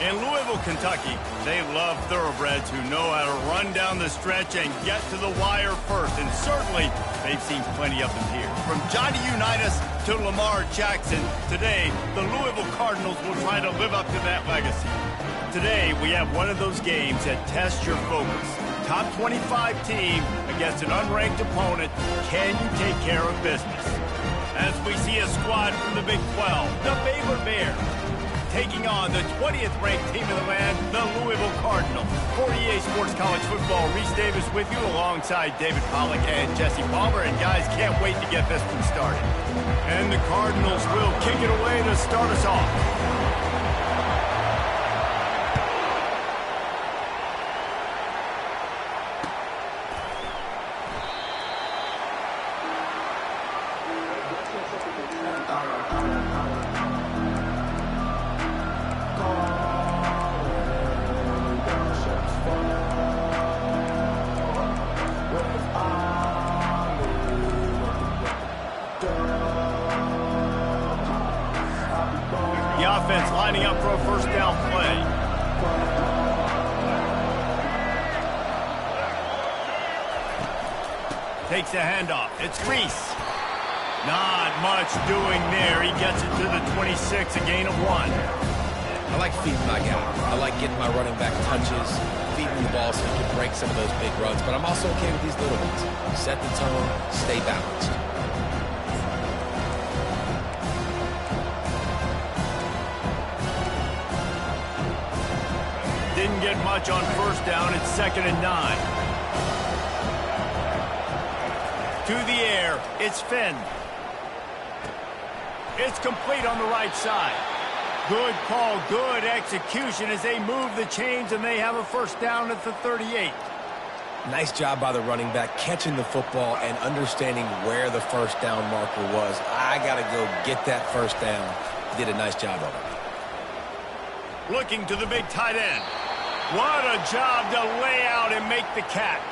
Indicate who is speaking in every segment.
Speaker 1: In Louisville, Kentucky, they love thoroughbreds who know how to run down the stretch and get to the wire first. And certainly, they've seen plenty of them here. From Johnny Unitas to Lamar Jackson, today, the Louisville Cardinals will try to live up to that legacy. Today, we have one of those games that tests your focus. Top 25 team against an unranked opponent. Can you take care of business? As we see a squad from the Big 12, the Baylor Bears, taking on the 20th ranked team in the land, the Louisville Cardinals. For EA Sports College Football, Reese Davis with you alongside David Pollack and Jesse Palmer. And guys, can't wait to get this one started. And the Cardinals will kick it away to start us off. The offense lining up for a first down play. Takes a handoff. It's Reese. Not much doing there. He gets it to the 26, a gain of 1.
Speaker 2: I like feeding my guy. I like getting my running back touches, feeding the ball so he can break some of those big runs. But I'm also okay with these little ones. Set the tone, stay balanced.
Speaker 1: Didn't get much on first down. It's 2nd and 9. To the air. It's Finn. It's complete on the right side. Good call, good execution as they move the chains and they have a first down at the 38.
Speaker 2: Nice job by the running back catching the football and understanding where the first down marker was. I got to go get that first down. He did a nice job of it.
Speaker 1: Looking to the big tight end. What a job to lay out and make the catch.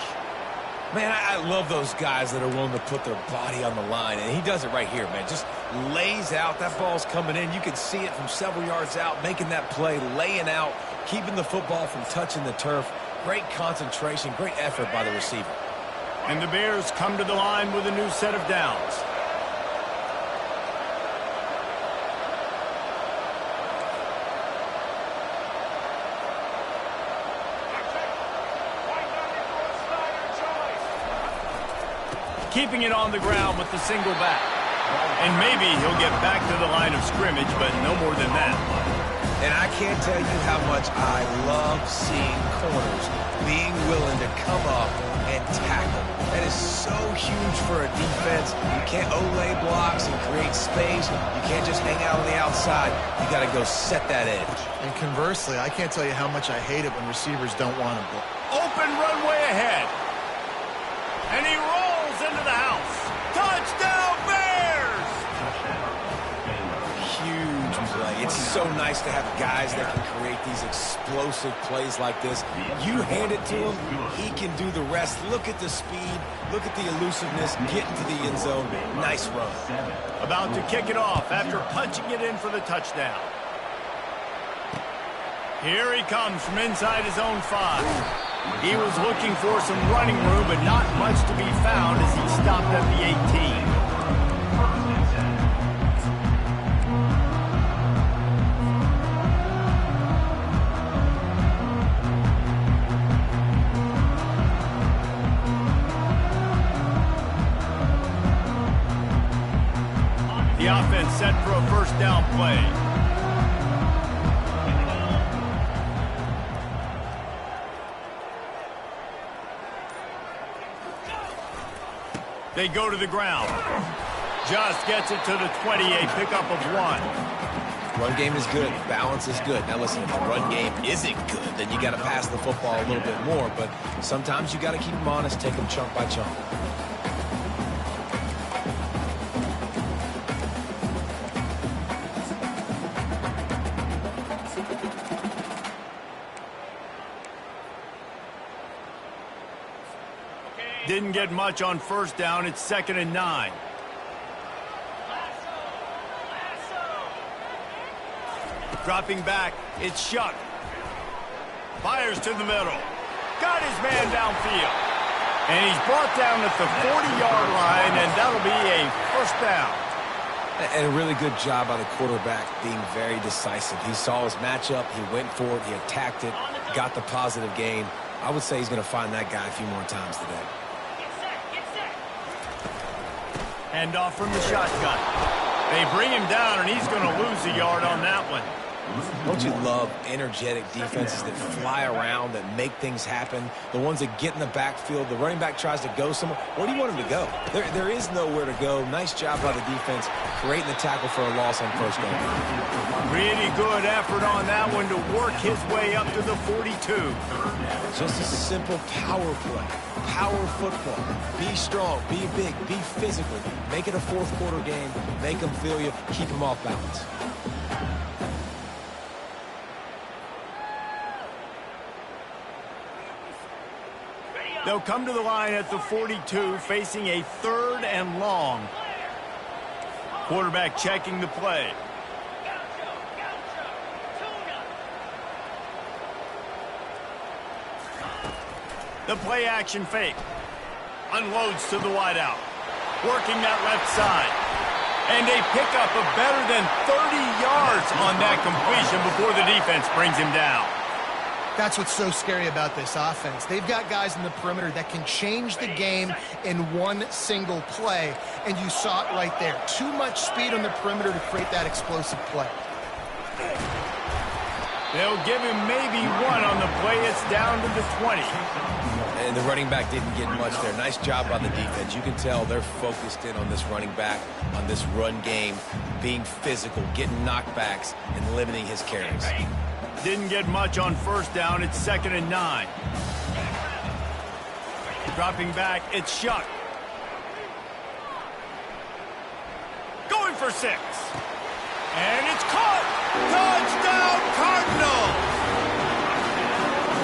Speaker 2: Man, I love those guys that are willing to put their body on the line, and he does it right here, man. Just lays out. That ball's coming in. You can see it from several yards out, making that play, laying out, keeping the football from touching the turf. Great concentration, great effort by the receiver.
Speaker 1: And the Bears come to the line with a new set of downs. Keeping it on the ground with the single back. And maybe he'll get back to the line of scrimmage, but no more than that.
Speaker 2: And I can't tell you how much I love seeing corners being willing to come up and tackle. That is so huge for a defense. You can't olay blocks and create space. You can't just hang out on the outside. You got to go set that edge.
Speaker 3: And conversely, I can't tell you how much I hate it when receivers don't want to block.
Speaker 1: Open runway ahead. And he rolls into the house. Touchdown, Bears!
Speaker 2: Huge play. It's so nice to have guys that can create these explosive plays like this. You hand it to him, he can do the rest. Look at the speed. Look at the elusiveness. Get into the end zone. Nice run.
Speaker 1: About to kick it off after punching it in for the touchdown. Here he comes from inside his own 5. He was looking for some running room, but not much to be found as he stopped at the 18. The offense set for a first down play. They go to the ground. Just gets it to the 20, a pickup of 1.
Speaker 2: Run game is good. Balance is good. Now listen, if the run game isn't good, then you got to pass the football a little bit more. But sometimes you got to keep them honest, take them chunk by chunk.
Speaker 1: Didn't get much on first down. It's 2nd and 9. Dropping back, it's Shuck. Fires to the middle. Got his man downfield. And he's brought down at the 40-yard line, and that'll be a first down.
Speaker 2: And a really good job by the quarterback being very decisive. He saw his matchup, he went for it, he attacked it, got the positive gain. I would say he's going to find that guy a few more times today.
Speaker 1: Hand off from the shotgun. They bring him down, and he's going to lose a yard on that one.
Speaker 2: Don't you love energetic defenses that fly around, that make things happen? The ones that get in the backfield, the running back tries to go somewhere. Where do you want him to go? There is nowhere to go. Nice job by the defense, creating the tackle for a loss on first down.
Speaker 1: Really good effort on that one to work his way up to the 42.
Speaker 2: Just a simple power play. Power football. Be strong, be big, be physical. Make it a fourth quarter game. Make them feel you. Keep them off balance.
Speaker 1: They'll come to the line at the 42, facing a 3rd and long. Quarterback checking the play. The play action fake. Unloads to the wideout. Working that left side. And a pickup of better than 30 yards on that completion before the defense brings him down.
Speaker 3: That's what's so scary about this offense. They've got guys in the perimeter that can change the game in one single play, and you saw it right there. Too much speed on the perimeter to create that explosive play.
Speaker 1: They'll give him maybe one on the play. It's down to the 20.
Speaker 2: And the running back didn't get much there. Nice job by the defense. You can tell they're focused in on this running back, on this run game, being physical, getting knockbacks, and limiting his carries.
Speaker 1: Didn't get much on first down. It's 2nd and 9. Dropping back, it's Shuck. Going for 6. And it's caught. Touchdown, Cardinals.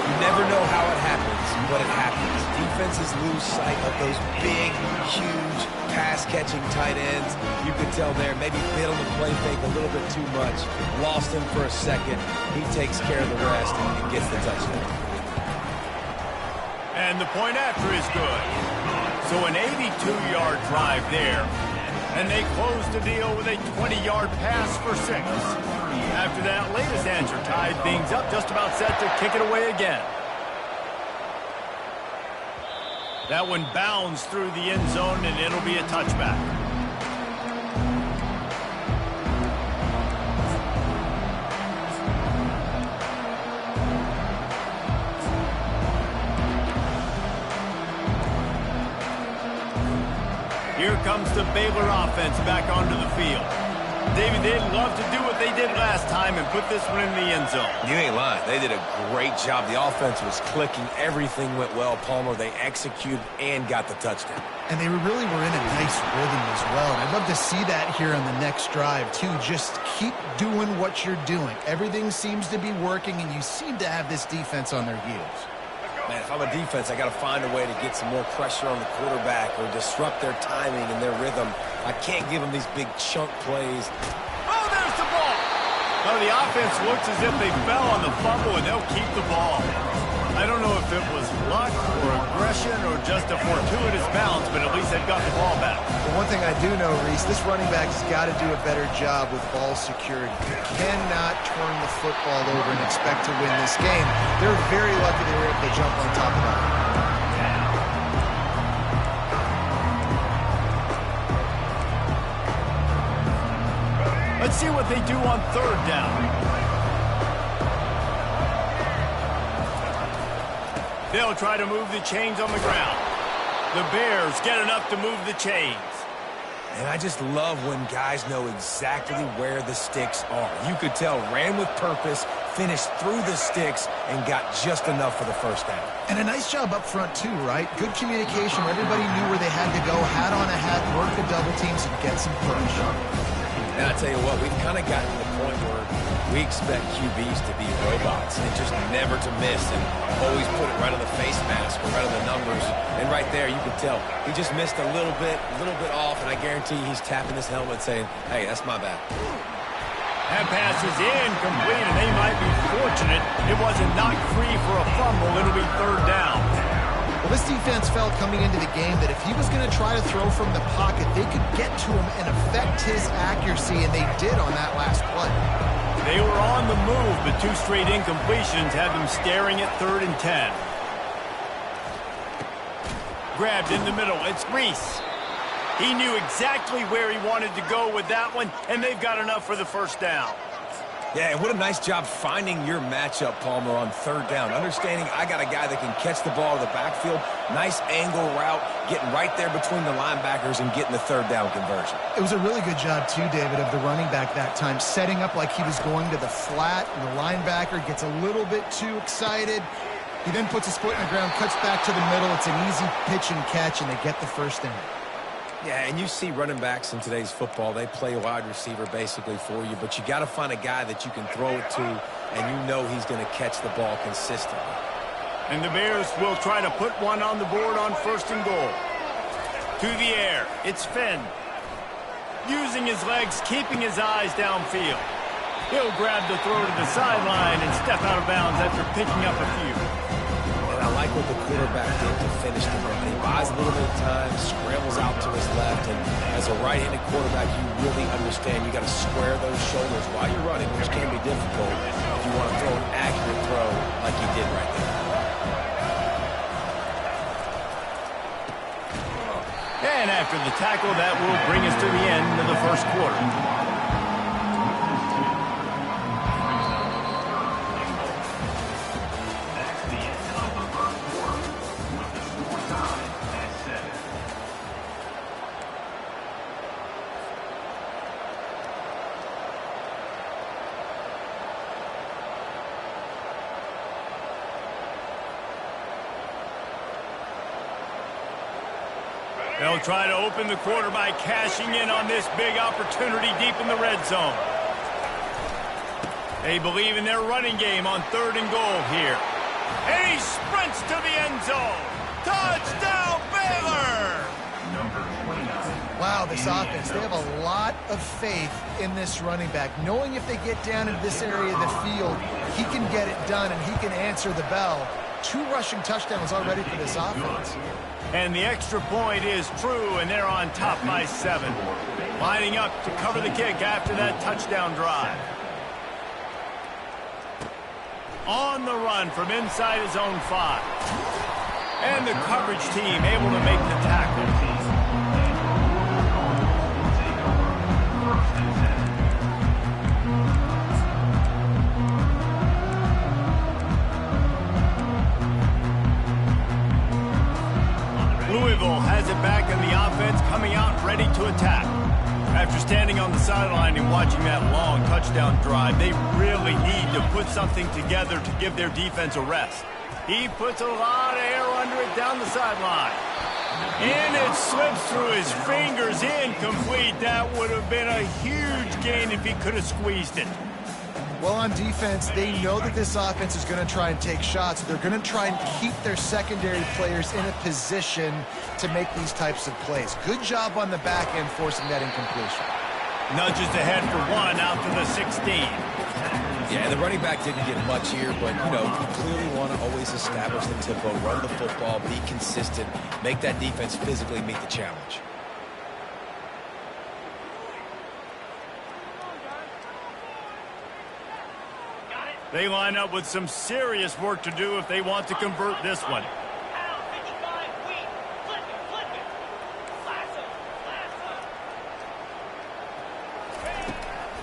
Speaker 2: You never know how it happens, but it happens. Defenses lose sight of those big, huge, pass-catching tight ends. You could tell there, maybe bit on the play fake a little bit too much. Lost him for a second. He takes care of the rest and gets the touchdown.
Speaker 1: And the point after is good. So an 82-yard drive there. And they close the deal with a 20-yard pass for 6. After that latest answer tied things up, just about set to kick it away again. That one bounds through the end zone, and it'll be a touchback. Here comes the Baylor offense back onto the field. David, they'd love to do what they did last time and put this one in the end zone.
Speaker 2: You ain't lying. They did a great job. The offense was clicking. Everything went well, Palmer. They executed and got the touchdown.
Speaker 3: And they really were in a nice rhythm as well. And I'd love to see that here on the next drive, too. Just keep doing what you're doing. Everything seems to be working, and you seem to have this defense on their heels.
Speaker 2: Man, if I'm a defense, I got to find a way to get some more pressure on the quarterback or disrupt their timing and their rhythm. I can't give them these big chunk plays.
Speaker 1: Oh, there's the ball. Well, the offense looks as if they fell on the fumble, and they'll keep the ball. I don't know if it was luck or aggression or just a fortuitous bounce, but at least they've got the ball back.
Speaker 3: But one thing I do know, Reese, this running back has got to do a better job with ball security. You cannot turn the football over and expect to win this game. They're very lucky they were able to jump on top of that.
Speaker 1: Let's see what they do on 3rd down. They'll try to move the chains on the ground. The Bears get enough to move the chains.
Speaker 2: And I just love when guys know exactly where the sticks are. You could tell ran with purpose, finished through the sticks, and got just enough for the first down.
Speaker 3: And a nice job up front, too, right? Good communication. Everybody knew where they had to go, hat on a hat, work the double teams, and get some push.
Speaker 2: And I tell you what, we've kind of gotten to the point where we expect QBs to be robots and just never to miss and always put it right on the face mask or right on the numbers. And right there, you can tell he just missed a little bit off, and I guarantee he's tapping his helmet saying, hey, that's my bad.
Speaker 1: That pass is incomplete, and they might be fortunate it wasn't knocked free for a fumble. It'll be third down.
Speaker 3: Well, this defense felt coming into the game that if he was going to try to throw from the pocket, they could get to him and affect his accuracy, and they did on that last play.
Speaker 1: They were on the move, but 2 straight incompletions had them staring at 3rd and 10. Grabbed in the middle. It's Reese. He knew exactly where he wanted to go with that one, and they've got enough for the first down.
Speaker 2: Yeah, and what a nice job finding your matchup, Palmer, on 3rd down. Understanding I got a guy that can catch the ball in the backfield, nice angle route, getting right there between the linebackers and getting the 3rd down conversion.
Speaker 3: It was a really good job, too, David, of the running back that time, setting up like he was going to the flat, and the linebacker gets a little bit too excited. He then puts his foot in the ground, cuts back to the middle. It's an easy pitch and catch, and they get the first down.
Speaker 2: Yeah, and you see running backs in today's football, they play wide receiver basically for you, but you got to find a guy that you can throw it to, and you know he's going to catch the ball consistently.
Speaker 1: And the Bears will try to put one on the board on 1st and goal. To the air, it's Finn. Using his legs, keeping his eyes downfield. He'll grab the throw to the sideline and step out of bounds after picking up a few.
Speaker 2: And I like what the quarterback did to finish the run. He buys a little bit of time, scrambles out to his left, and as a right-handed quarterback, you really understand you got to square those shoulders while you're running, which can be difficult if you want to throw an accurate throw like he did right there.
Speaker 1: And after the tackle, that will bring us to the end of the first quarter. They'll try to open the quarter by cashing in on this big opportunity deep in the red zone. They believe in their running game on 3rd and goal here. And he sprints to the end zone. Touchdown, Baylor!
Speaker 3: Wow, this offense, they have a lot of faith in this running back, knowing if they get down into this area of the field, he can get it done and he can answer the bell. 2 rushing touchdowns already for this offense.
Speaker 1: And the extra point is true, and they're on top by 7. Lining up to cover the kick after that touchdown drive. On the run from inside his own 5. And the coverage team able to make the tackle. Louisville has it back in the offense, coming out ready to attack. After standing on the sideline and watching that long touchdown drive, they really need to put something together to give their defense a rest. He puts a lot of air under it down the sideline. And it slips through his fingers, incomplete. That would have been a huge gain if he could have squeezed it.
Speaker 3: Well, on defense, they know that this offense is going to try and take shots. They're going to try and keep their secondary players in a position to make these types of plays. Good job on the back end forcing that incompletion.
Speaker 1: Nudges ahead for 1 out to the 16.
Speaker 2: Yeah, the running back didn't get much here, but, you know, you clearly want to always establish the tempo, run the football, be consistent, make that defense physically meet the challenge.
Speaker 1: They line up with some serious work to do if they want to convert this one.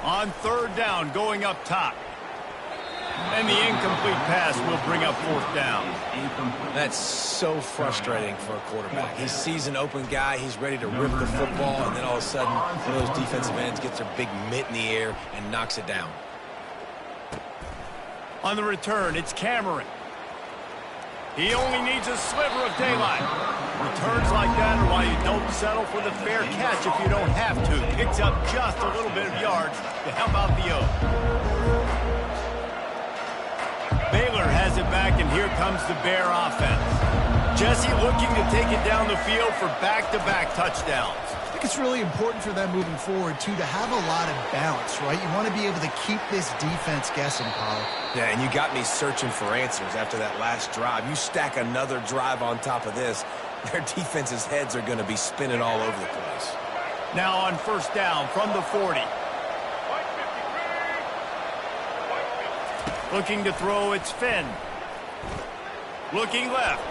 Speaker 1: On 3rd down, going up top. And the incomplete pass will bring up 4th down.
Speaker 2: That's so frustrating for a quarterback. He sees an open guy, he's ready to rip the football, and then all of a sudden, one of those defensive ends gets their big mitt in the air and knocks it down.
Speaker 1: On the return, it's Cameron. He only needs a sliver of daylight. Returns like that are why you don't settle for the fair catch if you don't have to. Picks up just a little bit of yards to help out the O. Baylor has it back, and here comes the Bear offense. Jesse looking to take it down the field for back-to-back touchdowns.
Speaker 3: think it's really important for them moving forward, too, to have a lot of balance, right? You want to be able to keep this defense guessing, Paul.
Speaker 2: Yeah, and you got me searching for answers after that last drive. You stack another drive on top of this, their defense's heads are going to be spinning all over the place.
Speaker 1: Now on first down from the 40. Looking to throw, it's Finn. Looking left.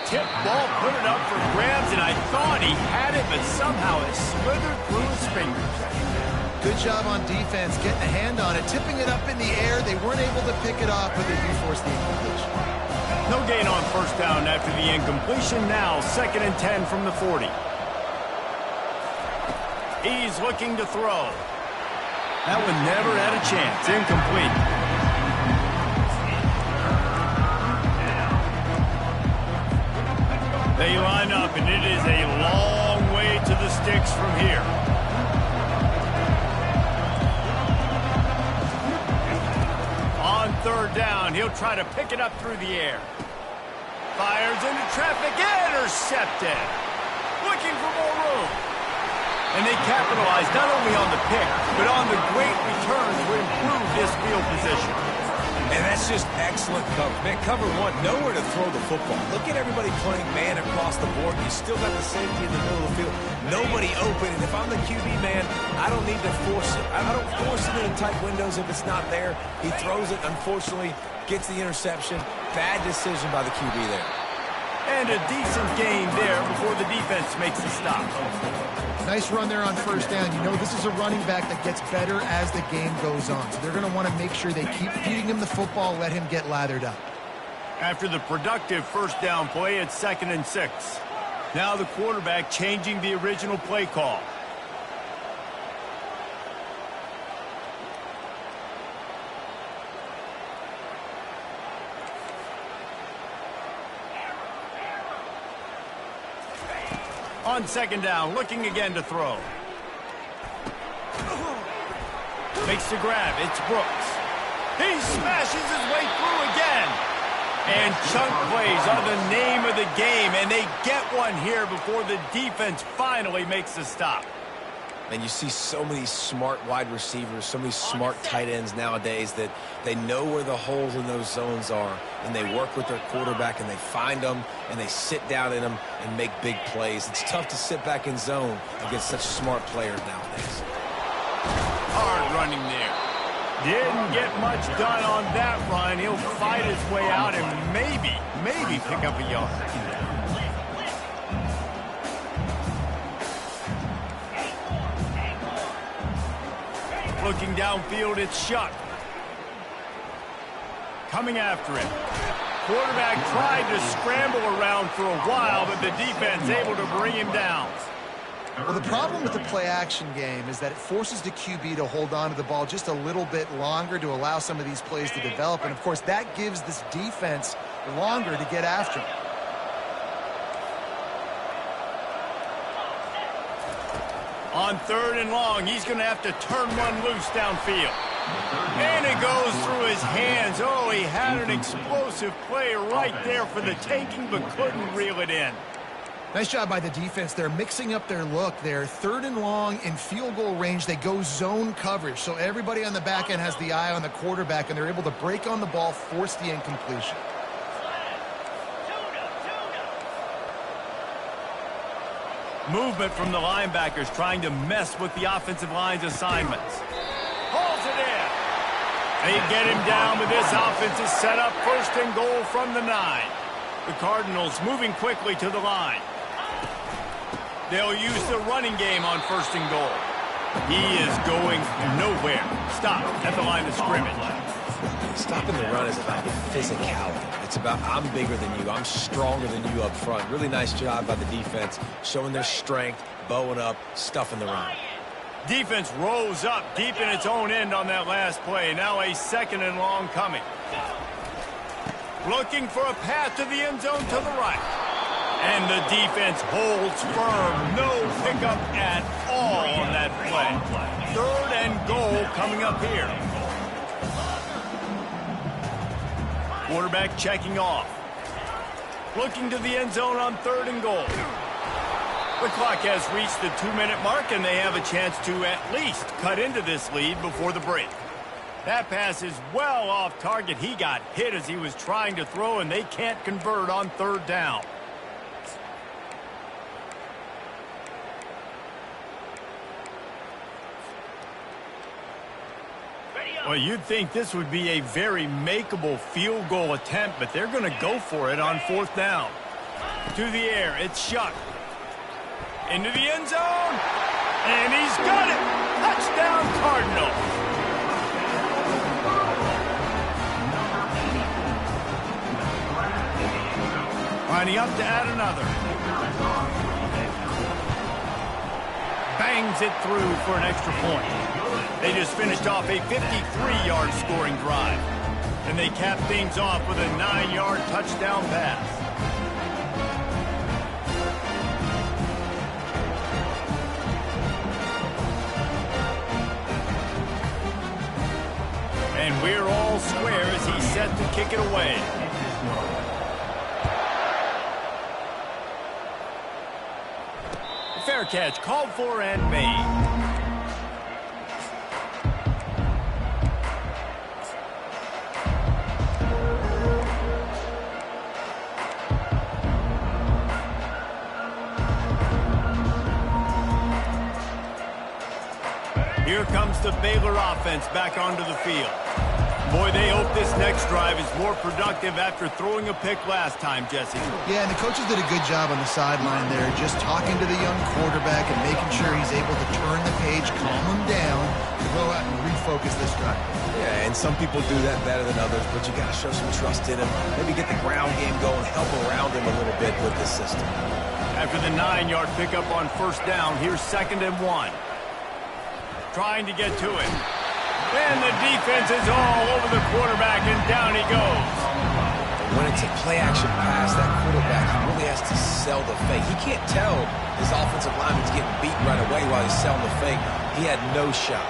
Speaker 1: Tip ball, put it up for grabs, and I thought he had it, but somehow it slithered through his fingers.
Speaker 3: Good job on defense, getting a hand on it, tipping it up in the air. They weren't able to pick it off, but they do force the incompletion.
Speaker 1: No gain on first down after the incompletion. Now 2nd and 10 from the 40. He's looking to throw. That one never had a chance. Incomplete. They line up, and it is a long way to the sticks from here. On 3rd down, he'll try to pick it up through the air. Fires into traffic, intercepted. Looking for more room. And they capitalize not only on the pick, but on the great return to improve this field position.
Speaker 2: And that's just excellent cover. Man, cover one, nowhere to throw the football. Look at everybody playing man across the board. You still got the safety in the middle of the field. Nobody open. And if I'm the QB, man, I don't need to force it. I don't force it in tight windows if it's not there. He throws it, unfortunately, gets the interception. Bad decision by the QB there.
Speaker 1: And a decent gain there before the defense makes the stop.
Speaker 3: Nice run there on first down. You know, this is a running back that gets better as the game goes on. So they're going to want to make sure they keep feeding him the football, let him get lathered up.
Speaker 1: After the productive first down play, it's 2nd and 6. Now the quarterback changing the original play call. On 2nd down, looking again to throw. Makes the grab. It's Brooks. He smashes his way through again. And chunk plays are the name of the game, and they get one here before the defense finally makes the stop.
Speaker 2: And you see so many smart wide receivers, so many smart tight ends nowadays that they know where the holes in those zones are, and they work with their quarterback, and they find them, and they sit down in them and make big plays. It's tough to sit back in zone against such smart players nowadays.
Speaker 1: Hard running there. Didn't get much done on that run. He'll fight his way out and maybe pick up a yard. Looking downfield, it's Shuck. Coming after him. Quarterback tried to scramble around for a while, but the defense able to bring him down.
Speaker 3: Well, the problem with the play-action game is that it forces the QB to hold on to the ball just a little bit longer to allow some of these plays to develop. And, of course, that gives this defense longer to get after him.
Speaker 1: On 3rd and long, he's going to have to turn one loose downfield. And it goes through his hands. Oh, he had an explosive play right there for the taking, but couldn't reel it in.
Speaker 3: Nice job by the defense. They're mixing up their look there. 3rd and long in field goal range. They go zone coverage. So everybody on the back end has the eye on the quarterback, and they're able to break on the ball, force the incompletion.
Speaker 1: Movement from the linebackers trying to mess with the offensive line's assignments. Hauls it in. They get him down, but this offense is set up 1st and goal from the 9. The Cardinals moving quickly to the line. They'll use the running game on 1st and goal. He is going nowhere. Stop at the line of scrimmage.
Speaker 2: Stopping the run is about physicality. It's about I'm bigger than you. I'm stronger than you up front. Really nice job by the defense, showing their strength, bowing up, stuffing the run.
Speaker 1: Defense rose up deep in its own end on that last play. Now a 2nd and long coming. Looking for a path to the end zone to the right. And the defense holds firm. No pickup at all on that play. 3rd and goal coming up here. Quarterback checking off. Looking to the end zone on 3rd and goal. The clock has reached the 2-minute mark, and they have a chance to at least cut into this lead before the break. That pass is well off target. He got hit as he was trying to throw, and they can't convert on 3rd down. Well, you'd think this would be a very makeable field goal attempt, but they're going to go for it on 4th down. To the air, it's Shuck. Into the end zone, and he's got it. Touchdown, Cardinals. Lining up to add another. Bangs it through for an extra point. They just finished off a 53-yard scoring drive, and they cap things off with a 9-yard touchdown pass. And we're all square as he's set to kick it away. Fair catch called for and made. Here comes the Baylor offense back onto the field. Boy, they hope this next drive is more productive after throwing a pick last time, Jesse.
Speaker 4: Yeah, and the coaches did a good job on the sideline there, just talking to the young quarterback and making sure he's able to turn the page, calm him down, to go out and refocus this drive.
Speaker 2: Yeah, and some people do that better than others, but you got to show some trust in him. Maybe get the ground game going, help around him a little bit with this system.
Speaker 1: After the 9-yard pickup on 1st down, here's 2nd and 1. Trying to get to it. And the defense is all over the quarterback, and down he goes.
Speaker 2: When it's a play-action pass, that quarterback really has to sell the fake. He can't tell his offensive lineman's getting beat right away while he's selling the fake. He had no shot.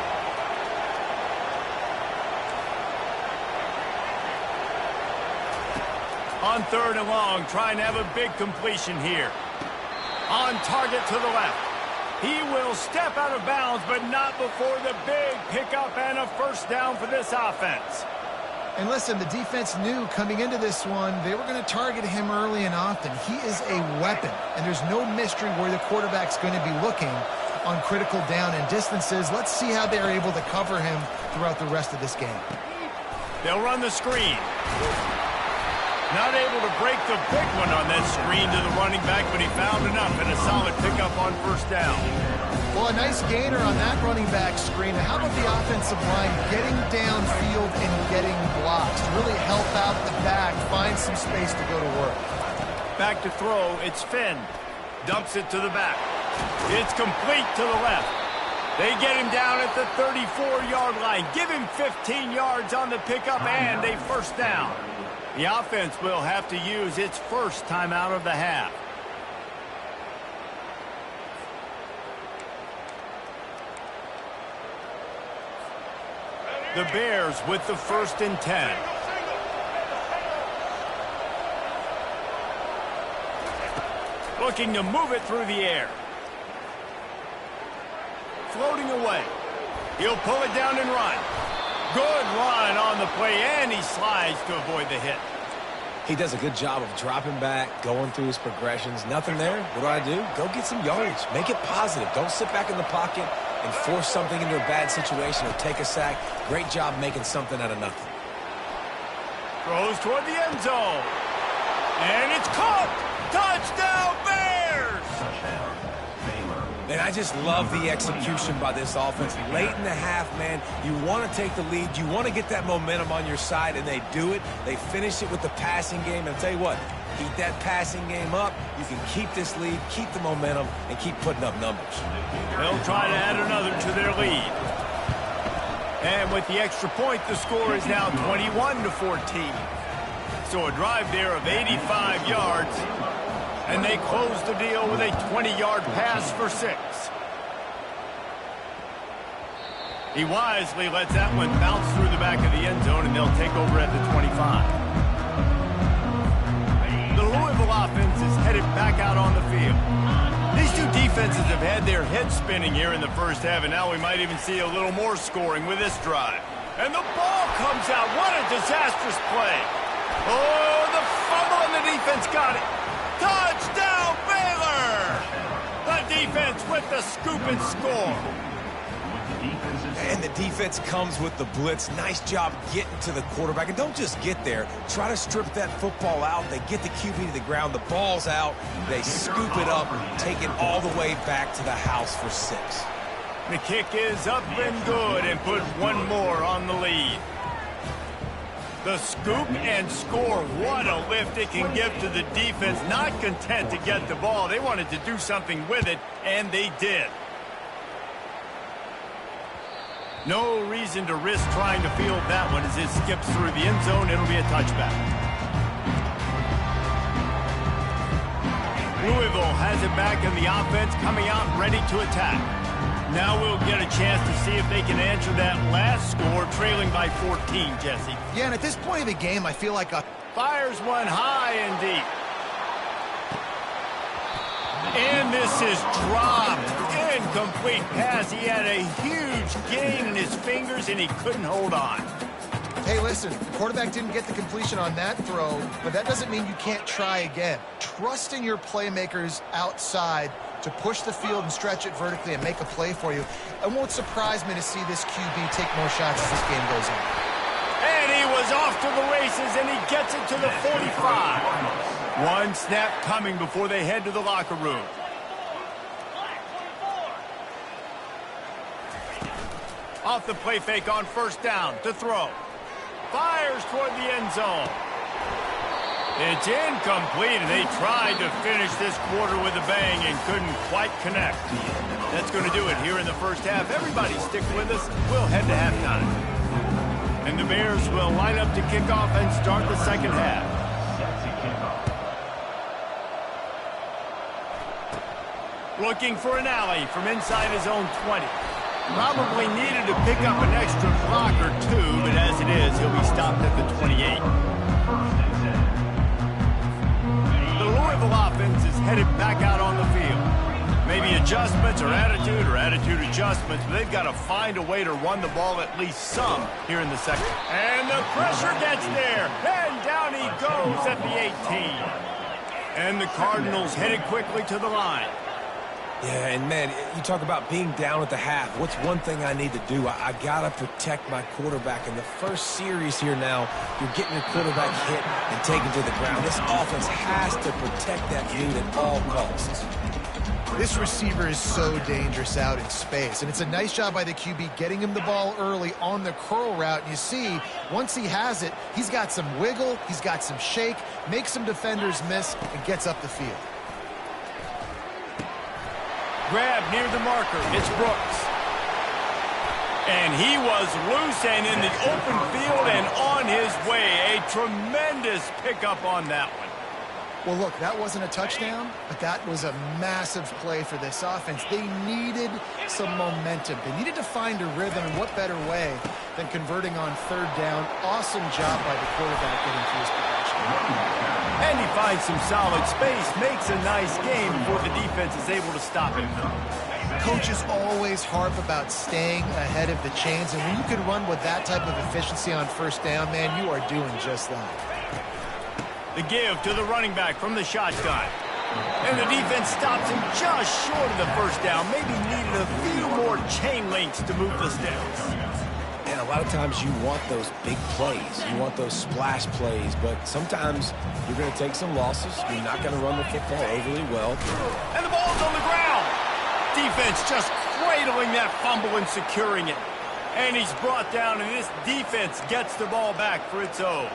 Speaker 1: On 3rd and long, trying to have a big completion here. On target to the left. He will step out of bounds, but not before the big pickup and a 1st down for this offense.
Speaker 3: And listen, the defense knew coming into this one, they were going to target him early and often. He is a weapon, and there's no mystery where the quarterback's going to be looking on critical down and distances. Let's see how they're able to cover him throughout the rest of this game.
Speaker 1: They'll run the screen. Not able to break the big one on that screen to the running back, but he found enough and a solid pickup on 1st down.
Speaker 3: Well, a nice gainer on that running back screen. How about the offensive line getting downfield and getting blocks to really help out the back, find some space to go to work?
Speaker 1: Back to throw, it's Finn. Dumps it to the back. It's complete to the left. They get him down at the 34-yard line. Give him 15 yards on the pickup and a 1st down. The offense will have to use its first timeout of the half. The Bears with the 1st and 10. Looking to move it through the air. Floating away. He'll pull it down and run. Good run on the play, and he slides to avoid the hit.
Speaker 2: He does a good job of dropping back, going through his progressions. Nothing there. What do? Go get some yardage. Make it positive. Don't sit back in the pocket and force something into a bad situation or take a sack. Great job making something out of nothing.
Speaker 1: Throws toward the end zone. And it's caught. Touchdown, Bears!
Speaker 2: Man, I just love the execution by this offense. Late in the half, man, you want to take the lead. You want to get that momentum on your side, and they do it. They finish it with the passing game. And I'll tell you what, keep that passing game up. You can keep this lead, keep the momentum, and keep putting up numbers.
Speaker 1: They'll try to add another to their lead. And with the extra point, the score is now 21-14. So a drive there of 85 yards. And they close the deal with a 20-yard pass for 6. He wisely lets that one bounce through the back of the end zone, and they'll take over at the 25. The Louisville offense is headed back out on the field. These two defenses have had their heads spinning here in the first half, and now we might even see a little more scoring with this drive. And the ball comes out. What a disastrous play. Oh, the fumble, and the defense got it. Touchdown, Baylor! The defense with the scoop and score.
Speaker 2: And the defense comes with the blitz. Nice job getting to the quarterback. And don't just get there. Try to strip that football out. They get the QB to the ground. The ball's out. They scoop it up, take it all the way back to the house for 6.
Speaker 1: The kick is up and good and put one more on the lead. The scoop and score. What a lift it can give to the defense. Not content to get the ball. They wanted to do something with it, and they did. No reason to risk trying to field that one as it skips through the end zone. It'll be a touchback. Louisville has it back in the offense, coming out ready to attack. Now we'll get a chance to see if they can answer that last score, trailing by 14, Jesse.
Speaker 3: Yeah, and at this point of the game, I feel like
Speaker 1: Fires one high and deep. And this is dropped. Incomplete pass. He had a huge gain in his fingers, and he couldn't hold on.
Speaker 3: Hey, listen, the quarterback didn't get the completion on that throw, but that doesn't mean you can't try again. Trust in your playmakers outside to push the field and stretch it vertically and make a play for you. It won't surprise me to see this QB take more shots as this game goes on.
Speaker 1: And he was off to the races, and he gets it to the 45. One snap coming before they head to the locker room. Off the play fake on first down to throw. Fires toward the end zone. It's incomplete, and they tried to finish this quarter with a bang and couldn't quite connect. That's going to do it here in the first half. Everybody stick with us. We'll head to halftime. And the Bears will line up to kick off and start the second half. Looking for an alley from inside his own 20. Probably needed to pick up an extra block or two, but as it is, he'll be stopped at the 28. The Louisville offense is headed back out on the field. Maybe adjustments or attitude adjustments, but they've got to find a way to run the ball at least some here in the second. And the pressure gets there, and down he goes at the 18. And the Cardinals headed quickly to the line.
Speaker 2: Yeah, and man, you talk about being down at the half. What's one thing I need to do? I got to protect my quarterback. In the first series here now, you're getting your quarterback hit and taken to the ground. This offense has to protect that dude at all costs.
Speaker 3: This receiver is so dangerous out in space, and it's a nice job by the QB getting him the ball early on the curl route. And you see, once he has it, he's got some wiggle, he's got some shake, makes some defenders miss, and gets up the field.
Speaker 1: Grab near the marker. It's Brooks. And he was loose and in the open field and on his way. A tremendous pickup on that one.
Speaker 3: Well, look, that wasn't a touchdown, but that was a massive play for this offense. They needed some momentum. They needed to find a rhythm, and what better way than converting on third down. Awesome job by the quarterback getting through his progression.
Speaker 1: And he finds some solid space, makes a nice game before the defense is able to stop him.
Speaker 3: Coaches always harp about staying ahead of the chains, and when you can run with that type of efficiency on first down, man, you are doing just that.
Speaker 1: The give to the running back from the shotgun. And the defense stops him just short of the first down. Maybe needed a few more chain links to move the sticks.
Speaker 2: And a lot of times you want those big plays. You want those splash plays, but sometimes you're going to take some losses. You're not going to run the football overly well.
Speaker 1: And the ball's on the ground. Defense just cradling that fumble and securing it. And he's brought down, and this defense gets the ball back for its own.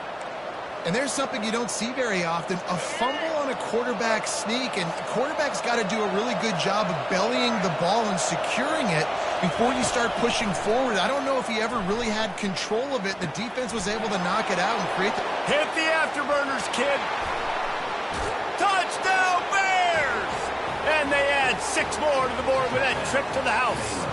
Speaker 3: And there's something you don't see very often, a fumble on a quarterback sneak, and quarterback's got to do a really good job of bellying the ball and securing it before you start pushing forward. I don't know if he ever really had control of it. The defense was able to knock it out and create the...
Speaker 1: Hit the afterburners, kid. Touchdown, Bears! And they add 6 more to the board with that trip to the house.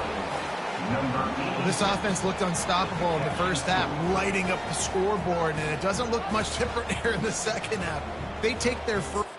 Speaker 3: This offense looked unstoppable in the first half, lighting up the scoreboard, and it doesn't look much different here in the second half. They take their first...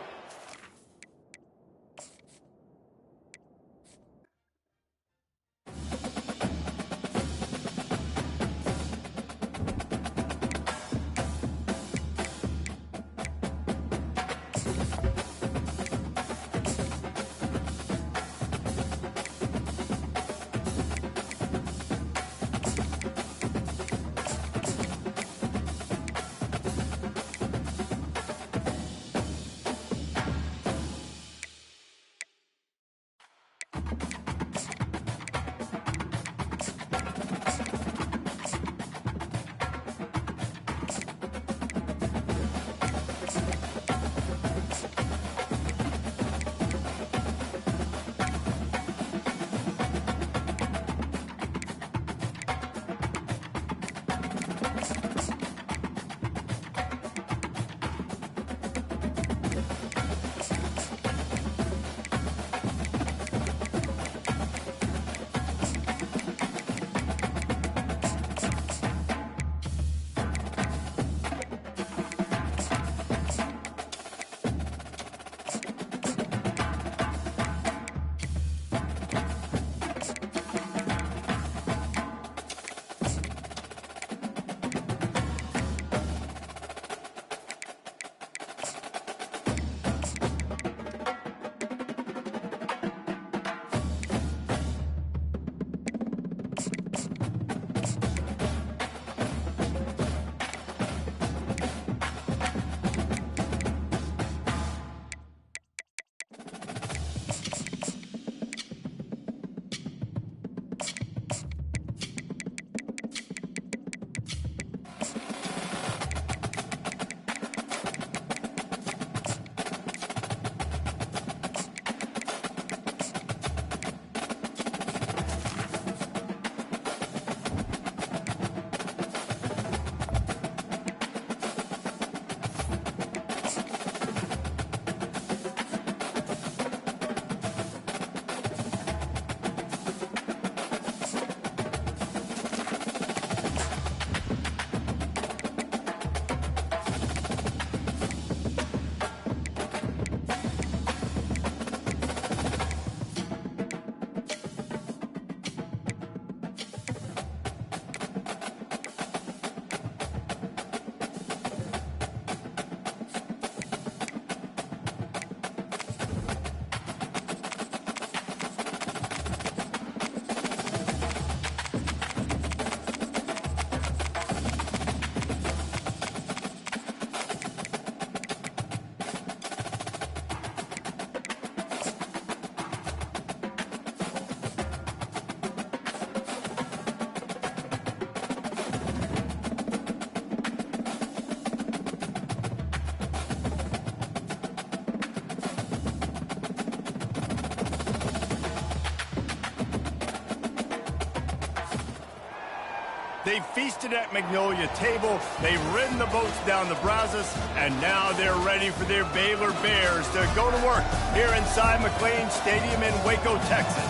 Speaker 1: They've feasted at Magnolia Table, they've ridden the boats down the Brazos, and now they're ready for their Baylor Bears to go to work here inside McLean Stadium in Waco, Texas.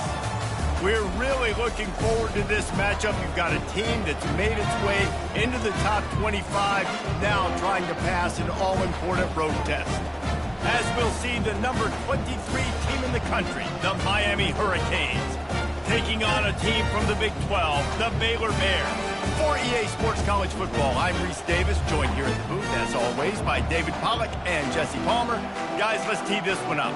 Speaker 1: We're really looking forward to this matchup. You've got a team that's made its way into the top 25, now trying to pass an all-important road test. As we'll see the number 23 team in the country, the Miami Hurricanes, taking on a team from the Big 12, the Baylor Bears. For EA Sports College Football, I'm Reese Davis, joined here at the booth, as always, by David Pollack and Jesse Palmer. Guys, let's tee this one up.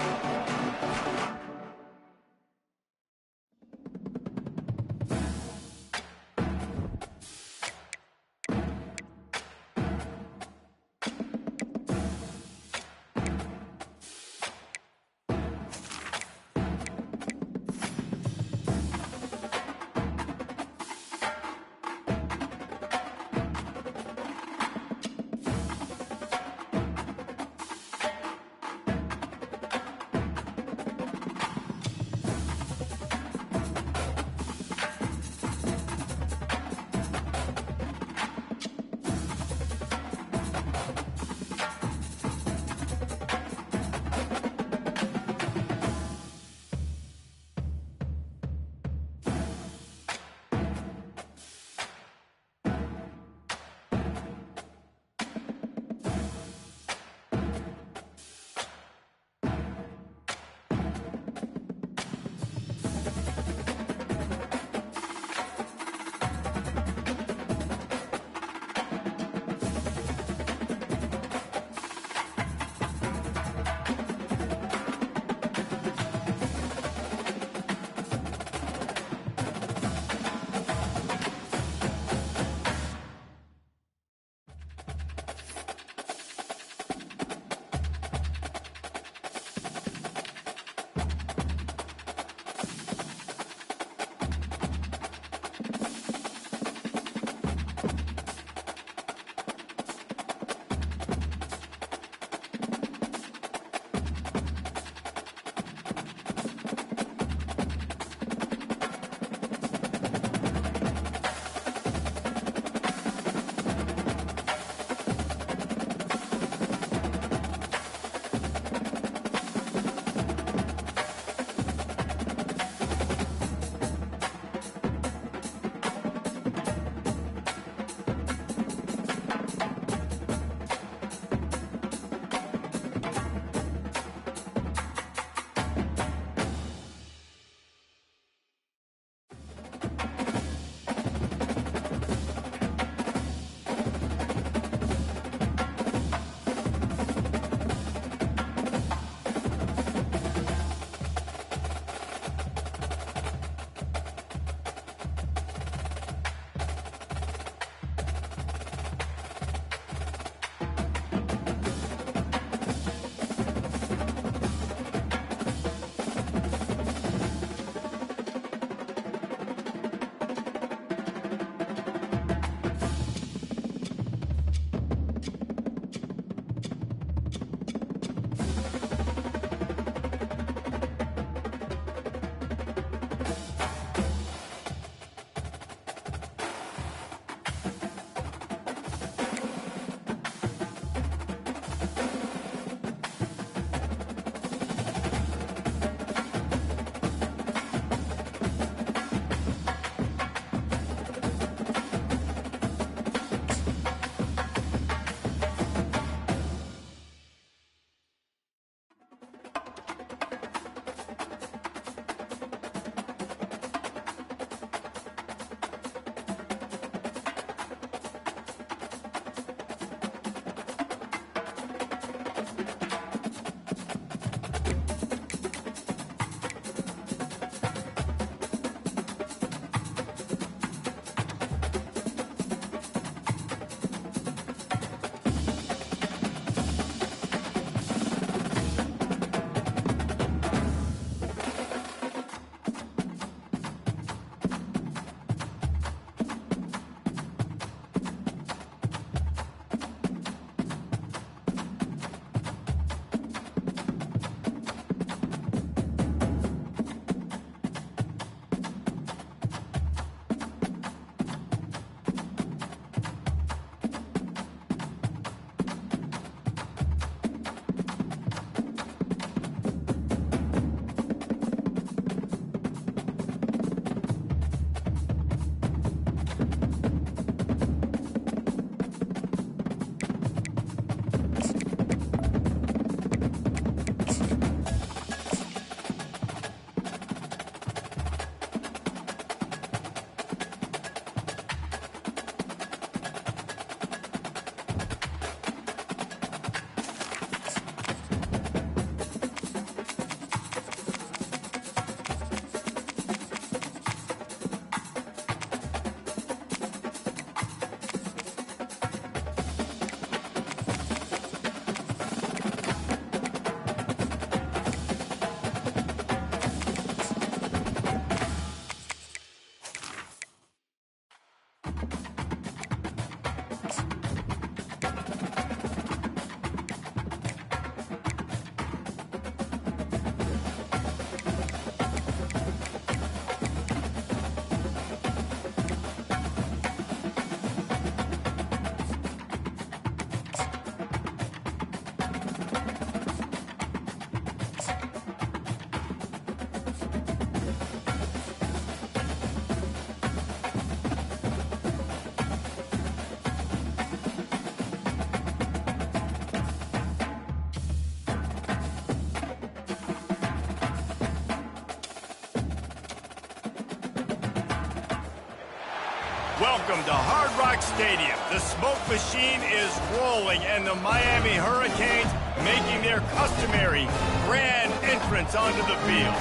Speaker 1: Welcome to Hard Rock Stadium. The smoke machine is rolling, and the Miami Hurricanes making their customary grand entrance onto the field.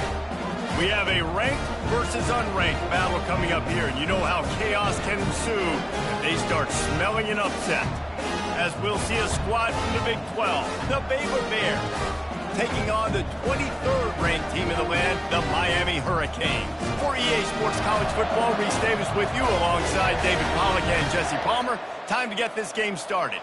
Speaker 1: We have a ranked versus unranked battle coming up here, and you know how chaos can ensue if they start smelling an upset. As we'll see a squad from the Big 12, the Baylor Bears, taking on the 23rd ranked team in the land, the Miami Hurricanes. For EA Sports College Football, Reese Davis with you alongside David Pollack and Jesse Palmer. Time to get this game started.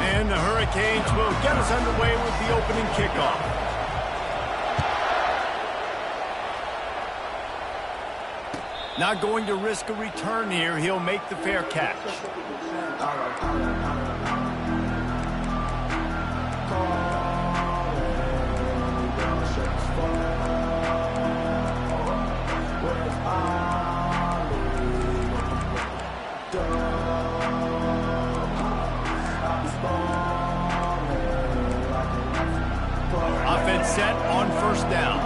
Speaker 1: And the Hurricanes will get us underway with the opening kickoff. Not going to risk a return here. He'll make the fair catch. Offense set on first down.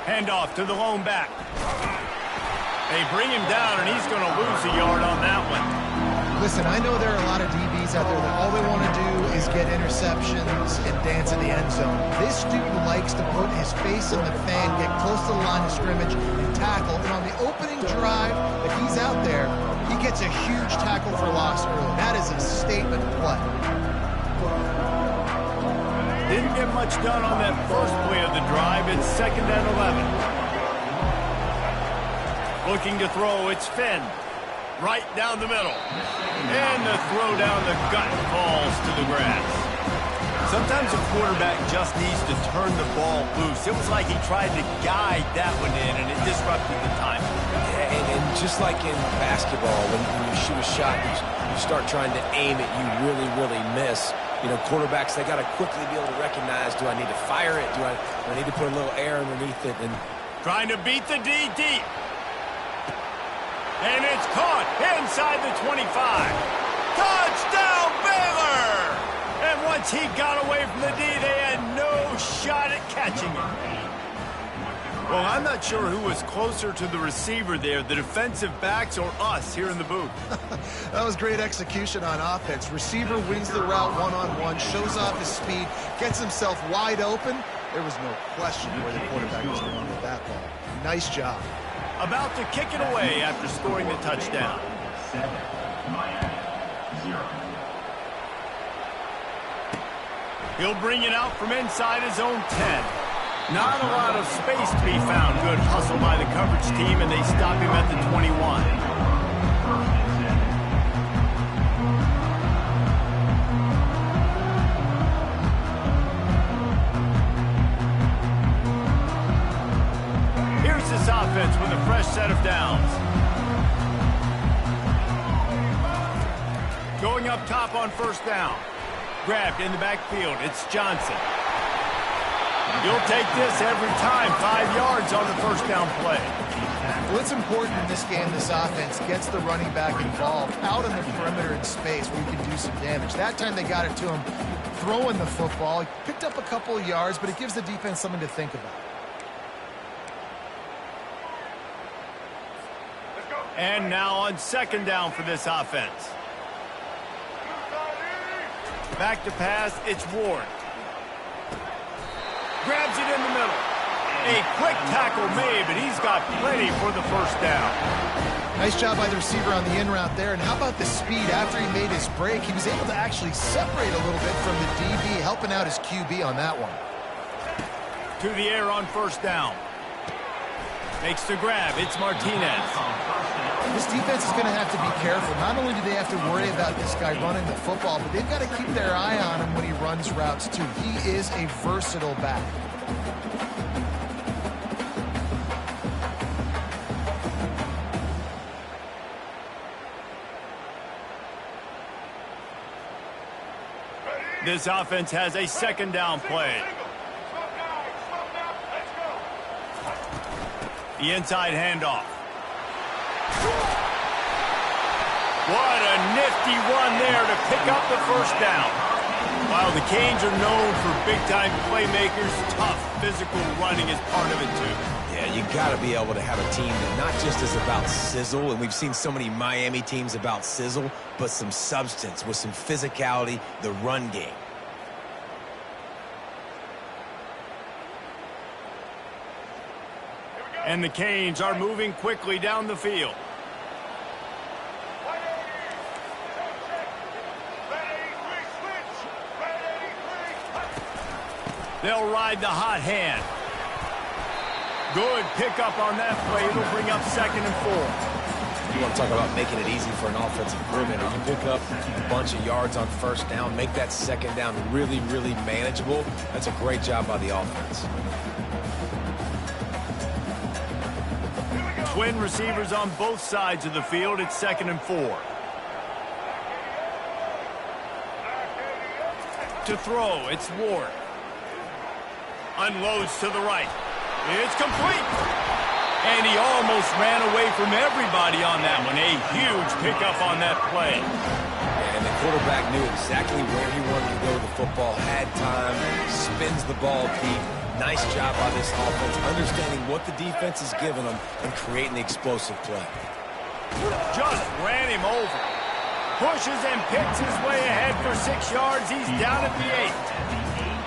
Speaker 1: Handoff to the lone back. They bring him down, and he's going to lose a yard on that one.
Speaker 3: Listen, I know there are a lot of DBs out there that all they want to do is get interceptions and dance in the end zone. This dude likes to put his face in the fan, get close to the line of scrimmage, and tackle. And on the opening drive that he's out there, he gets a huge tackle for loss early. That is a statement play.
Speaker 1: Didn't get much done on that first play of the drive. It's 2nd and 11. Looking to throw, it's Finn. Right down the middle. And the throw down the gut falls to the grass. Sometimes a quarterback just needs to turn the ball loose. It was like he tried to guide that one in, and it disrupted the timing.
Speaker 2: Yeah, and just like in basketball, when you shoot a shot, you start trying to aim it, you really miss. You know, quarterbacks, they got to quickly be able to recognize, do I need to fire it? Do I need to put a little air underneath it? And
Speaker 1: trying to beat the D deep. And it's caught inside the 25. Touchdown, Baylor! And once he got away from the D, they had no shot at catching him. Well, I'm not sure who was closer to the receiver there, the defensive backs or us here in the booth.
Speaker 3: That was great execution on offense. Receiver wins the route one-on-one, shows off his speed, gets himself wide open. There was no question where the quarterback was going with that ball. Nice job.
Speaker 1: About to kick it away after scoring the touchdown.
Speaker 5: 7, Miami 0.
Speaker 1: He'll bring it out from inside his own 10. Not a lot of space to be found. Good hustle by the coverage team, and they stop him at the 21. Here's this offense with a fresh set of downs. Going up top on first down. Grabbed in the backfield. It's Johnson. You'll take this every time. 5 yards on the first down play.
Speaker 3: Well, it's important in this game, this offense gets the running back involved out on the perimeter in space where you can do some damage. That time they got it to him throwing the football. He picked up a couple of yards, but it gives the defense something to think about.
Speaker 1: And now on second down for this offense. Back to pass, it's Ward. Grabs it in the middle. A quick tackle made, but he's got plenty for the first down.
Speaker 3: Nice job by the receiver on the in route there. And how about the speed after he made his break? He was able to actually separate a little bit from the DB, helping out his QB on that one.
Speaker 1: To the air on first down. Makes the grab. It's Martinez.
Speaker 3: This defense is going to have to be careful. Not only do they have to worry about this guy running the football, but they've got to keep their eye on him when he runs routes too. He is a versatile back.
Speaker 1: This offense has a second down play. The inside handoff. What a nifty run there to pick up the first down. While the Canes are known for big-time playmakers, tough physical running is part of it too.
Speaker 2: Yeah, you got to be able to have a team that not just is about sizzle, and we've seen so many Miami teams about sizzle, but some substance with some physicality, the run game.
Speaker 1: And the Canes are moving quickly down the field. They'll ride the hot hand. Good pickup on that play. It'll bring up 2nd and 4.
Speaker 2: You want to talk about making it easy for an offensive coordinator. You pick up a bunch of yards on first down, make that second down really, really manageable. That's a great job by the offense.
Speaker 1: Twin receivers on both sides of the field. It's 2nd and 4. To throw, it's Ward. Unloads to the right. It's complete. And he almost ran away from everybody on that one. A huge pickup on that play.
Speaker 2: And the quarterback knew exactly where he wanted to go with the football, had time, spins the ball deep. Nice job by this offense, understanding what the defense is giving them and creating the explosive play.
Speaker 1: Just ran him over. Pushes and picks his way ahead for 6 yards. He's down at the 8.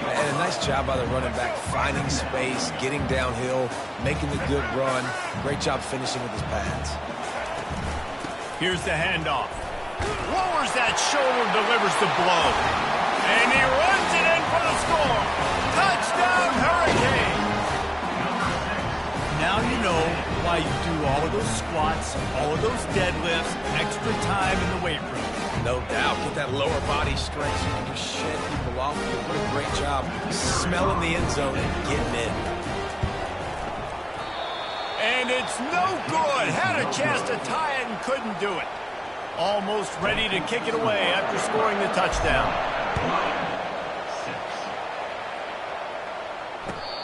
Speaker 2: And a nice job by the running back, finding space, getting downhill, making the good run. Great job finishing with his pads.
Speaker 1: Here's the handoff. Lowers that shoulder, delivers the blow. And he runs it in for the score. Touchdown, Hurricane. Now you know why you do all of those squats, all of those deadlifts, extra time in the weight room.
Speaker 2: No doubt. Get that lower body strength so you can just shed people off. You do a great job smelling the end zone and getting in.
Speaker 1: And it's no good. Had a chance to tie it and couldn't do it. Almost ready to kick it away after scoring the touchdown.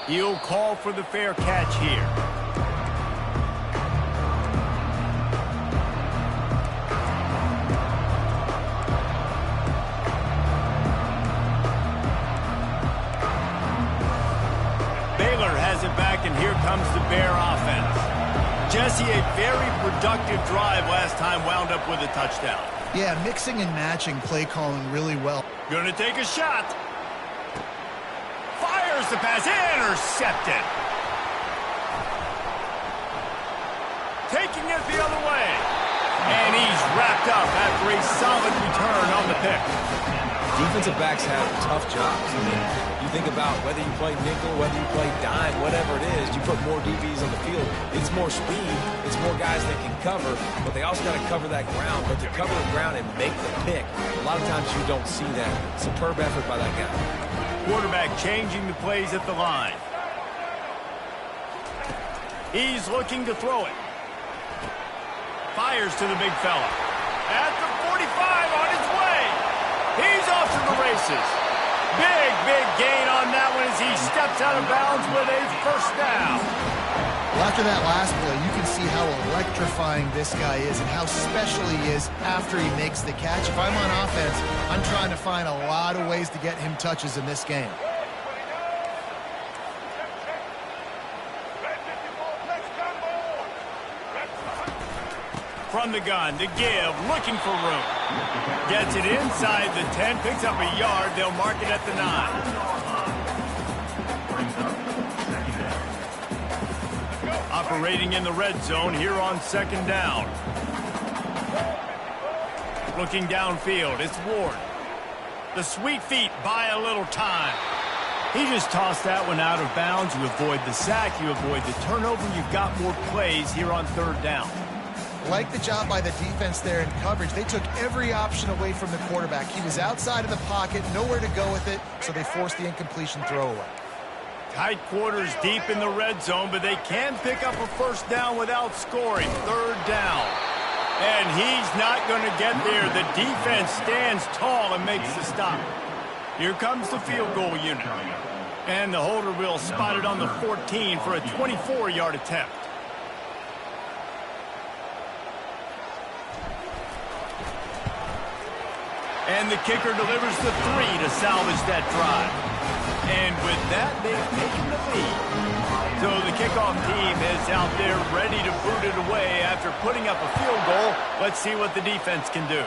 Speaker 1: He'll call for the fair catch here. Baylor has it back, and here comes the Bear offense. Jesse, a very productive drive last time, wound up with a touchdown.
Speaker 3: Yeah, mixing and matching play calling really well.
Speaker 1: Gonna take a shot. Fires the pass, intercepted. Taking it the other way. And he's wrapped up after a solid return on the pick.
Speaker 2: Defensive backs have tough jobs. I mean, you think about whether you play nickel, whether you play dime, whatever it is, you put more DBs on the field. It's more speed. It's more guys that can cover, but they also got to cover that ground. But to cover the ground and make the pick, a lot of times you don't see that. Superb effort by that guy.
Speaker 1: Quarterback changing the plays at the line. He's looking to throw it. Fires to the big fella. At the 45 on his way. He's off to the races. Big gain on that one as he steps out of bounds with a first down.
Speaker 3: Well, after that last play, you can see how electrifying this guy is and how special he is after he makes the catch. If I'm on offense, I'm trying to find a lot of ways to get him touches in this game.
Speaker 1: From the gun to give, looking for room. Gets it inside the 10, picks up a yard. They'll mark it at the 9. Operating in the red zone here on 2nd down. Looking downfield, it's Ward. The sweet feet buy a little time. He just tossed that one out of bounds. You avoid the sack, you avoid the turnover. You've got more plays here on 3rd down.
Speaker 3: Like the job by the defense there in coverage. They took every option away from the quarterback. He was outside of the pocket, nowhere to go with it, so they forced the incompletion throwaway.
Speaker 1: Tight quarters deep in the red zone, but they can pick up a first down without scoring. 3rd down. And he's not going to get there. The defense stands tall and makes the stop. Here comes the field goal unit. And the holder will spot it on the 14 for a 24-yard attempt. And the kicker delivers the 3 to salvage that drive. And with that, they've taken the lead. So the kickoff team is out there ready to boot it away after putting up a field goal. Let's see what the defense can do.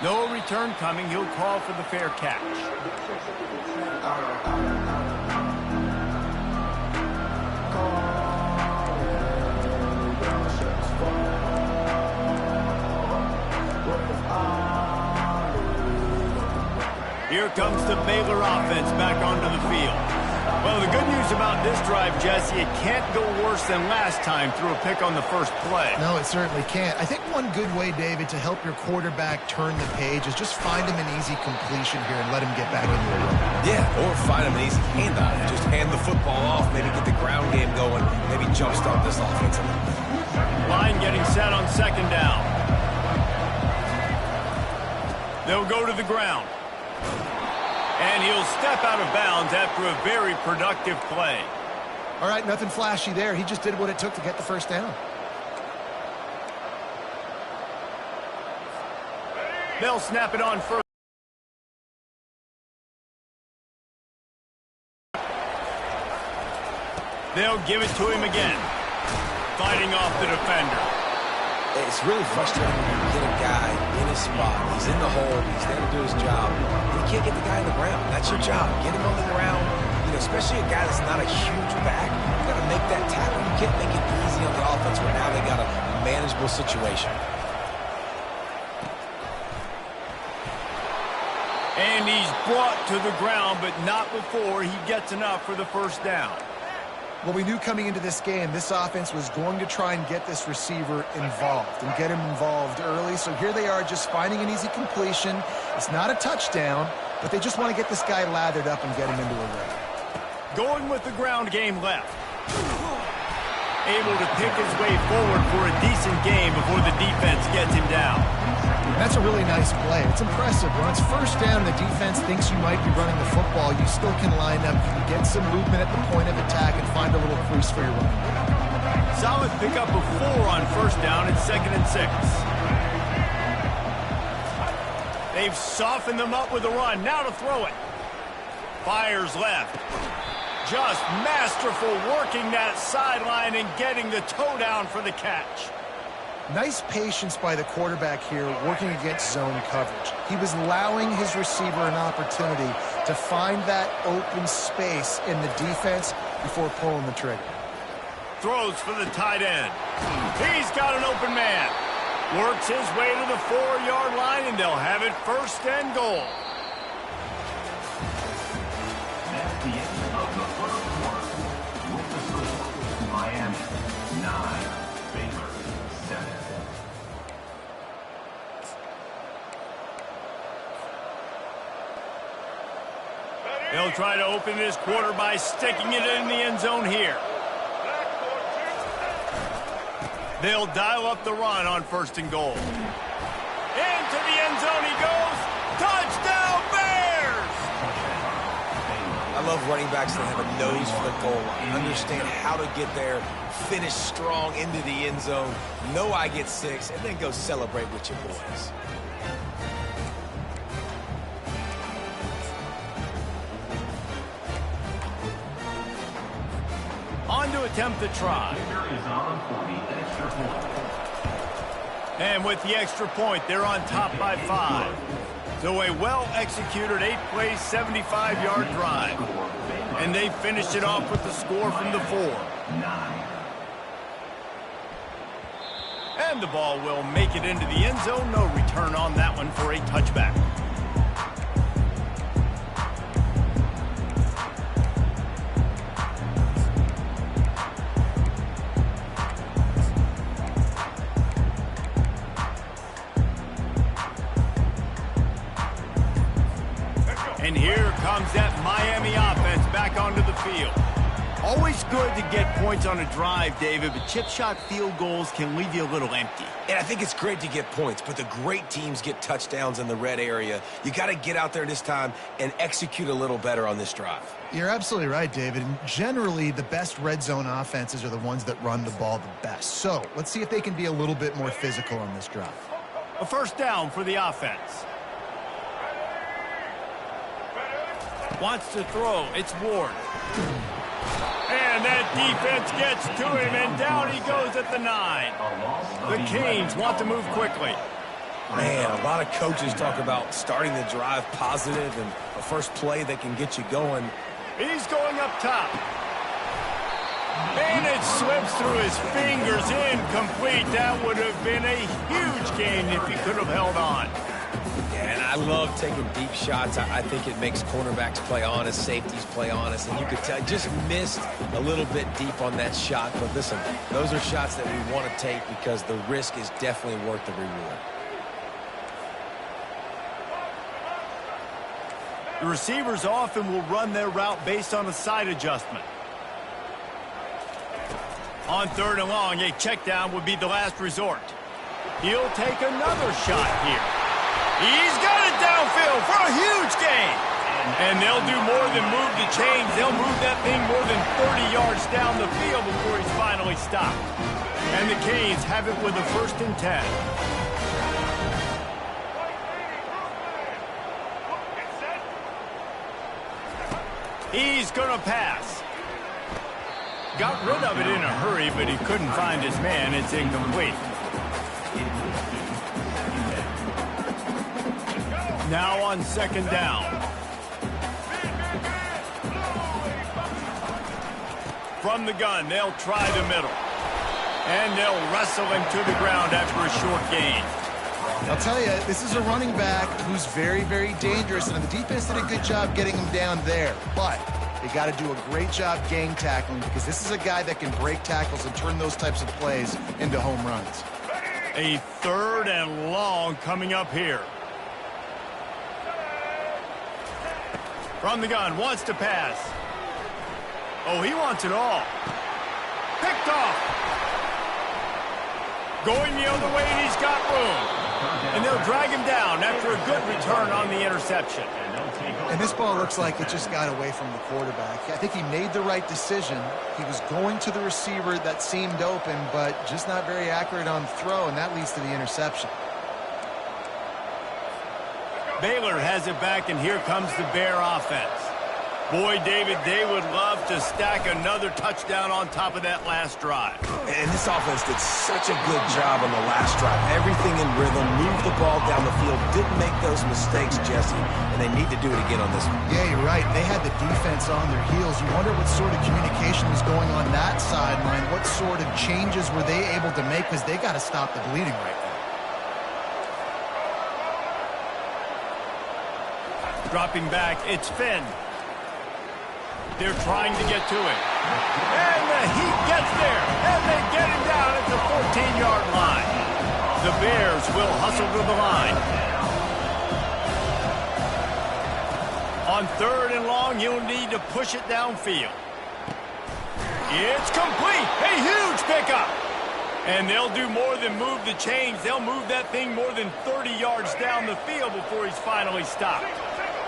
Speaker 1: No return coming. He'll call for the fair catch. Here comes the Baylor offense back onto the field. Well, the good news about this drive, Jesse, it can't go worse than last time through a pick on the first play.
Speaker 3: No, it certainly can't. I think one good way, David, to help your quarterback turn the page is just find him an easy completion here and let him get back into the run.
Speaker 2: Yeah, or find him an easy handoff. Just hand the football off, maybe get the ground game going, maybe jumpstart this offensive line.
Speaker 1: Line getting set on second down. They'll go to the ground. And he'll step out of bounds after a very productive play.
Speaker 3: All right, nothing flashy there. He just did what it took to get the first down.
Speaker 1: They'll snap it on first. They'll give it to him again. Fighting off the defender.
Speaker 2: It's really frustrating when you get a guy in his spot. He's in the hole. He's there to do his job. And you can't get the guy on the ground. That's your job. Get him on the ground. You know, especially a guy that's not a huge back. You got to make that tackle. You can't make it easy on the offense where now they got a manageable situation.
Speaker 1: And he's brought to the ground, but not before he gets enough for the first down.
Speaker 3: Well, we knew coming into this game, this offense was going to try and get this receiver involved and get him involved early. So here they are just finding an easy completion. It's not a touchdown, but they just want to get this guy lathered up and get him into a rhythm.
Speaker 1: Going with the ground game left. Able to pick his way forward for a decent game before the defense gets him down.
Speaker 3: That's a really nice play. It's impressive. When it's first down and the defense thinks you might be running the football, you still can line up. You can get some movement at the point of attack and find a little crease for your running back.
Speaker 1: Solid pickup of 4 on first down and 2nd and 6. They've softened them up with a run. Now to throw it. Fires left. Just masterful working that sideline and getting the toe down for the catch.
Speaker 3: Nice patience by the quarterback here working against zone coverage. He was allowing his receiver an opportunity to find that open space in the defense before pulling the trigger.
Speaker 1: Throws for the tight end. He's got an open man. Works his way to the 4-yard line, and they'll have it 1st and goal.
Speaker 5: That's the end of the first quarter. With the score, Miami 9, Baylor 7.
Speaker 1: They'll try to open this quarter by sticking it in the end zone here. They'll dial up the run on 1st and goal. Into the end zone he goes. Touchdown, Bears!
Speaker 2: I love running backs that have a nose for the goal line. Understand how to get there, finish strong into the end zone, know I get 6, and then go celebrate with your boys.
Speaker 1: On to attempt the try.
Speaker 5: Baylor is on for the extra point.
Speaker 1: And with the extra point, they're on top by 5. So a well-executed 8-play, 75-yard drive. And they finished it off with the score from the 4.
Speaker 5: 9.
Speaker 1: And the ball will make it into the end zone. No return on that one for a touchback. And here comes that Miami offense back onto the field. Always good to get points on a drive, David, but chip shot field goals can leave you a little empty.
Speaker 2: And I think it's great to get points, but the great teams get touchdowns in the red area. You got to get out there this time and execute a little better on this drive.
Speaker 4: You're absolutely right, David. And generally, the best red zone offenses are the ones that run the ball the best. So let's see if they can be a little bit more physical on this drive.
Speaker 1: A first down for the offense. Wants to throw. It's Ward. And that defense gets to him, and down he goes at the 9. The Canes want to move quickly.
Speaker 2: Man, a lot of coaches talk about starting the drive positive and a first play that can get you going.
Speaker 1: He's going up top. And it slips through his fingers, incomplete. That would have been a huge gain if he could have held on.
Speaker 2: Yeah, and I love taking deep shots. I think it makes cornerbacks play honest, safeties play honest, and you could tell just missed a little bit deep on that shot. But listen, those are shots that we want to take because the risk is definitely worth the reward.
Speaker 1: The receivers often will run their route based on a side adjustment. On 3rd and long, a check down would be the last resort. He'll take another shot here. He's got it downfield for a huge gain. And they'll do more than move the chains. They'll move that thing more than 30 yards down the field before he's finally stopped. And the Canes have it with a 1st and 10. He's going to pass. Got rid of it in a hurry, but he couldn't find his man. It's incomplete. Now on 2nd down. From the gun, they'll try the middle. And they'll wrestle him to the ground after a short gain.
Speaker 3: I'll tell you, this is a running back who's very, very dangerous, and the defense did a good job getting him down there. But they got to do a great job gang tackling because this is a guy that can break tackles and turn those types of plays into home runs.
Speaker 1: A 3rd and long coming up here. From the gun, wants to pass. Oh, he wants it all. Picked off. Going the other way, and he's got room. And they'll drag him down after a good return on the interception.
Speaker 3: And this ball looks like it just got away from the quarterback. I think he made the right decision. He was going to the receiver that seemed open, but just not very accurate on the throw, and that leads to the interception.
Speaker 1: Baylor has it back, and here comes the Bear offense. Boy, David, they would love to stack another touchdown on top of that last drive.
Speaker 2: And this offense did such a good job on the last drive. Everything in rhythm, moved the ball down the field, didn't make those mistakes, Jesse, and they need to do it again on this one.
Speaker 3: Yeah, you're right. They had the defense on their heels. You wonder what sort of communication was going on that sideline. What sort of changes were they able to make because they got to stop the bleeding right now.
Speaker 1: Dropping back, it's Finn. They're trying to get to him. And the Heat gets there. And they get him down at the 14-yard line. The Bears will hustle to the line. On 3rd and long, he'll need to push it downfield. It's complete. A huge pickup. And they'll do more than move the chains. They'll move that thing more than 30 yards down the field before he's finally stopped.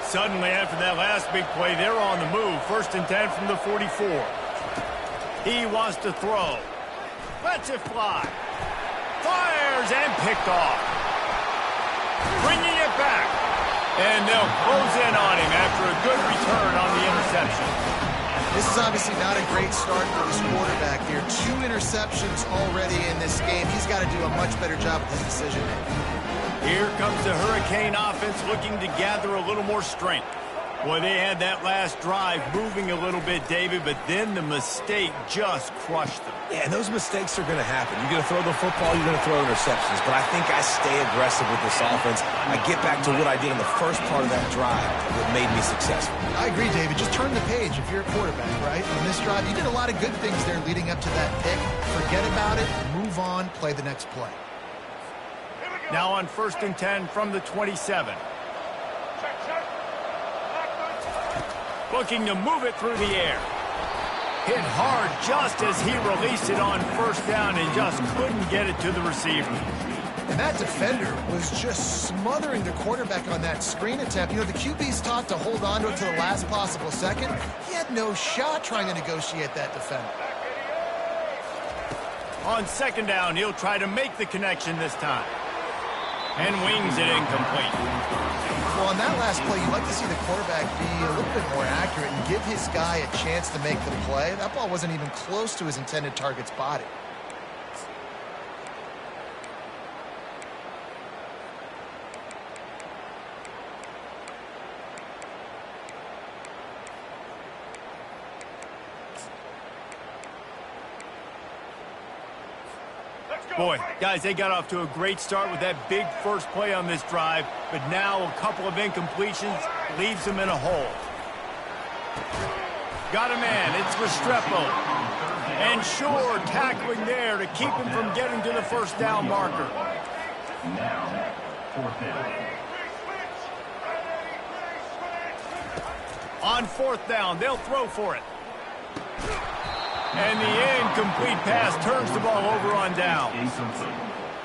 Speaker 1: Suddenly, after that last big play, they're on the move. 1st and 10 from the 44. He wants to throw. Lets it fly. Fires and picked off. Bringing it back. And they'll close in on him after a good return on the interception.
Speaker 3: This is obviously not a great start for this quarterback here. 2 interceptions already in this game. He's got to do a much better job with his decision-making.
Speaker 1: Here comes the Hurricane offense looking to gather a little more strength. Boy, they had that last drive moving a little bit, David, but then the mistake just crushed them.
Speaker 2: Yeah, and those mistakes are going to happen. You're going to throw the football, you're going to throw interceptions, but I think I stay aggressive with this offense. I get back to what I did in the first part of that drive that made me successful.
Speaker 3: I agree, David. Just turn the page if you're a quarterback, right? On this drive, you did a lot of good things there leading up to that pick. Forget about it, move on, play the next play.
Speaker 1: Now on 1st and 10 from the 27. Looking to move it through the air. Hit hard just as he released it on 1st down and just couldn't get it to the receiver.
Speaker 3: And that defender was just smothering the quarterback on that screen attempt. You know, the QB's taught to hold on to it to the last possible second. He had no shot trying to negotiate that defender.
Speaker 1: On 2nd down, he'll try to make the connection this time. And wings it incomplete.
Speaker 3: Well, on that last play, you'd like to see the quarterback be a little bit more accurate and give his guy a chance to make the play. That ball wasn't even close to his intended target's body.
Speaker 1: Boy, guys, they got off to a great start with that big first play on this drive, but now a couple of incompletions leaves them in a hole. Got a man, it's Restrepo. And sure, tackling there to keep him from getting to the first down marker.
Speaker 5: Now, fourth down.
Speaker 1: On fourth down, they'll throw for it. And the incomplete pass turns the ball over on down.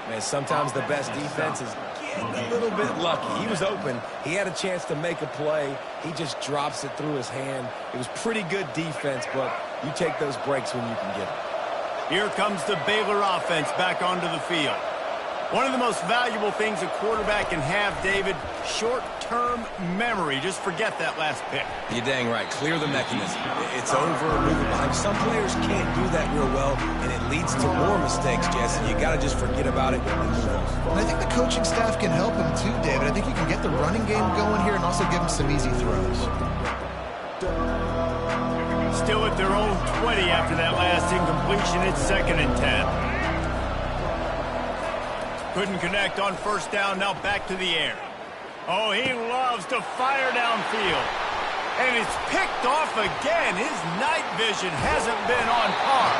Speaker 2: Man, sometimes the best defense is getting a little bit lucky. He was open. He had a chance to make a play. He just drops it through his hand. It was pretty good defense, but you take those breaks when you can get them.
Speaker 1: Here comes the Baylor offense back onto the field. One of the most valuable things a quarterback can have, David, short-term memory. Just forget that last pick.
Speaker 2: You're dang right. Clear the mechanism. It's over, move it behind. Some players can't do that real well, and it leads to more mistakes, Jesse. You got to just forget about it and move on.
Speaker 3: I think the coaching staff can help him too, David. I think you can get the running game going here and also give him some easy throws.
Speaker 1: Still at their own 20 after that last incompletion. It's 2nd and 10. Couldn't connect on first down, now back to the air. Oh, he loves to fire downfield. And it's picked off again. His night vision hasn't been on par.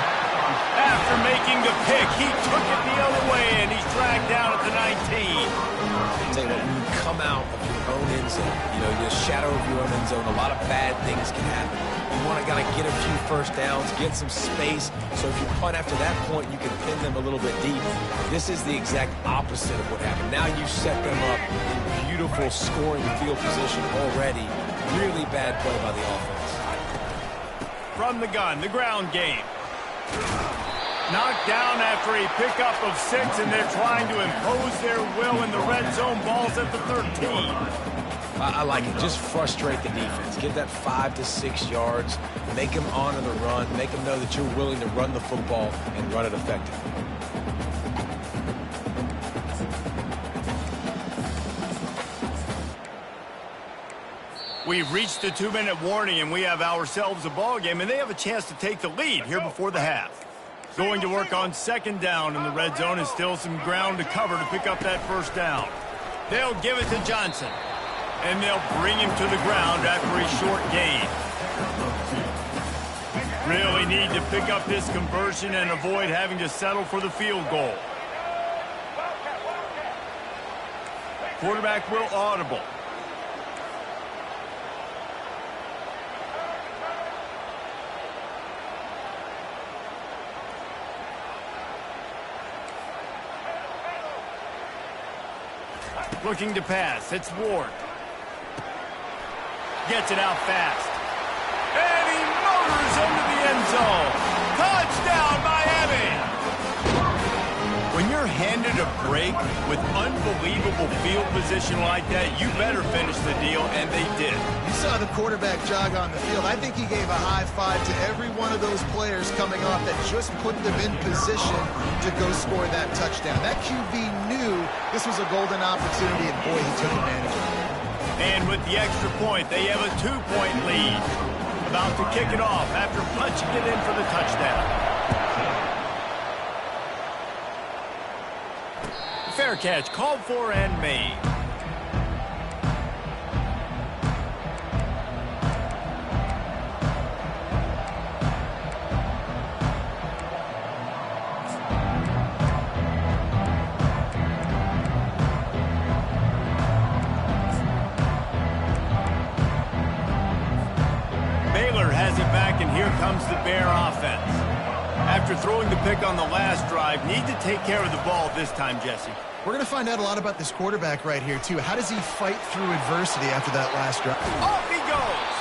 Speaker 1: After making the pick, he took it the other way, and he's dragged down at the 19.
Speaker 2: I'll tell you what, when you come out of your own end zone, the shadow of your own end zone, a lot of bad things can happen. You want to kind of get a few first downs, get some space, so if you punt after that point, you can pin them a little bit deep. This is the exact opposite of what happened. Now you set them up in beautiful scoring field position already. Really bad play by the offense.
Speaker 1: From the gun, the ground game. Knocked down after a pickup of 6, and they're trying to impose their will in the red zone. Ball's at the 13.
Speaker 2: I like it. Just frustrate the defense. Get that 5 to 6 yards. Make them honor the run. Make them know that you're willing to run the football and run it effectively.
Speaker 1: We've reached the 2-minute warning, and we have ourselves a ball game, and they have a chance to take the lead here before the half. Going to work on 2nd down in the red zone, and still some ground to cover to pick up that first down. They'll give it to Johnson. And they'll bring him to the ground after a short gain. Really need to pick up this conversion and avoid having to settle for the field goal. Quarterback will audible. Looking to pass. It's Ward. Gets it out fast. And he motors into the end zone. Touchdown, Miami! When you're handed a break with unbelievable field position like that, you better finish the deal, and they did.
Speaker 3: You saw the quarterback jog on the field. I think he gave a high five to every one of those players coming off that just put them in position to go score that touchdown. That QB knew this was a golden opportunity, and boy, he took advantage of it.
Speaker 1: And with the extra point, they have a 2-point lead. About to kick it off after punching it in for the touchdown. Fair catch, called for and made. And here comes the Bear offense. After throwing the pick on the last drive, need to take care of the ball this time, Jesse.
Speaker 3: We're going to find out a lot about this quarterback right here, too. How does he fight through adversity after that last drive?
Speaker 1: Off he goes!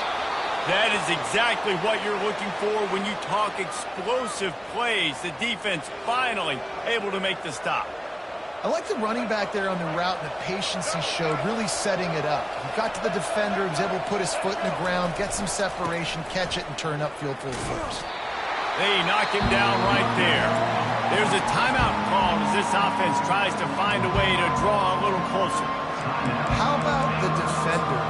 Speaker 1: That is exactly what you're looking for when you talk explosive plays. The defense finally able to make the stop.
Speaker 3: I like the running back there on the route and the patience he showed, really setting it up. He got to the defender, he was able to put his foot in the ground, get some separation, catch it, and turn upfield for the first.
Speaker 1: They knock him down right there. There's a timeout called as this offense tries to find a way to draw a little closer.
Speaker 3: How about the defender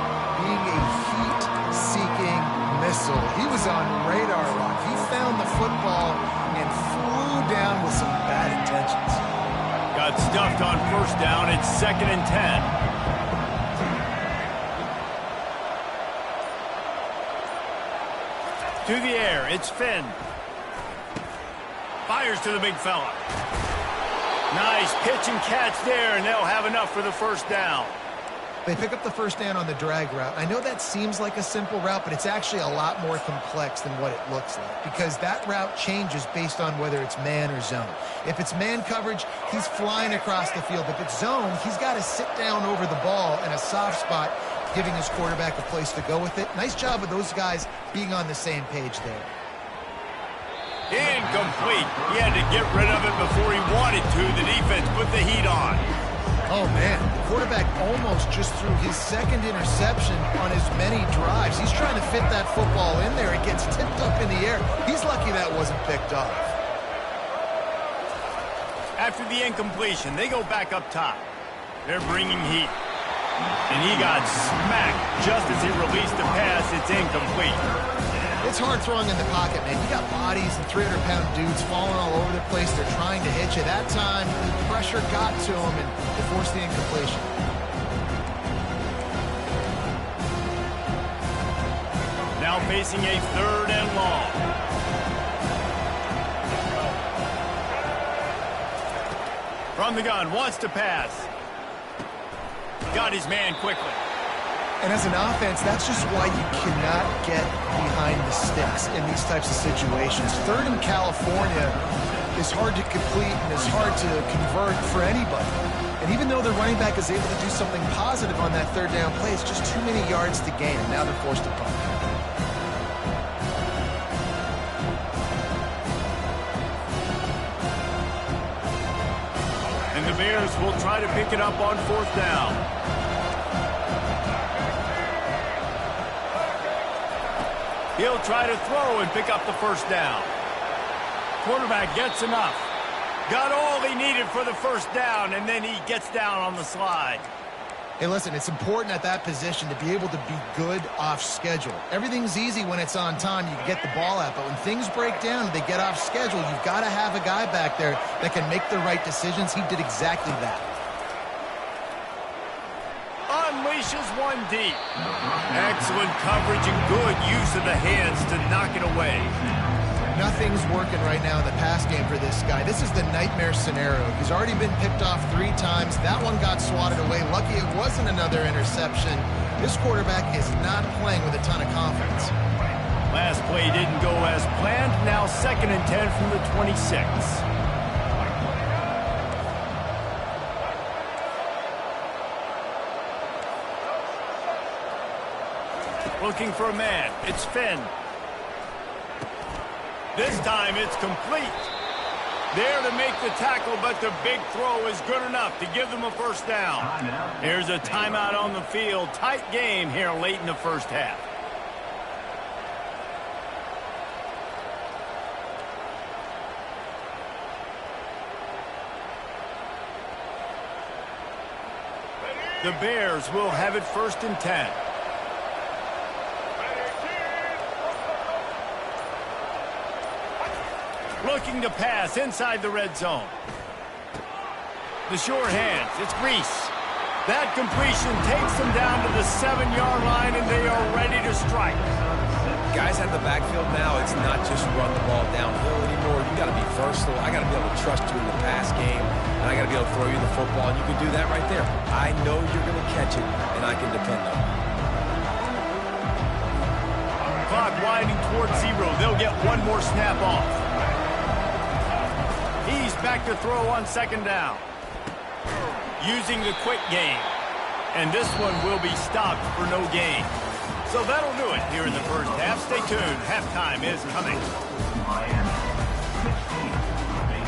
Speaker 3: being a heat-seeking missile? He was on radar lock. He found the football and flew down with some bad intentions.
Speaker 1: Got stuffed on first down. It's 2nd and 10. To the air, it's Finn. Fires to the big fella. Nice pitch and catch there, and they'll have enough for the first down.
Speaker 3: They pick up the first down on the drag route. I know that seems like a simple route, but it's actually a lot more complex than what it looks like because that route changes based on whether it's man or zone. If it's man coverage, he's flying across the field. If it's zone, he's got to sit down over the ball in a soft spot, giving his quarterback a place to go with it. Nice job of those guys being on the same page there.
Speaker 1: Incomplete. He had to get rid of it before he wanted to. The defense put the heat on.
Speaker 3: Oh, man, the quarterback almost just threw his second interception on as many drives. He's trying to fit that football in there. It gets tipped up in the air. He's lucky that wasn't picked off.
Speaker 1: After the incompletion, they go back up top. They're bringing heat. And he got smacked just as he released the pass. It's incomplete.
Speaker 3: It's hard throwing in the pocket, man. You got bodies and 300-pound dudes falling all over the place. They're trying to hit you. That time, the pressure got to him, and they forced the incompletion.
Speaker 1: Now facing a 3rd and long. From the gun, wants to pass. Got his man quickly.
Speaker 3: And as an offense, that's just why you cannot get behind the sticks in these types of situations. 3rd in California is hard to complete and is hard to convert for anybody. And even though the running back is able to do something positive on that 3rd down play, it's just too many yards to gain. Now they're forced to punt.
Speaker 1: And the Bears will try to pick it up on 4th down. He'll try to throw and pick up the first down. Quarterback gets enough. Got all he needed for the first down, and then he gets down on the slide.
Speaker 3: Hey, listen, it's important at that position to be able to be good off schedule. Everything's easy when it's on time. You can get the ball out, but when things break down and they get off schedule, you've got to have a guy back there that can make the right decisions. He did exactly that.
Speaker 1: Unleashes one deep. Excellent coverage and good use of the hands to knock it away.
Speaker 3: Nothing's working right now in the pass game for this guy. This is the nightmare scenario. He's already been picked off 3 times. That one got swatted away. Lucky it wasn't another interception. This quarterback is not playing with a ton of confidence.
Speaker 1: Last play didn't go as planned. Now 2nd and 10 from the 26. Looking for a man. It's Finn. This time it's complete. There to make the tackle, but the big throw is good enough to give them a first down. Here's a timeout on the field. Tight game here late in the first half. The Bears will have it 1st and 10. Looking to pass inside the red zone. The short hands. It's Reese. That completion takes them down to the 7-yard line, and they are ready to strike.
Speaker 2: Guys out of the backfield now, it's not just run the ball downhill anymore. You got to be versatile. I got to be able to trust you in the pass game, and I got to be able to throw you the football, and you can do that right there. I know you're going to catch it, and I can depend on it.
Speaker 1: Clock winding towards 0. They'll get one more snap off. He's back to throw on 2nd down. Using the quick game. And this one will be stopped for no gain. So that'll do it here in the first half. Stay tuned. Halftime is coming.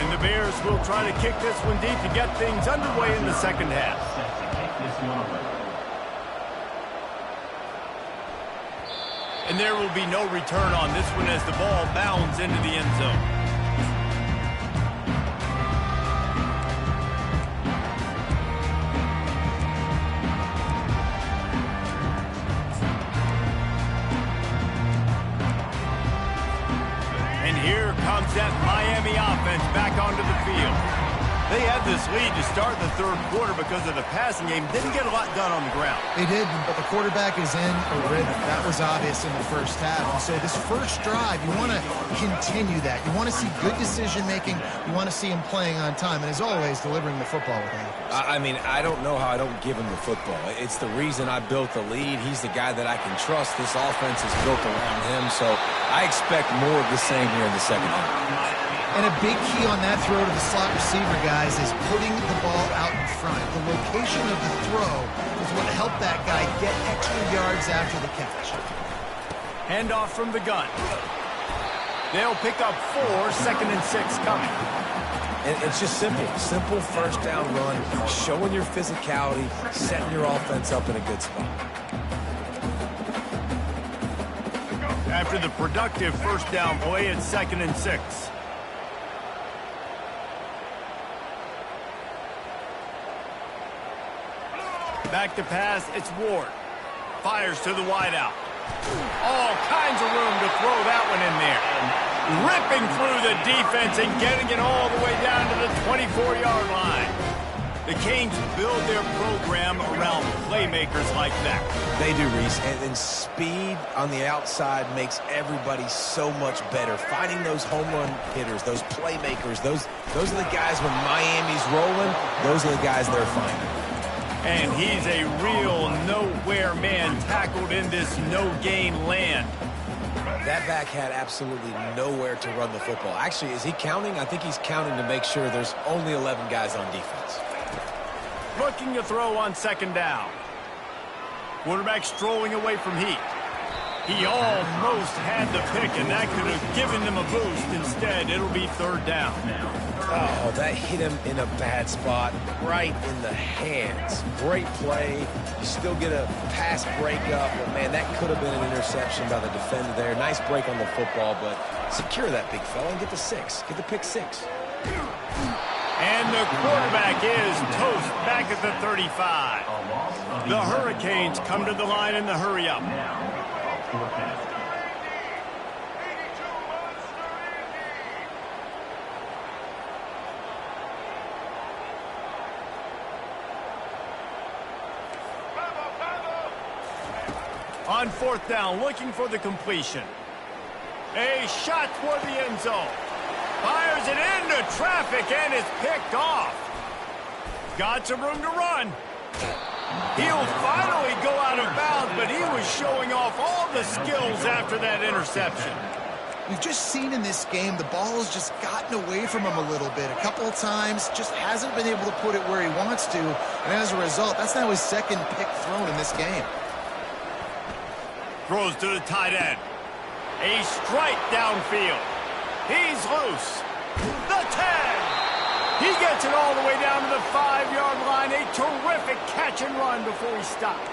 Speaker 1: And the Bears will try to kick this one deep to get things underway in the second half.
Speaker 5: Set to kick this one away.
Speaker 1: And there will be no return on this one as the ball bounds into the end zone. And here comes that Miami offense back onto the field. They had this lead to start the third quarter because of the passing game. Didn't get a lot done on the ground.
Speaker 3: They did, but the quarterback is in a rhythm. That was obvious in the first half. And so this first drive, you want to continue that. You want to see good decision-making. You want to see him playing on time. And as always, delivering the football with accuracy.
Speaker 2: I mean, I don't know how I don't give him the football. It's the reason I built the lead. He's the guy that I can trust. This offense is built around him, so I expect more of the same here in the second half.
Speaker 3: And a big key on that throw to the slot receiver, guys, is putting the ball out in front. The location of the throw is what helped that guy get extra yards after the catch.
Speaker 1: Handoff from the gun. They'll pick up 4, 2nd and 6 coming.
Speaker 2: And it's just simple. Simple first down run, showing your physicality, setting your offense up in a good spot.
Speaker 1: After the productive first down play, it's 2nd and 6. Back to pass, it's Ward. Fires to the wideout. All kinds of room to throw that one in there. Ripping through the defense and getting it all the way down to the 24-yard line. The Canes build their program around playmakers like that.
Speaker 2: They do, Reese, and speed on the outside makes everybody so much better. Finding those home run hitters, those playmakers, those are the guys when Miami's rolling, those are the guys they're finding.
Speaker 1: And he's a real nowhere man tackled in this no-gain land.
Speaker 2: That back had absolutely nowhere to run the football. Actually, is he counting? I think he's counting to make sure there's only 11 guys on defense.
Speaker 1: Looking to throw on 2nd down. Quarterback strolling away from heat. He almost had the pick, and that could have given them a boost. Instead, it'll be 3rd down.
Speaker 2: Oh, that hit him in a bad spot, right in the hands. Great play. You still get a pass breakup, but, man, that could have been an interception by the defender there. Nice break on the football, but secure that big fella and get the 6. Get the pick 6.
Speaker 1: And the quarterback is toast back at the 35. The Hurricanes come to the line in the hurry-up. On 4th down, looking for the completion. A shot toward the end zone. Fires it into traffic, and it's picked off. Got some room to run. He'll finally go out of bounds, but he was showing off all the skills after that interception.
Speaker 3: We've just seen in this game the ball has just gotten away from him a little bit. A couple of times, just hasn't been able to put it where he wants to. And as a result, that's now his 2nd pick thrown in this game.
Speaker 1: Throws to the tight end. A strike downfield. He's loose. The 10. He gets it all the way down to the 5-yard line. A terrific catch and run before he stopped.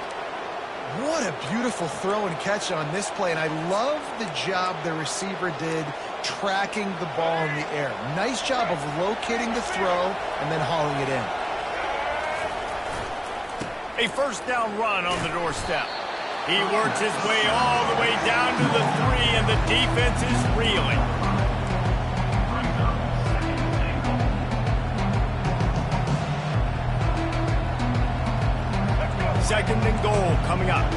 Speaker 3: What a beautiful throw and catch on this play. And I love the job the receiver did tracking the ball in the air. Nice job of locating the throw and then hauling it in.
Speaker 1: A 1st down run on the doorstep. He works his way all the way down to the 3, and the defense is reeling. Second and goal coming up.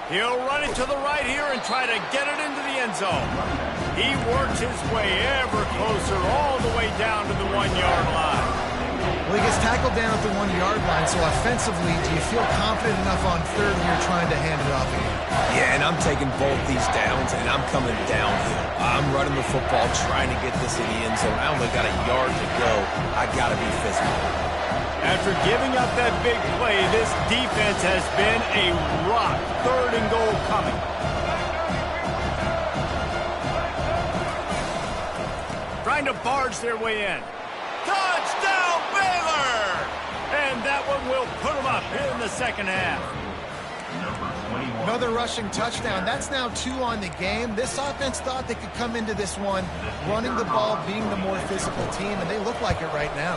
Speaker 1: He'll run it to the right here and try to get it into the end zone. He works his way ever closer all the way down to the 1-yard line.
Speaker 3: Well, he gets tackled down at the 1-yard line, so offensively, do you feel confident enough on 3rd when you're trying to hand it off again?
Speaker 2: Yeah, and I'm taking both these downs, and I'm coming downhill. I'm running the football, trying to get this in the end zone. I only got a yard to go. I got to be physical.
Speaker 1: After giving up that big play, this defense has been a rock. 3rd and goal coming. trying to barge their way in. Touchdown, Baylor! And that one will put them up here in the second half.
Speaker 3: Another rushing touchdown. That's now 2 on the game. This offense thought they could come into this one running the ball, being the more physical team, and they look like it right now.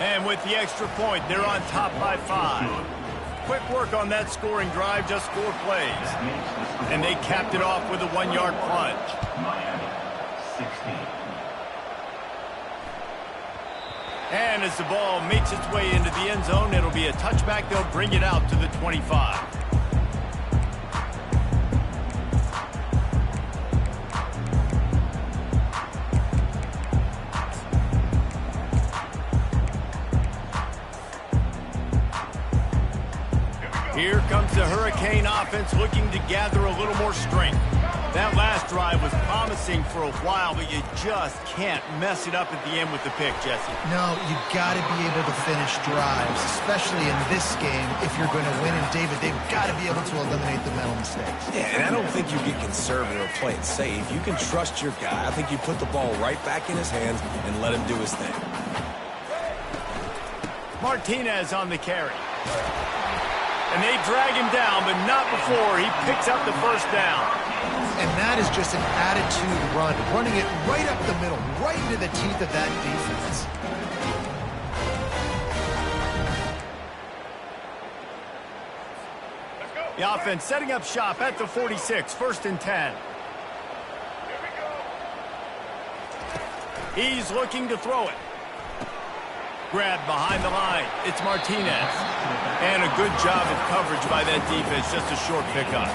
Speaker 1: And with the extra point, they're on top by 5. Quick work on that scoring drive, just 4 plays. And they capped it off with a 1-yard plunge.
Speaker 5: Miami, 16.
Speaker 1: And as the ball makes its way into the end zone, it'll be a touchback. They'll bring it out to the 25. Here comes the Hurricane offense looking to gather a little more strength. That last drive was promising for a while, but you just can't mess it up at the end with the pick, Jesse.
Speaker 4: No, you got to be able to finish drives, especially in this game if you're going to win. And David, they've got to be able to eliminate the mental mistakes.
Speaker 2: Yeah, and I don't think you get conservative or play it safe. You can trust your guy. I think you put the ball right back in his hands and let him do his thing.
Speaker 1: Martinez on the carry. And they drag him down, but not before he picks up the first down.
Speaker 3: And that is just an attitude run, running it right up the middle, right into the teeth of that defense.
Speaker 1: The offense setting up shop at the 46, 1st and 10. He's looking to throw it. Grabbed behind the line. It's Martinez. And a good job of coverage by that defense, just a short pickup.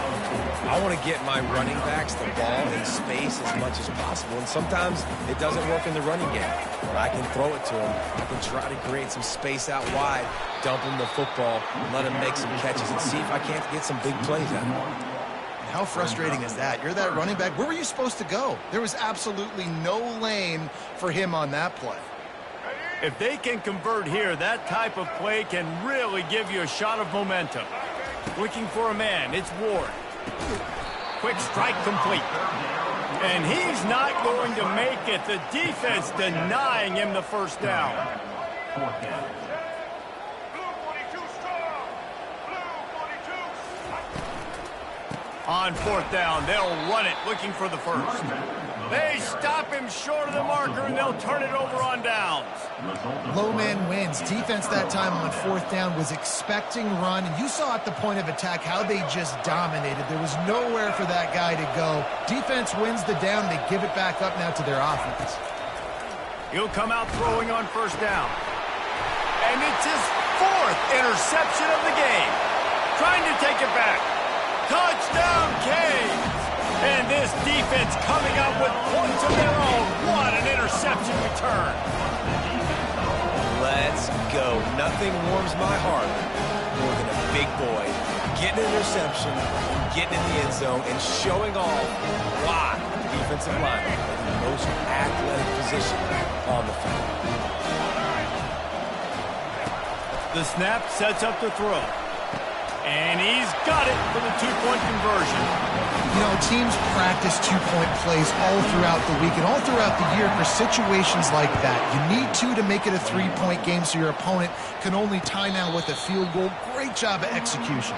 Speaker 2: I want to get my running backs the ball in space as much as possible, and sometimes it doesn't work in the running game. But I can throw it to him. I can try to create some space out wide, dump him the football, and let him make some catches and see if I can't get some big plays out of him.
Speaker 3: How frustrating is that? You're that running back. Where were you supposed to go? There was absolutely no lane for him on that play.
Speaker 1: If they can convert here, that type of play can really give you a shot of momentum. Looking for a man, it's Ward. Quick strike complete. And he's not going to make it. The defense denying him the first down. On 4th down, they'll run it, looking for the first. They stop him short of the marker, and they'll turn it over on downs.
Speaker 3: Low man wins. Defense that time on 4th down was expecting run, and you saw at the point of attack how they just dominated. There was nowhere for that guy to go. Defense wins the down. They give it back up now to their offense.
Speaker 1: He'll come out throwing on 1st down. And it's his 4th interception of the game. Trying to take it back. Touchdown, Canes! And this defense coming up with points of their own. What an interception return.
Speaker 2: Let's go. Nothing warms my heart more than a big boy getting an interception, getting in the end zone, and showing off why the defensive line is the most athletic position on the field.
Speaker 1: The snap sets up the throw. And he's got it for the 2-point conversion.
Speaker 3: You know, teams practice 2-point plays all throughout the week and all throughout the year for situations like that. You need to make it a 3-point game so your opponent can only tie now with a field goal. Great job of execution.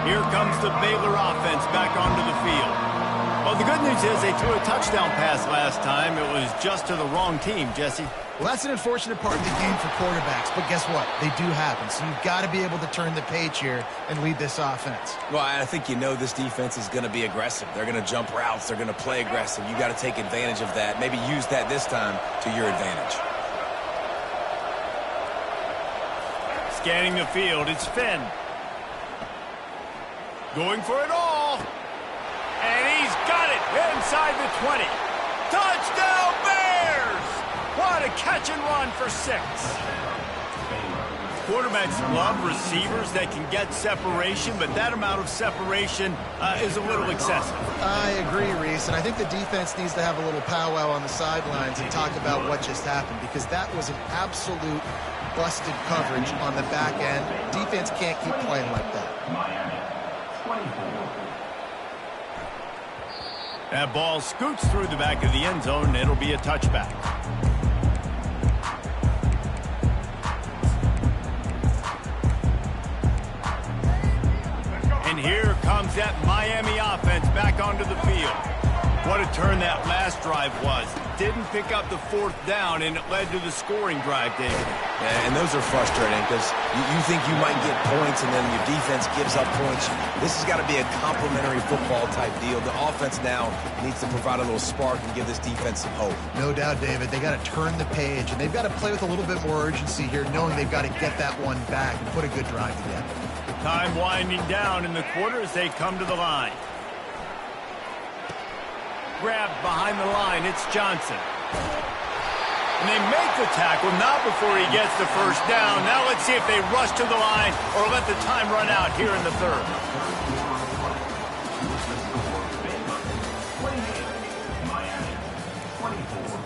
Speaker 1: Here comes the Baylor offense back onto the field. Well, the good news is they threw a touchdown pass last time. It was just to the wrong team, Jesse.
Speaker 3: Well, that's an unfortunate part of the game for quarterbacks, but guess what? They do happen, so you've got to be able to turn the page here and lead this offense.
Speaker 2: Well, I think you know this defense is going to be aggressive. They're going to jump routes. They're going to play aggressive. You got to take advantage of that. Maybe use that this time to your advantage.
Speaker 1: Scanning the field, it's Finn. Going for it all. And he's got it inside the 20. Touchdown, Bears! What a catch and run for 6. Quarterbacks love receivers that can get separation, but that amount of separation is a little excessive.
Speaker 3: I agree, Reese, and I think the defense needs to have a little powwow on the sidelines and talk about what just happened, because that was an absolute busted coverage on the back end. Defense can't keep playing like that.
Speaker 5: Miami, 24.
Speaker 1: That ball scoots through the back of the end zone, and it'll be a touchback. And here comes that Miami offense back onto the field. What a turn that last drive was. Didn't pick up the fourth down, and it led to the scoring drive, David.
Speaker 2: Yeah, and those are frustrating because you think you might get points and then your defense gives up points. This has got to be a complementary football type deal. The offense now needs to provide a little spark and give this defense some hope.
Speaker 4: No doubt, David. They got to turn the page, and they've got to play with a little bit more urgency here, knowing they've got to get that one back and put a good drive together.
Speaker 1: Time winding down in the quarter as they come to the line. Grabbed behind the line, it's Johnson. And they make the tackle, not before he gets the first down. Now let's see if they rush to the line or let the time run out here in the third.
Speaker 5: Miami, 24.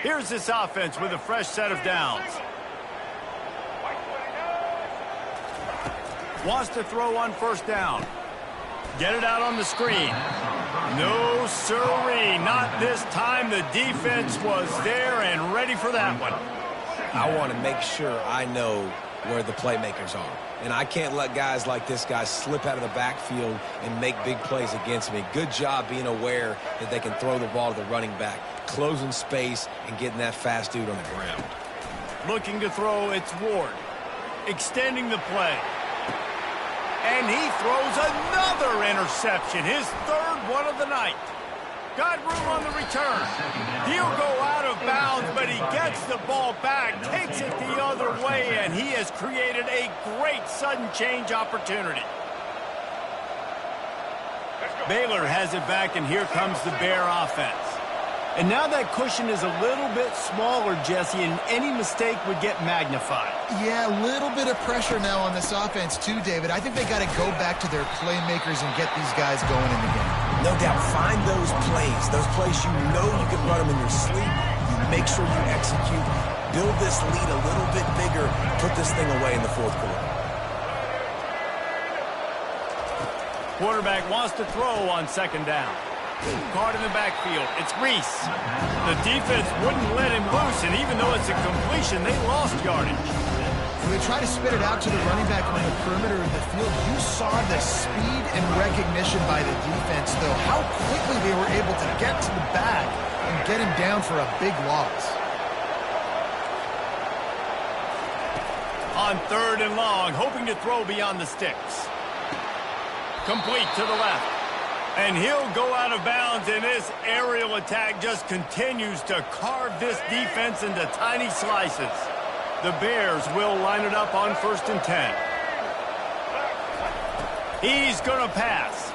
Speaker 1: Here's this offense with a fresh set of downs. Wants to throw on first down. Get it out on the screen. No sirree, not this time. The defense was there and ready for that one.
Speaker 2: I want to make sure I know where the playmakers are. And I can't let guys like this guy slip out of the backfield and make big plays against me. Good job being aware that they can throw the ball to the running back, closing space and getting that fast dude on the ground.
Speaker 1: Looking to throw, it's Ward. Extending the play. And he throws another interception, his third one of the night. Got room on the return. He'll go out of bounds, but he gets the ball back, takes it the other way, and he has created a great sudden change opportunity. Baylor has it back, and here comes the Bear offense. And now that cushion is a little bit smaller, Jesse, and any mistake would get magnified.
Speaker 3: Yeah, a little bit of pressure now on this offense too, David. I think they got to go back to their playmakers and get these guys going in the game.
Speaker 2: No doubt, find those plays you know you can run them in your sleep. You make sure you execute, build this lead a little bit bigger, put this thing away in the fourth quarter.
Speaker 1: Quarterback wants to throw on second down. Caught in the backfield. It's Reese. The defense wouldn't let him loose, and even though it's a completion, they lost yardage.
Speaker 3: When they try to spit it out to the running back on the perimeter of the field, you saw the speed and recognition by the defense, though, how quickly they were able to get to the back and get him down for a big loss.
Speaker 1: On third and long, hoping to throw beyond the sticks. Complete to the left. And he'll go out of bounds, and this aerial attack just continues to carve this defense into tiny slices. The Bears will line it up on 1st and 10. He's going to pass.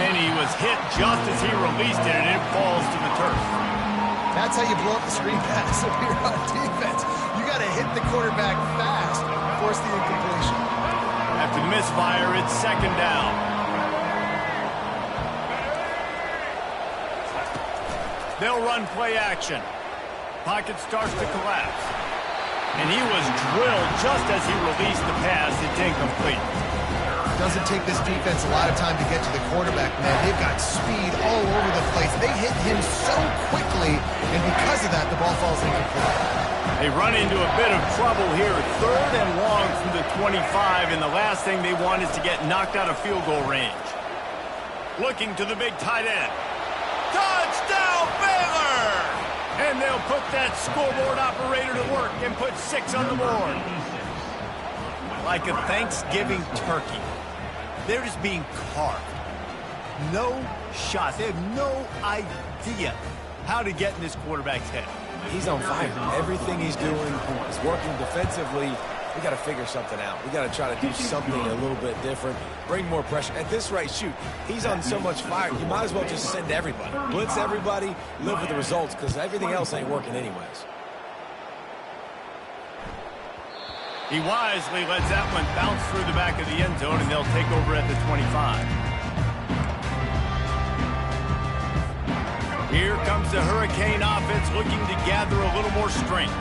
Speaker 1: And he was hit just as he released it, and it falls to the turf.
Speaker 3: That's how you blow up the screen pass if you're on defense. You got to hit the quarterback fast, force the incompletion.
Speaker 1: After the misfire, it's second down. They'll run play action. Pocket starts to collapse. And he was drilled just as he released the pass. It's incomplete.
Speaker 3: Doesn't take this defense a lot of time to get to the quarterback, man. They've got speed all over the place. They hit him so quickly, and because of that, the ball falls incomplete.
Speaker 1: They run into a bit of trouble here. Third and long from the 25, and the last thing they want is to get knocked out of field goal range. Looking to the big tight end. Touchdown, Baylor! And they'll put that scoreboard operator to work and put 6 on the board. Like a Thanksgiving turkey. They're just being carved. No shots. They have no idea how to get in this quarterback's head.
Speaker 2: He's on fire. Everything he's doing is working defensively. We got to figure something out. We got to try to do something a little bit different, bring more pressure. At this rate, shoot, he's on so much fire, you might as well just send everybody. Blitz everybody, live with the results, because everything else ain't working anyways.
Speaker 1: He wisely lets that one bounce through the back of the end zone, and they'll take over at the 25. Here comes the Hurricane offense looking to gather a little more strength.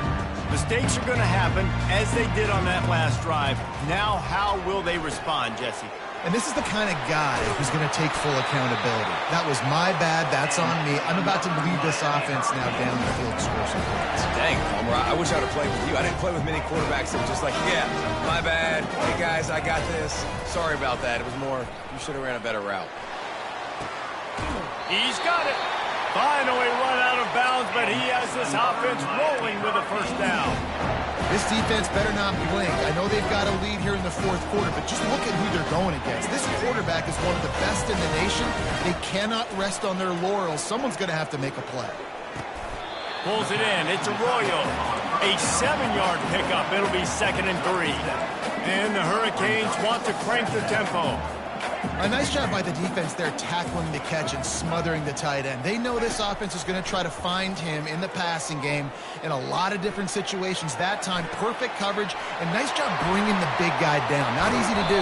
Speaker 1: Mistakes are going to happen, as they did on that last drive. Now, how will they respond, Jesse?
Speaker 4: And this is the kind of guy who's going to take full accountability. That was my bad. That's on me. I'm about to lead this offense now down the field to score some points.
Speaker 2: Dang, Palmer, I wish I'd have played with you. I didn't play with many quarterbacks that were just like, yeah, my bad. Hey, guys, I got this. Sorry about that. It was more, you should have ran a better route.
Speaker 1: He's got it. Finally run out of bounds, but he has this offense rolling with a first down.
Speaker 3: This defense better not blink. I know they've got a lead here in the fourth quarter, but just look at who they're going against. This quarterback is one of the best in the nation. They cannot rest on their laurels. Someone's going to have to make a play.
Speaker 1: Pulls it in. It's Arroyo. A 7-yard pickup. It'll be 2nd and 3. And the Hurricanes want to crank the tempo.
Speaker 3: A nice job by the defense there tackling the catch and smothering the tight end. They know this offense is going to try to find him in the passing game in a lot of different situations. That time, perfect coverage, and nice job bringing the big guy down. Not easy to do.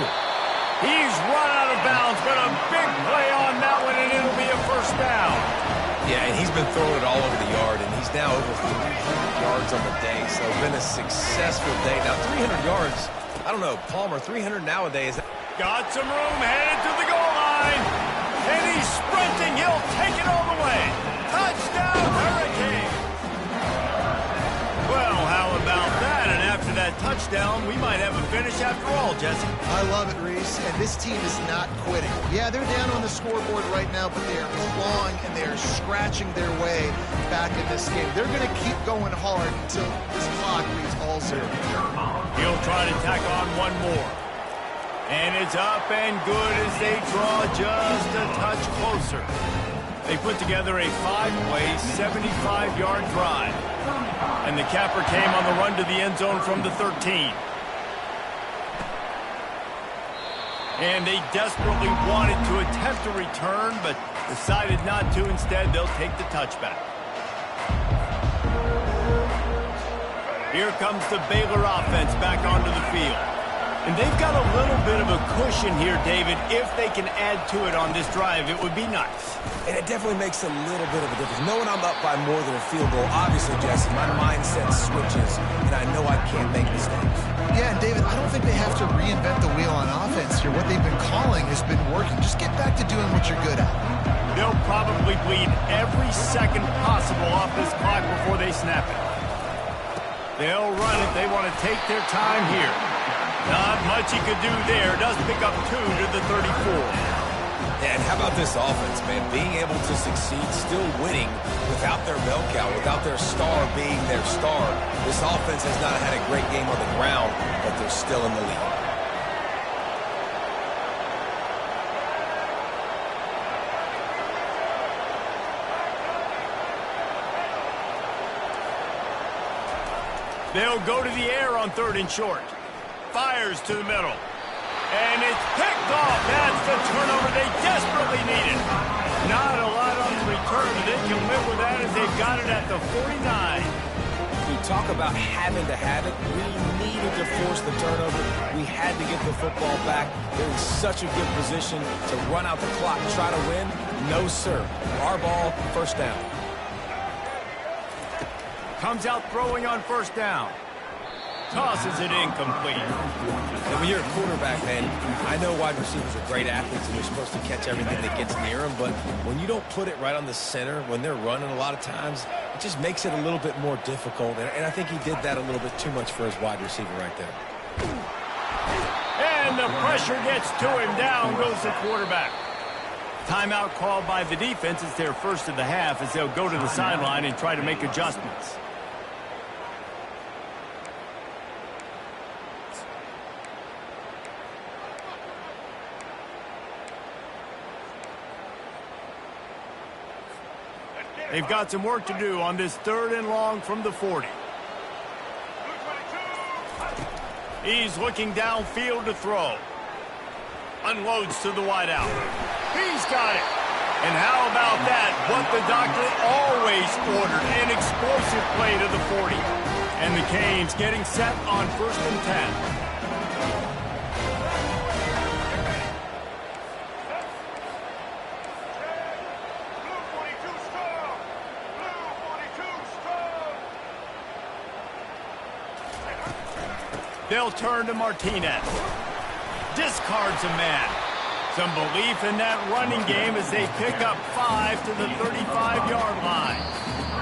Speaker 1: He's run out of bounds, but a big play on that one, and it'll be a first down.
Speaker 2: Yeah, and he's been throwing it all over the yard, and he's now over 300 yards on the day, so it's been a successful day. Now, 300 yards, I don't know, Palmer, 300 nowadays.
Speaker 1: Got some room, headed to the goal line. And he's sprinting. He'll take it all the way. Touchdown, Hurricane. Well, how about that? And after that touchdown, we might have a finish after all, Jesse.
Speaker 3: I love it, Reese, and this team is not quitting. Yeah, they're down on the scoreboard right now, but they are clawing and they are scratching their way back in this game. They're going to keep going hard until this clock reads all zero.
Speaker 1: He'll try to tack on one more. And it's up and good as they draw just a touch closer. They put together a 5-play, 75-yard drive. And the capper came on the run to the end zone from the 13. And they desperately wanted to attempt a return, but decided not to. Instead, they'll take the touchback. Here comes the Baylor offense back onto the field. And they've got a little bit of a cushion here, David. If they can add to it on this drive, it would be nice.
Speaker 2: And it definitely makes a little bit of a difference. Knowing I'm up by more than a field goal, obviously, Jesse, my mindset switches, and I know I can't make mistakes.
Speaker 3: Yeah, and David, I don't think they have to reinvent the wheel on offense here. What they've been calling has been working. Just get back to doing what you're good at.
Speaker 1: They'll probably bleed every second possible off this clock before they snap it. They'll run it. They want to take their time here. Not much he could do there. Does pick up 2 to the 34.
Speaker 2: And how about this offense, man? Being able to succeed, still winning without their bell cow, without their star being their star. This offense has not had a great game on the ground, but they're still in the lead.
Speaker 1: They'll go to the air on 3rd and short. Fires to the middle. And it's picked off. That's the turnover they desperately needed. Not a lot on the return, but they can live with that as they've got it at the 49.
Speaker 2: We talk about having to have it. We needed to force the turnover. We had to get the football back. They're in such a good position to run out the clock, try to win. No, sir. Our ball, first down.
Speaker 1: Comes out throwing on first down. Tosses it incomplete.
Speaker 2: And when you're a quarterback, man, I know wide receivers are great athletes and you're supposed to catch everything that gets near them, but when you don't put it right on the center, when they're running a lot of times, it just makes it a little bit more difficult. And I think he did that a little bit too much for his wide receiver right there.
Speaker 1: And the pressure gets to him. Down goes the quarterback. Timeout called by the defense. It's their first of the half as they'll go to the sideline and try to make adjustments. They've got some work to do on this 3rd and long from the 40. He's looking downfield to throw. Unloads to the wideout. He's got it. And how about that? What the doctor always ordered. An explosive play to the 40. And the Canes getting set on 1st and 10. They'll turn to Martinez. Discards a man. Some belief in that running game as they pick up 5 to the 35-yard line.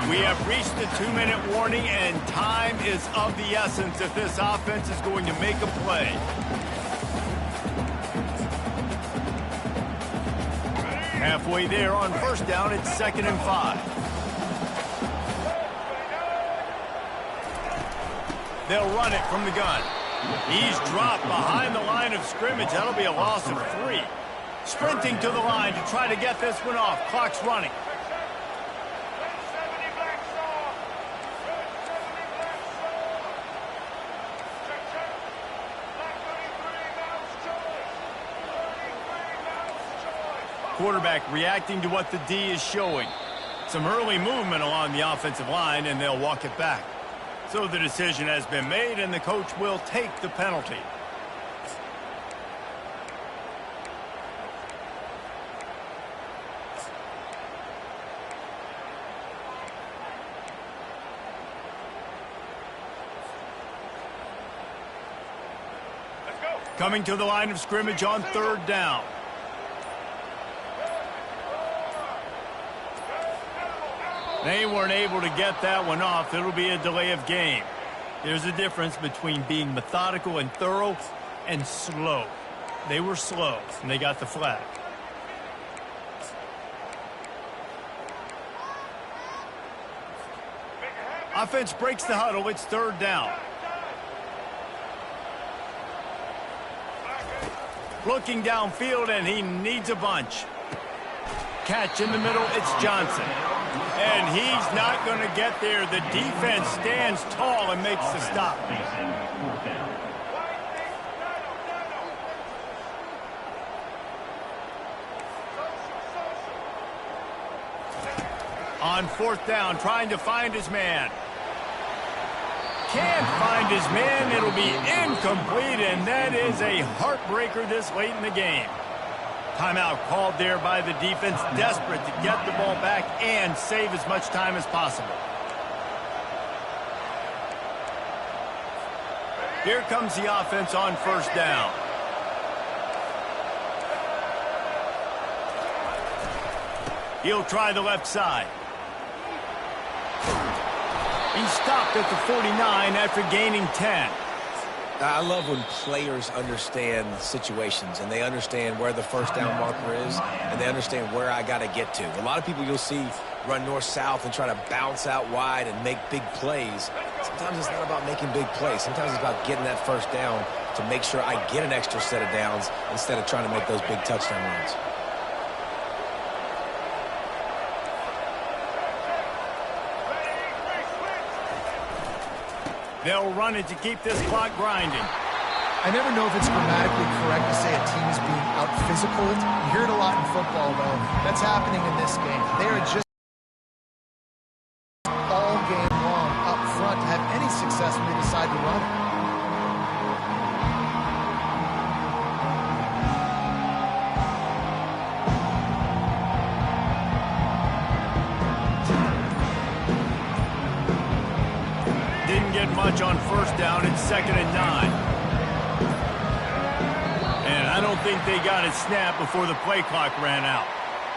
Speaker 1: We have reached the 2-minute warning, and time is of the essence if this offense is going to make a play. Halfway there on first down, it's 2nd and 5. They'll run it from the gun. He's dropped behind the line of scrimmage. That'll be a loss of 3. Sprinting to the line to try to get this one off. Clock's running. Quarterback reacting to what the D is showing. Some early movement along the offensive line, and they'll walk it back. So the decision has been made, and the coach will take the penalty. Coming to the line of scrimmage on 3rd down. They weren't able to get that one off. It'll be a delay of game. There's a difference between being methodical and thorough and slow. They were slow, and they got the flag. Offense breaks the huddle. It's 3rd down. Looking downfield, and he needs a bunch. Catch in the middle. It's Johnson. And he's not going to get there. The defense stands tall and makes the stop. On 4th down, trying to find his man. Can't find his man. It'll be incomplete, and that is a heartbreaker this late in the game. Timeout called there by the defense, desperate to get the ball back and save as much time as possible. Here comes the offense on 1st down. He'll try the left side. He stopped at the 49 after gaining 10.
Speaker 2: I love when players understand situations and they understand where the 1st down marker is and they understand where I got to get to. A lot of people you'll see run north-south and try to bounce out wide and make big plays. Sometimes it's not about making big plays. Sometimes it's about getting that 1st down to make sure I get an extra set of downs instead of trying to make those big touchdown runs.
Speaker 1: They'll run it to keep this clock grinding.
Speaker 3: I never know if it's grammatically correct to say a team is being out-physical. You hear it a lot in football, though. That's happening in this game. They are just all game long up front to have any success when they decide to run it.
Speaker 1: Much on 1st down. It's 2nd and 9. And I don't think they got it snapped before the play clock ran out.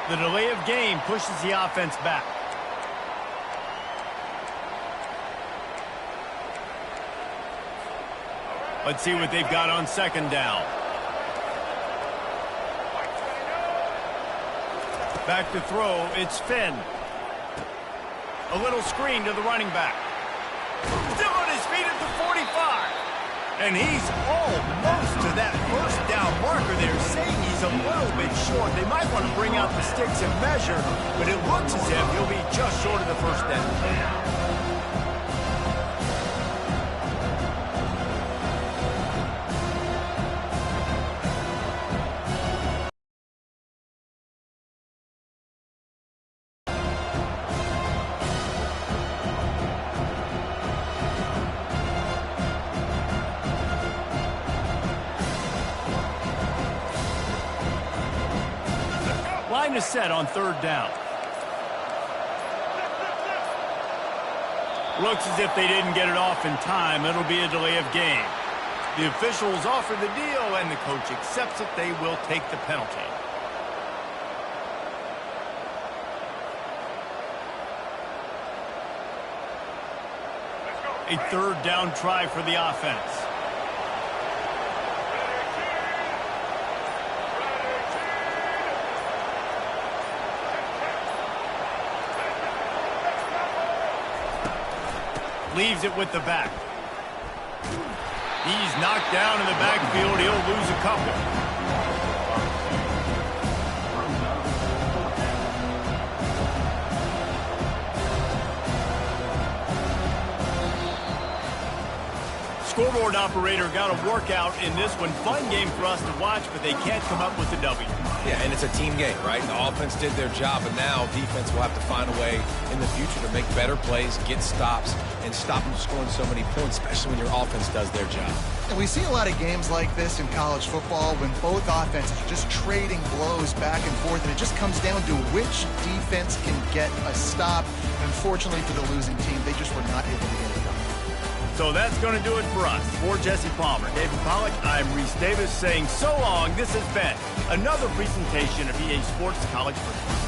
Speaker 1: The delay of game pushes the offense back. Let's see what they've got on 2nd down. Back to throw. It's Finn. A little screen to the running back. Still on his feet at the 45. And he's almost to that 1st down marker. They're saying he's a little bit short. They might want to bring out the sticks and measure, but it looks as if he'll be just short of the 1st down. Line is set on 3rd down. Looks as if they didn't get it off in time. It'll be a delay of game. The officials offer the deal, and the coach accepts it. They will take the penalty. A third down try for the offense. Leaves it with the back. He's knocked down in the backfield. He'll lose a couple. Scoreboard operator got a workout in this one. Fun game for us to watch, but they can't come up with the W.
Speaker 2: Yeah, and it's a team game, right? The offense did their job, and now defense will have to find a way in the future to make better plays, get stops, and stop them scoring so many points, especially when your offense does their job.
Speaker 4: And we see a lot of games like this in college football when both offenses are just trading blows back and forth, and it just comes down to which defense can get a stop. Unfortunately for the losing team, they just were not able to get it done.
Speaker 1: So that's going to do it for us. For Jesse Palmer, David Pollack, I'm Reese Davis saying so long. This has been another presentation of EA Sports College Football.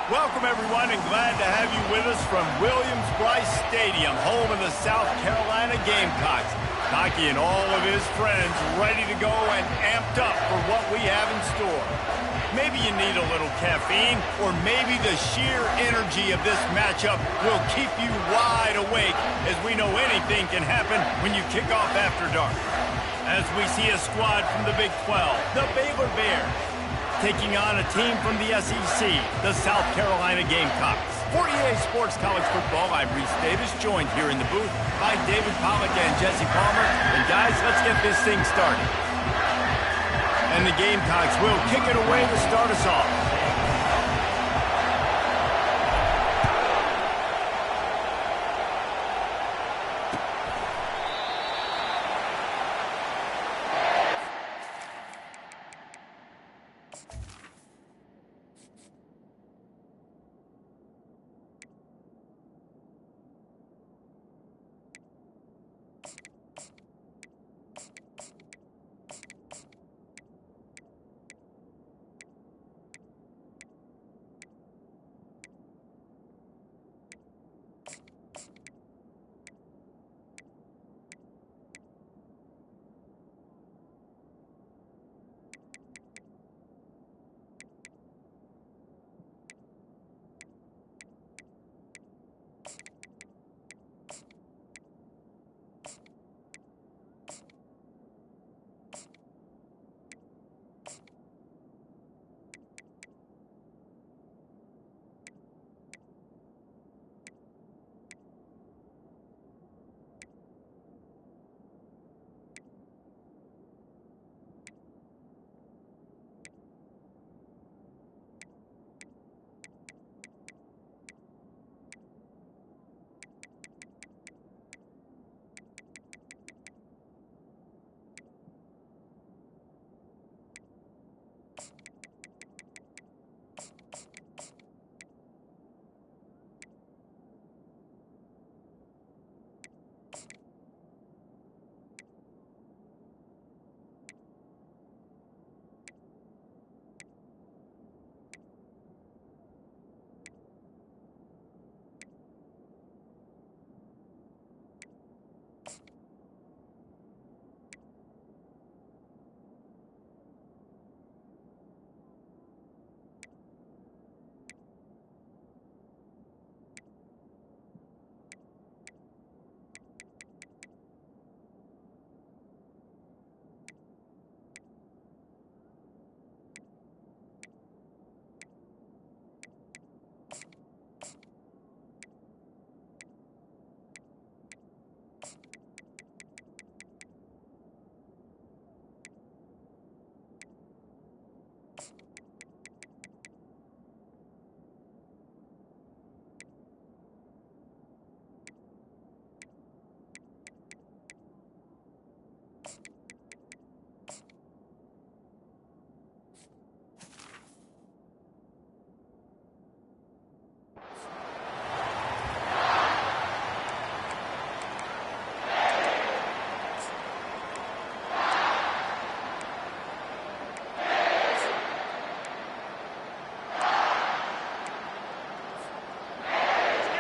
Speaker 1: Welcome, everyone, and glad to have you with us from Williams-Brice Stadium, home of the South Carolina Gamecocks. Naki and all of his friends ready to go and amped up for what we have in store. Maybe you need a little caffeine, or maybe the sheer energy of this matchup will keep you wide awake, as we know anything can happen when you kick off after dark. As we see a squad from the Big 12, the Baylor Bears, taking on a team from the SEC, the South Carolina Gamecocks. For EA Sports College Football, I'm Reese Davis, joined here in the booth by David Pollack and Jesse Palmer. And guys, let's get this thing started. And the Gamecocks will kick it away to start us off.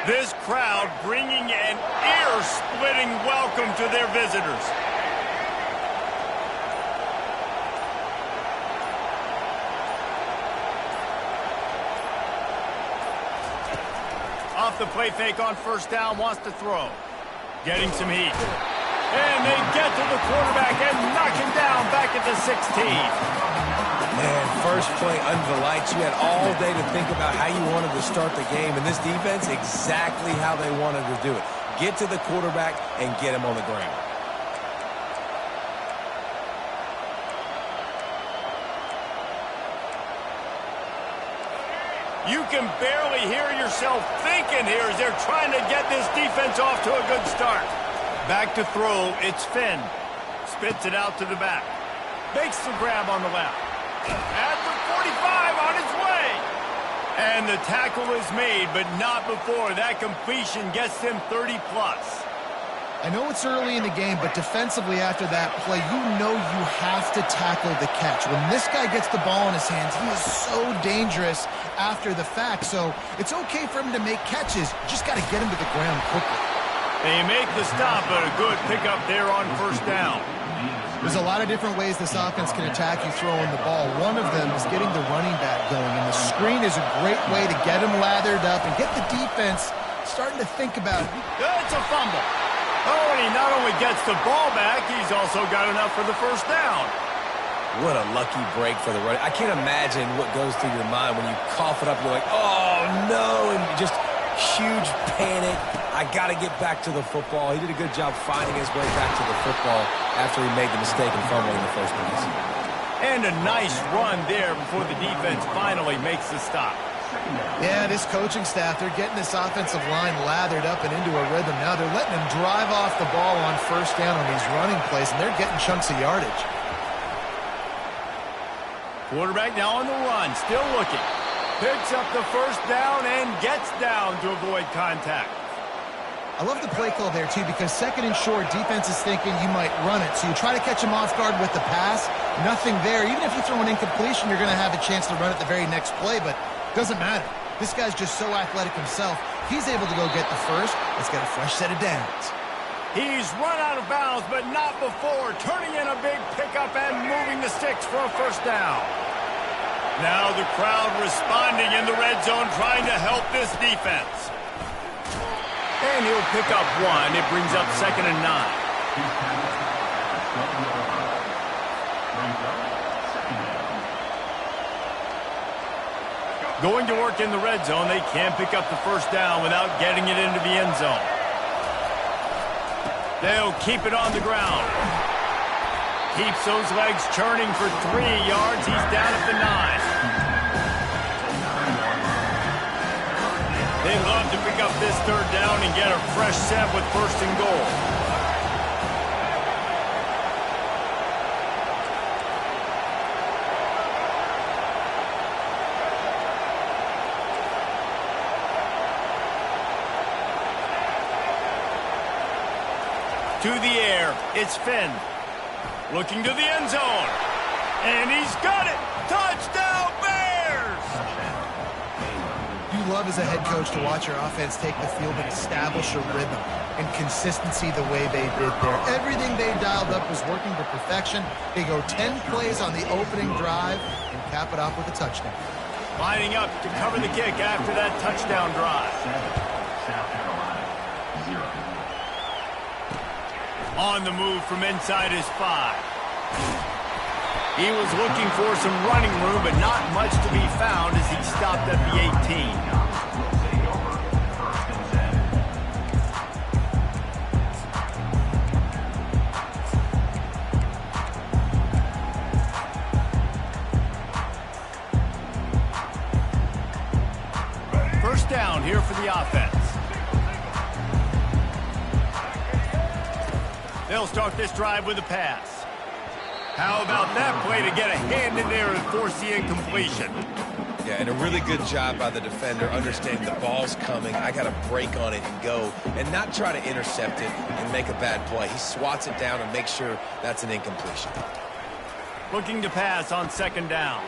Speaker 1: This crowd bringing an ear-splitting welcome to their visitors. Off the play fake on first down, wants to throw. Getting some heat. And they get to the quarterback and knock him down back at the 16.
Speaker 2: Man, first play under the lights. You had all day to think about how you wanted to start the game, and this defense, exactly how they wanted to do it. Get to the quarterback and get him on the ground.
Speaker 1: You can barely hear yourself thinking here as they're trying to get this defense off to a good start. Back to throw, it's Finn. Spits it out to the back. Makes the grab on the left. At the 45 on its way. And the tackle is made, but not before that completion gets them 30+.
Speaker 3: I know it's early in the game, but defensively after that play, you know you have to tackle the catch. When this guy gets the ball in his hands, he is so dangerous after the fact. So it's okay for him to make catches. You just got to get him to the ground quickly.
Speaker 1: They make the stop, but a good pickup there on first down.
Speaker 3: There's a lot of different ways this offense can attack you throwing the ball. One of them is getting the running back going, and the screen is a great way to get him lathered up and get the defense starting to think about it.
Speaker 1: It's a fumble. Oh, and he not only gets the ball back, he's also got enough for the first down.
Speaker 2: What a lucky break for the running. I can't imagine what goes through your mind when you cough it up and you're like, oh, no, and just huge panic. I got to get back to the football. He did a good job finding his way back to the football after he made the mistake and fumble in the first place.
Speaker 1: And a nice run there before the defense finally makes the stop.
Speaker 3: Yeah, this coaching staff, they're getting this offensive line lathered up and into a rhythm. Now they're letting them drive off the ball on first down on these running plays, and they're getting chunks of yardage.
Speaker 1: Quarterback now on the run, still looking. Picks up the first down and gets down to avoid contact.
Speaker 3: I love the play call there, too, because second and short, defense is thinking you might run it. So you try to catch him off guard with the pass. Nothing there. Even if you throw an incompletion, you're going to have a chance to run it the very next play, but doesn't matter. This guy's just so athletic himself. He's able to go get the first. Let's get a fresh set of downs.
Speaker 1: He's run out of bounds, but not before. Turning in a big pickup and moving the sticks for a first down. Now the crowd responding in the red zone, trying to help this defense. And he'll pick up one. It brings up 2nd and 9. Going to work in the red zone, they can't pick up the first down without getting it into the end zone. They'll keep it on the ground. Keeps those legs churning for 3 yards. He's down at the 9. They love to pick up this third down and get a fresh set with 1st and goal. To the air, it's Finn. Looking to the end zone. And he's got it! Touchdown, Bears!
Speaker 3: You love as a head coach to watch your offense take the field and establish a rhythm and consistency the way they did there. Everything they dialed up was working to perfection. They go 10 plays on the opening drive and cap it off with a touchdown.
Speaker 1: Lining up to cover the kick after that touchdown drive.
Speaker 5: South Carolina, 0.
Speaker 1: On the move from inside his 5. He was looking for some running room, but not much to be found as he stopped at the 18. First down here for the offense. They'll start this drive with a pass. How about that play to get a hand in there and force the incompletion?
Speaker 2: Yeah, and a really good job by the defender understanding the ball's coming. I got to break on it and go and not try to intercept it and make a bad play. He swats it down and makes sure that's an incompletion.
Speaker 1: Looking to pass on 2nd down.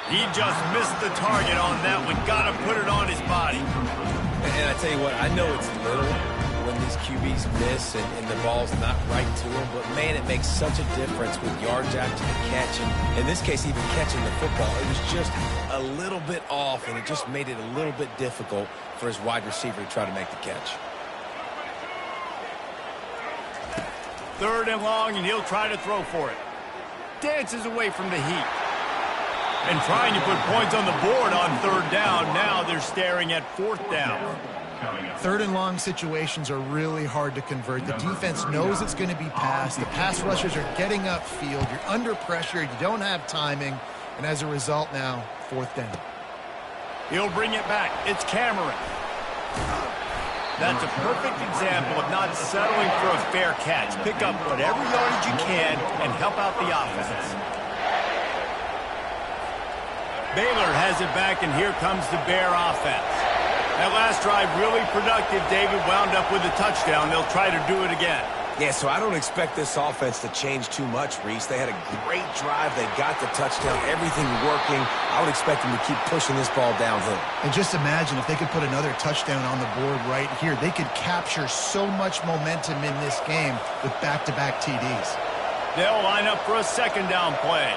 Speaker 1: He just missed the target on that one. Got to put it on his body.
Speaker 2: And I tell you what, I know it's little when these QBs miss and the ball's not right to them, but man, it makes such a difference with yards after the catch, and in this case, even catching the football. It was just a little bit off, and it just made it a little bit difficult for his wide receiver to try to make the catch.
Speaker 1: 3rd and long, and he'll try to throw for it. Dances away from the heat. And trying to put points on the board on 3rd down. Now they're staring at 4th down.
Speaker 3: 3rd and long situations are really hard to convert. The defense knows it's going to be passed. The pass rushers are getting upfield. You're under pressure. You don't have timing. And as a result now, 4th down.
Speaker 1: He'll bring it back. It's Cameron. That's a perfect example of not settling for a fair catch. Pick up whatever yardage you can and help out the offense. Baylor has it back, and here comes the Bear offense. That last drive really productive. David wound up with a touchdown. They'll try to do it again.
Speaker 2: Yeah, so I don't expect this offense to change too much, Reese. They had a great drive. They got the touchdown, everything working. I would expect them to keep pushing this ball downhill.
Speaker 3: And just imagine if they could put another touchdown on the board right here. They could capture so much momentum in this game with back-to-back TDs.
Speaker 1: They'll line up for a second down play.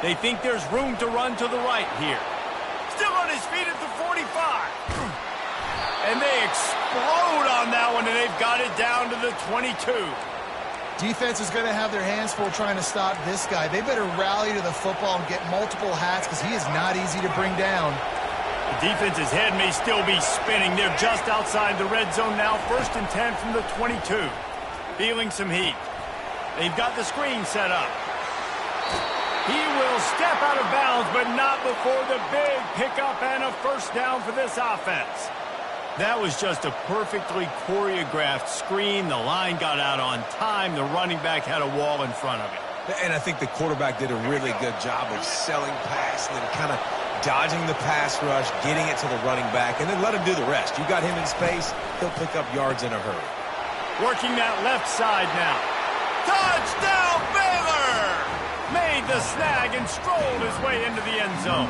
Speaker 1: They think there's room to run to the right here. Still on his feet at the 45. And they explode on that one, and they've got it down to the 22.
Speaker 3: Defense is going to have their hands full trying to stop this guy. They better rally to the football and get multiple hats because he is not easy to bring down.
Speaker 1: The defense's head may still be spinning. They're just outside the red zone now. 1st and 10 from the 22. Feeling some heat. They've got the screen set up. He will step out of bounds, but not before the big pickup and a first down for this offense. That was just a perfectly choreographed screen. The line got out on time. The running back had a wall in front of him.
Speaker 2: And I think the quarterback did a really good job of selling pass and then kind of dodging the pass rush, getting it to the running back, and then let him do the rest. You got him in space, he'll pick up yards in a hurry.
Speaker 1: Working that left side now. Touchdown, Baylor! Made the snag and strolled his way into the end zone.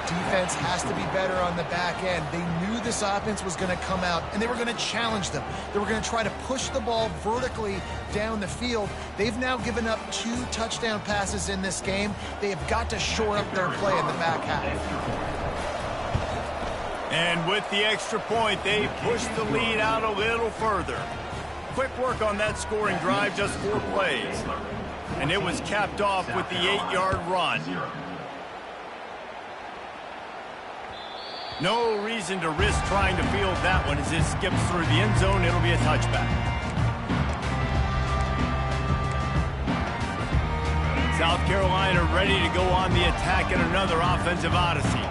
Speaker 3: Defense has to be better on the back end. They knew this offense was going to come out, and they were going to challenge them. They were going to try to push the ball vertically down the field. They've now given up 2 touchdown passes in this game. They have got to shore up their play in the back half.
Speaker 1: And with the extra point, they pushed the lead out a little further. Quick work on that scoring drive, just 4 plays. And it was capped off with the 8-yard run. No reason to risk trying to field that one as it skips through the end zone. It'll be a touchback. South Carolina ready to go on the attack in another offensive odyssey.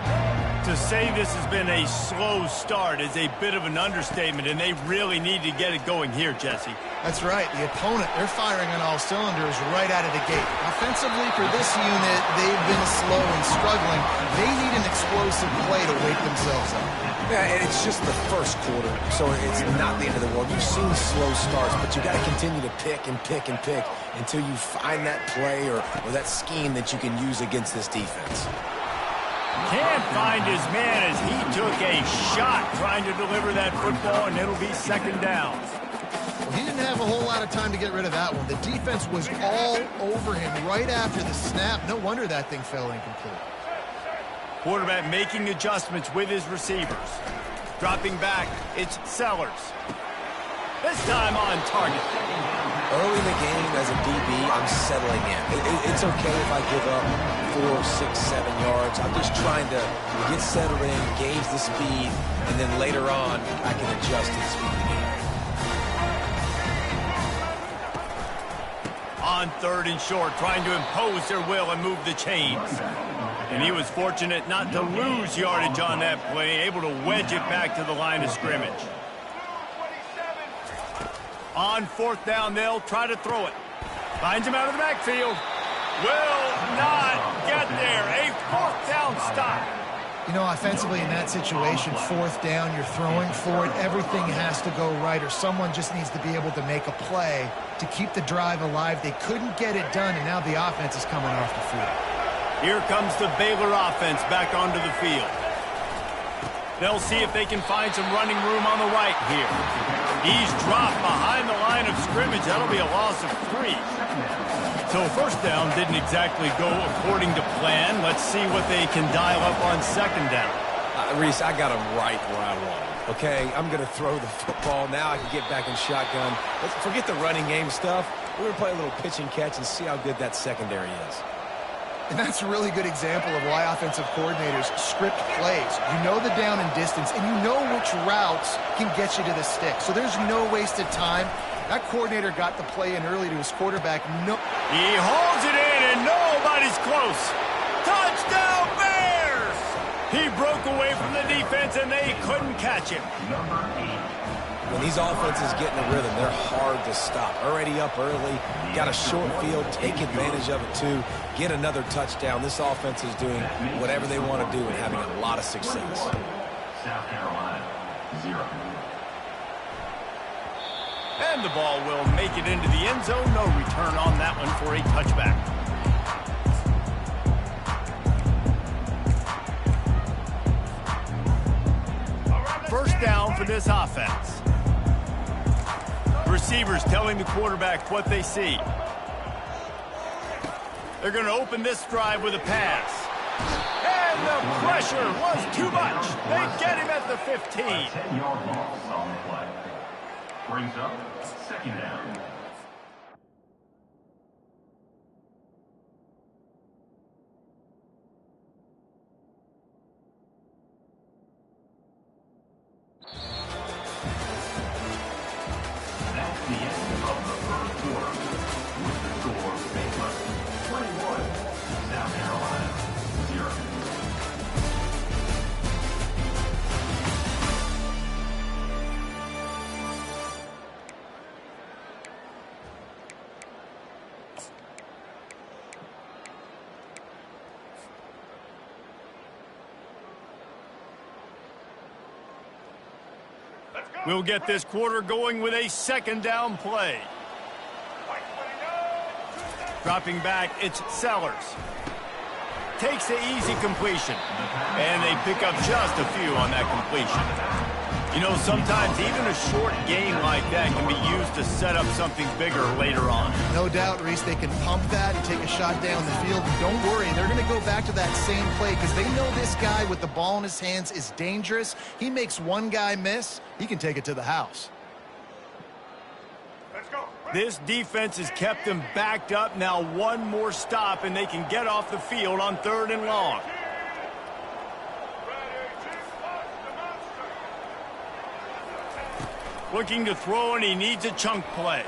Speaker 1: To say this has been a slow start is a bit of an understatement, and they really need to get it going here, Jesse.
Speaker 3: That's right. The opponent, they're firing on all cylinders right out of the gate. Offensively, for this unit, they've been slow and struggling. They need an explosive play to wake themselves up.
Speaker 2: Yeah, and it's just the first quarter, so it's not the end of the world. You've seen slow starts, but you got to continue to pick and pick and pick until you find that play or that scheme that you can use against this defense.
Speaker 1: Can't find his man as he took a shot trying to deliver that football, and it'll be second down.
Speaker 3: Well, he didn't have a whole lot of time to get rid of that one. The defense was all over him right after the snap. No wonder that thing fell incomplete.
Speaker 1: Quarterback making adjustments with his receivers. Dropping back, it's Sellers. This time on target.
Speaker 2: Early in the game, as a DB, I'm settling in. It's okay if I give up 4, 6, 7 yards. I'm just trying to get settled in, gauge the speed, and then later on, I can adjust to the speed of the game.
Speaker 1: On 3rd and short, trying to impose their will and move the chains. And he was fortunate not to lose yardage on that play, able to wedge it back to the line of scrimmage. On 4th down, they'll try to throw it. Finds him out of the backfield. Will not get there. A 4th down stop.
Speaker 3: You know, offensively in that situation, 4th down, you're throwing for it. Everything has to go right, or someone just needs to be able to make a play to keep the drive alive. They couldn't get it done, and now the offense is coming off the field.
Speaker 1: Here comes the Baylor offense back onto the field. They'll see if they can find some running room on the right here. He's dropped behind the line of scrimmage. That'll be a loss of 3. So 1st down didn't exactly go according to plan. Let's see what they can dial up on 2nd down.
Speaker 2: Reese, I got him right where I want him. Okay, I'm going to throw the football. Now I can get back in shotgun. Let's forget the running game stuff. We're going to play a little pitch and catch and see how good that secondary is.
Speaker 3: And that's a really good example of why offensive coordinators script plays. You know the down and distance, and you know which routes can get you to the stick. So there's no wasted time. That coordinator got the play in early to his quarterback. No.
Speaker 1: He holds it in, and nobody's close. Touchdown, Bears! He broke away from the defense, and they couldn't catch him.
Speaker 2: When these offenses get in a rhythm, they're hard to stop. Already up early, got a short field, take advantage of it too, get another touchdown. This offense is doing whatever they want to do and having a lot of success.
Speaker 5: South Carolina, 0.
Speaker 1: And the ball will make it into the end zone. No return on that one for a touchback. First down for this offense. Receivers telling the quarterback what they see. They're going to open this drive with a pass. And the pressure was too much. They get him at the 15.
Speaker 5: 10-yard loss on the play. Brings up second down. That's the end of the first quarter. With the score, Baylor 21, South Carolina 0.
Speaker 1: We'll get this quarter going with a second down play. Dropping back, it's Sellers. Takes the easy completion. And they pick up just a few on that completion. You know, sometimes even a short gain like that can be used to set up something bigger later on.
Speaker 3: No doubt, Reese, they can pump that and take a shot down the field. And don't worry, they're going to go back to that same play because they know this guy with the ball in his hands is dangerous. He makes one guy miss, he can take it to the house.
Speaker 1: This defense has kept them backed up. Now one more stop and they can get off the field on 3rd and long. Looking to throw, and he needs a chunk play.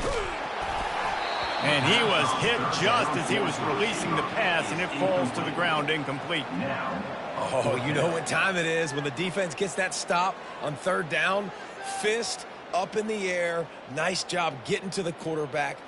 Speaker 1: And he was hit just as he was releasing the pass, and it falls to the ground incomplete.
Speaker 2: Oh, you know what time it is when the defense gets that stop on 3rd down. Fist up in the air. Nice job getting to the quarterback.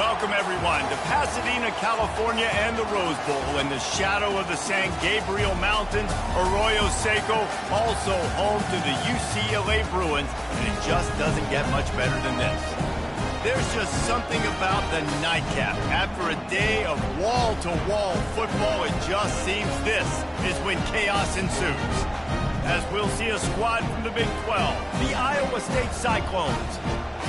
Speaker 1: Welcome, everyone, to Pasadena, California and the Rose Bowl in the shadow of the San Gabriel Mountains. Arroyo Seco, also home to the UCLA Bruins, and it just doesn't get much better than this. There's just something about the nightcap. After a day of wall-to-wall football, it just seems this is when chaos ensues. As we'll see a squad from the Big 12, the Iowa State Cyclones,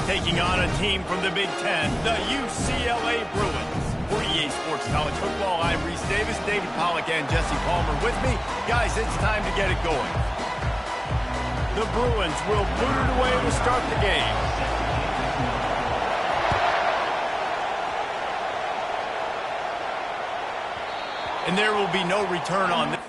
Speaker 1: taking on a team from the Big 10, the UCLA Bruins. For EA Sports College Football, I'm Reese Davis, David Pollack, and Jesse Palmer with me. Guys, it's time to get it going. The Bruins will boot it away to start the game. And there will be no return on this.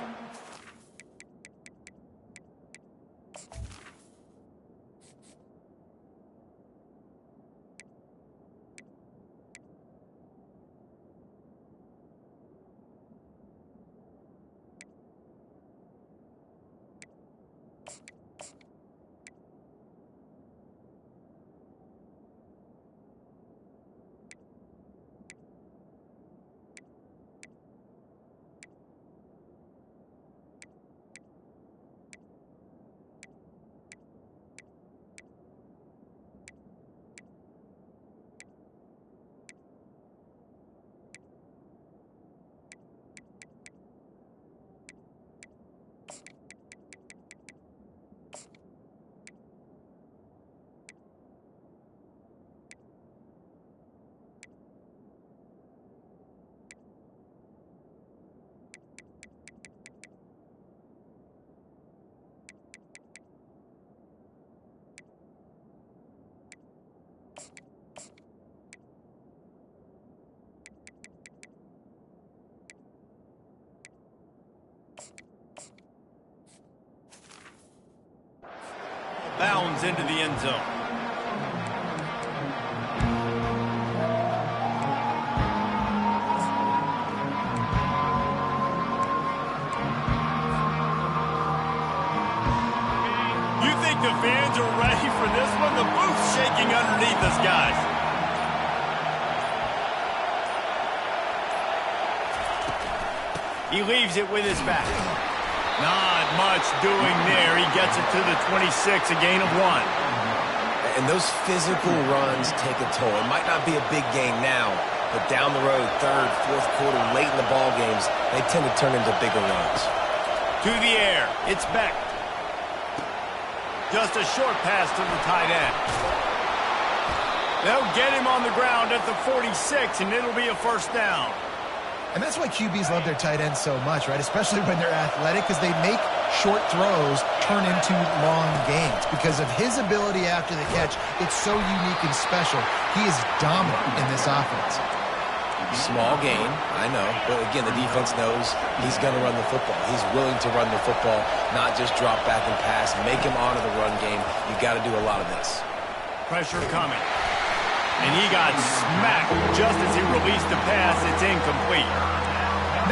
Speaker 1: Bounds into the end zone. You think the fans are ready for this one? The booth's shaking underneath us, guys. He leaves it with his back. Not much doing there. He gets it to the 26, a gain of 1.
Speaker 2: And those physical runs take a toll. It might not be a big gain now, but down the road, third, fourth quarter, late in the ball games, they tend to turn into bigger runs.
Speaker 1: To the air, it's Beck. Just a short pass to the tight end. They'll get him on the ground at the 46, and it'll be a first down.
Speaker 3: And that's why QBs love their tight ends so much, right? Especially when they're athletic, because they make short throws turn into long gains. Because of his ability after the catch, it's so unique and special. He is dominant in this offense.
Speaker 2: Small gain, I know. But again, the defense knows he's going to run the football. He's willing to run the football, not just drop back and pass. Make him honor the run game. You got to do a lot of this.
Speaker 1: Pressure coming. And he got smacked just as he released the pass. It's incomplete.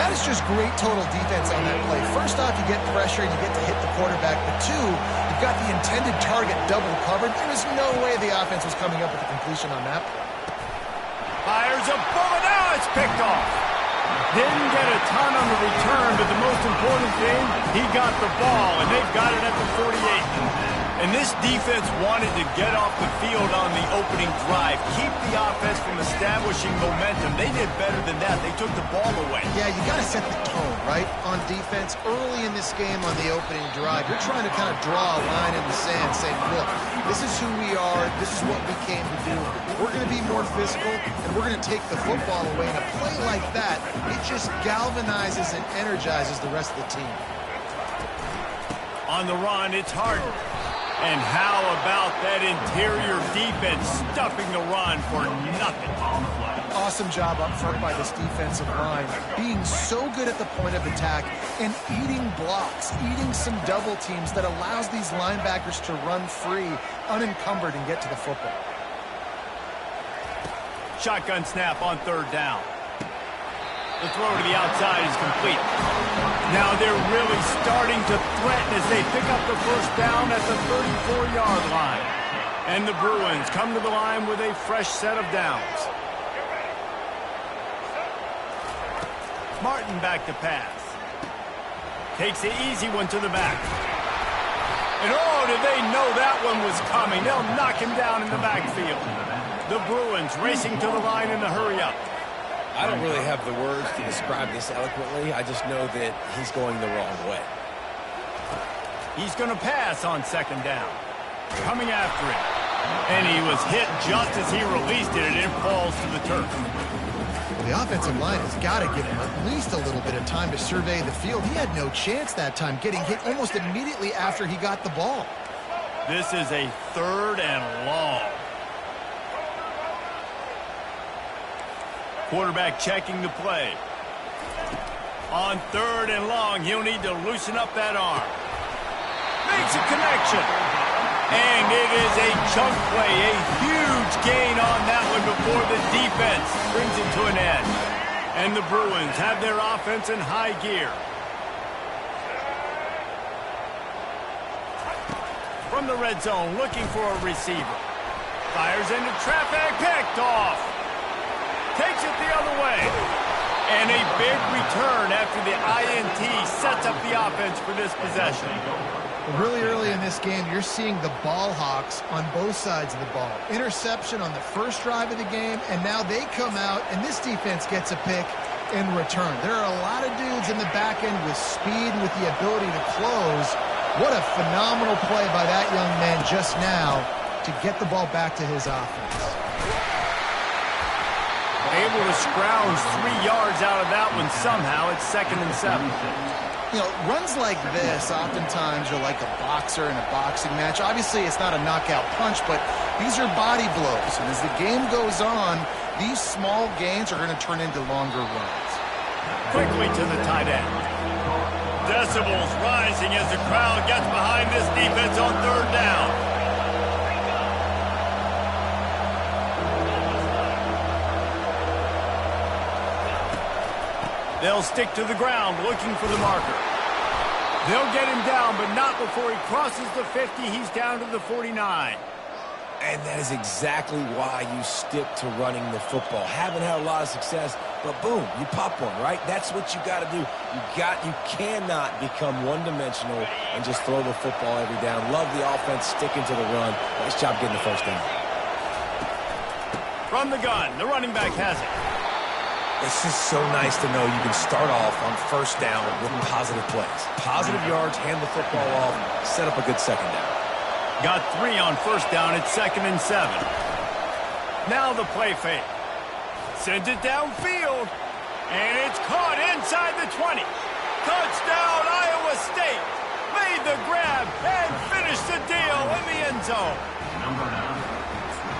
Speaker 3: That is just great total defense on that play. First off, you get pressure and you get to hit the quarterback. But two, you've got the intended target double covered. There is no way the offense was coming up with a completion on that play.
Speaker 1: Fires a bullet. Now it's picked off. Didn't get a ton on the return, but the most important thing, he got the ball, and they've got it at the 48. And this defense wanted to get off the field on the opening drive, keep the offense from establishing momentum. They did better than that. They took the ball away.
Speaker 3: Yeah, you got to set the tone, right, on defense. Early in this game on the opening drive, you're trying to kind of draw a line in the sand saying, look, this is who we are. This is what we came to do. We're going to be more physical, and we're going to take the football away. And a play like that, it just galvanizes and energizes the rest of the team.
Speaker 1: On the run, it's Harden. And how about that interior defense stuffing the run for nothing?
Speaker 3: Awesome job up front by this defensive line, being so good at the point of attack and eating blocks, eating some double teams that allows these linebackers to run free, unencumbered, and get to the football.
Speaker 1: Shotgun snap on third down. The throw to the outside is complete. Now they're really starting to threaten as they pick up the first down at the 34-yard line. And the Bruins come to the line with a fresh set of downs. Martin back to pass. Takes the easy one to the back. And oh, did they know that one was coming? They'll knock him down in the backfield. The Bruins racing to the line in a hurry-up.
Speaker 2: I don't really have the words to describe this eloquently. I just know that he's going the wrong way.
Speaker 1: He's going to pass on second down. Coming after it. And he was hit just as he released it, and it falls to the turf.
Speaker 3: Well, the offensive line has got to give him at least a little bit of time to survey the field. He had no chance that time, getting hit almost immediately after he got the ball.
Speaker 1: This is a 3rd and long. Quarterback checking the play. On 3rd and long, he'll need to loosen up that arm. Makes a connection. And it is a chunk play, a huge gain on that one before the defense brings it to an end. And the Bruins have their offense in high gear. From the red zone, looking for a receiver. Fires into traffic, picked off. Takes it the other way. And a big return after the INT sets up the offense for this possession.
Speaker 3: Really early in this game, you're seeing the ball hawks on both sides of the ball. Interception on the first drive of the game, and now they come out, and this defense gets a pick in return. There are a lot of dudes in the back end with speed and with the ability to close. What a phenomenal play by that young man just now to get the ball back to his offense.
Speaker 1: Able to scrounge 3 yards out of that one somehow. It's 2nd and 7.
Speaker 4: You know, runs like this oftentimes are like a boxer in a boxing match. Obviously, it's not a knockout punch, but these are body blows. And as the game goes on, these small gains are going to turn into longer runs.
Speaker 1: Quickly to the tight end. Decibels rising as the crowd gets behind this defense on 3rd down. They'll stick to the ground looking for the marker. They'll get him down, but not before he crosses the 50. He's down to the 49.
Speaker 2: And that is exactly why you stick to running the football. Haven't had a lot of success, but boom, you pop one, right? That's what you got to do. You cannot become one-dimensional and just throw the football every down. Love the offense sticking to the run. Nice job getting the first down.
Speaker 1: From the gun, the running back has it.
Speaker 2: It's just so nice to know you can start off on first down with positive plays. Positive yards, hand the football off, set up a good second down.
Speaker 1: Got 3 on first down. It's 2nd and 7. Now the play fake. Sends it downfield. And it's caught inside the 20. Touchdown, Iowa State. Made the grab and finished the deal in the end zone.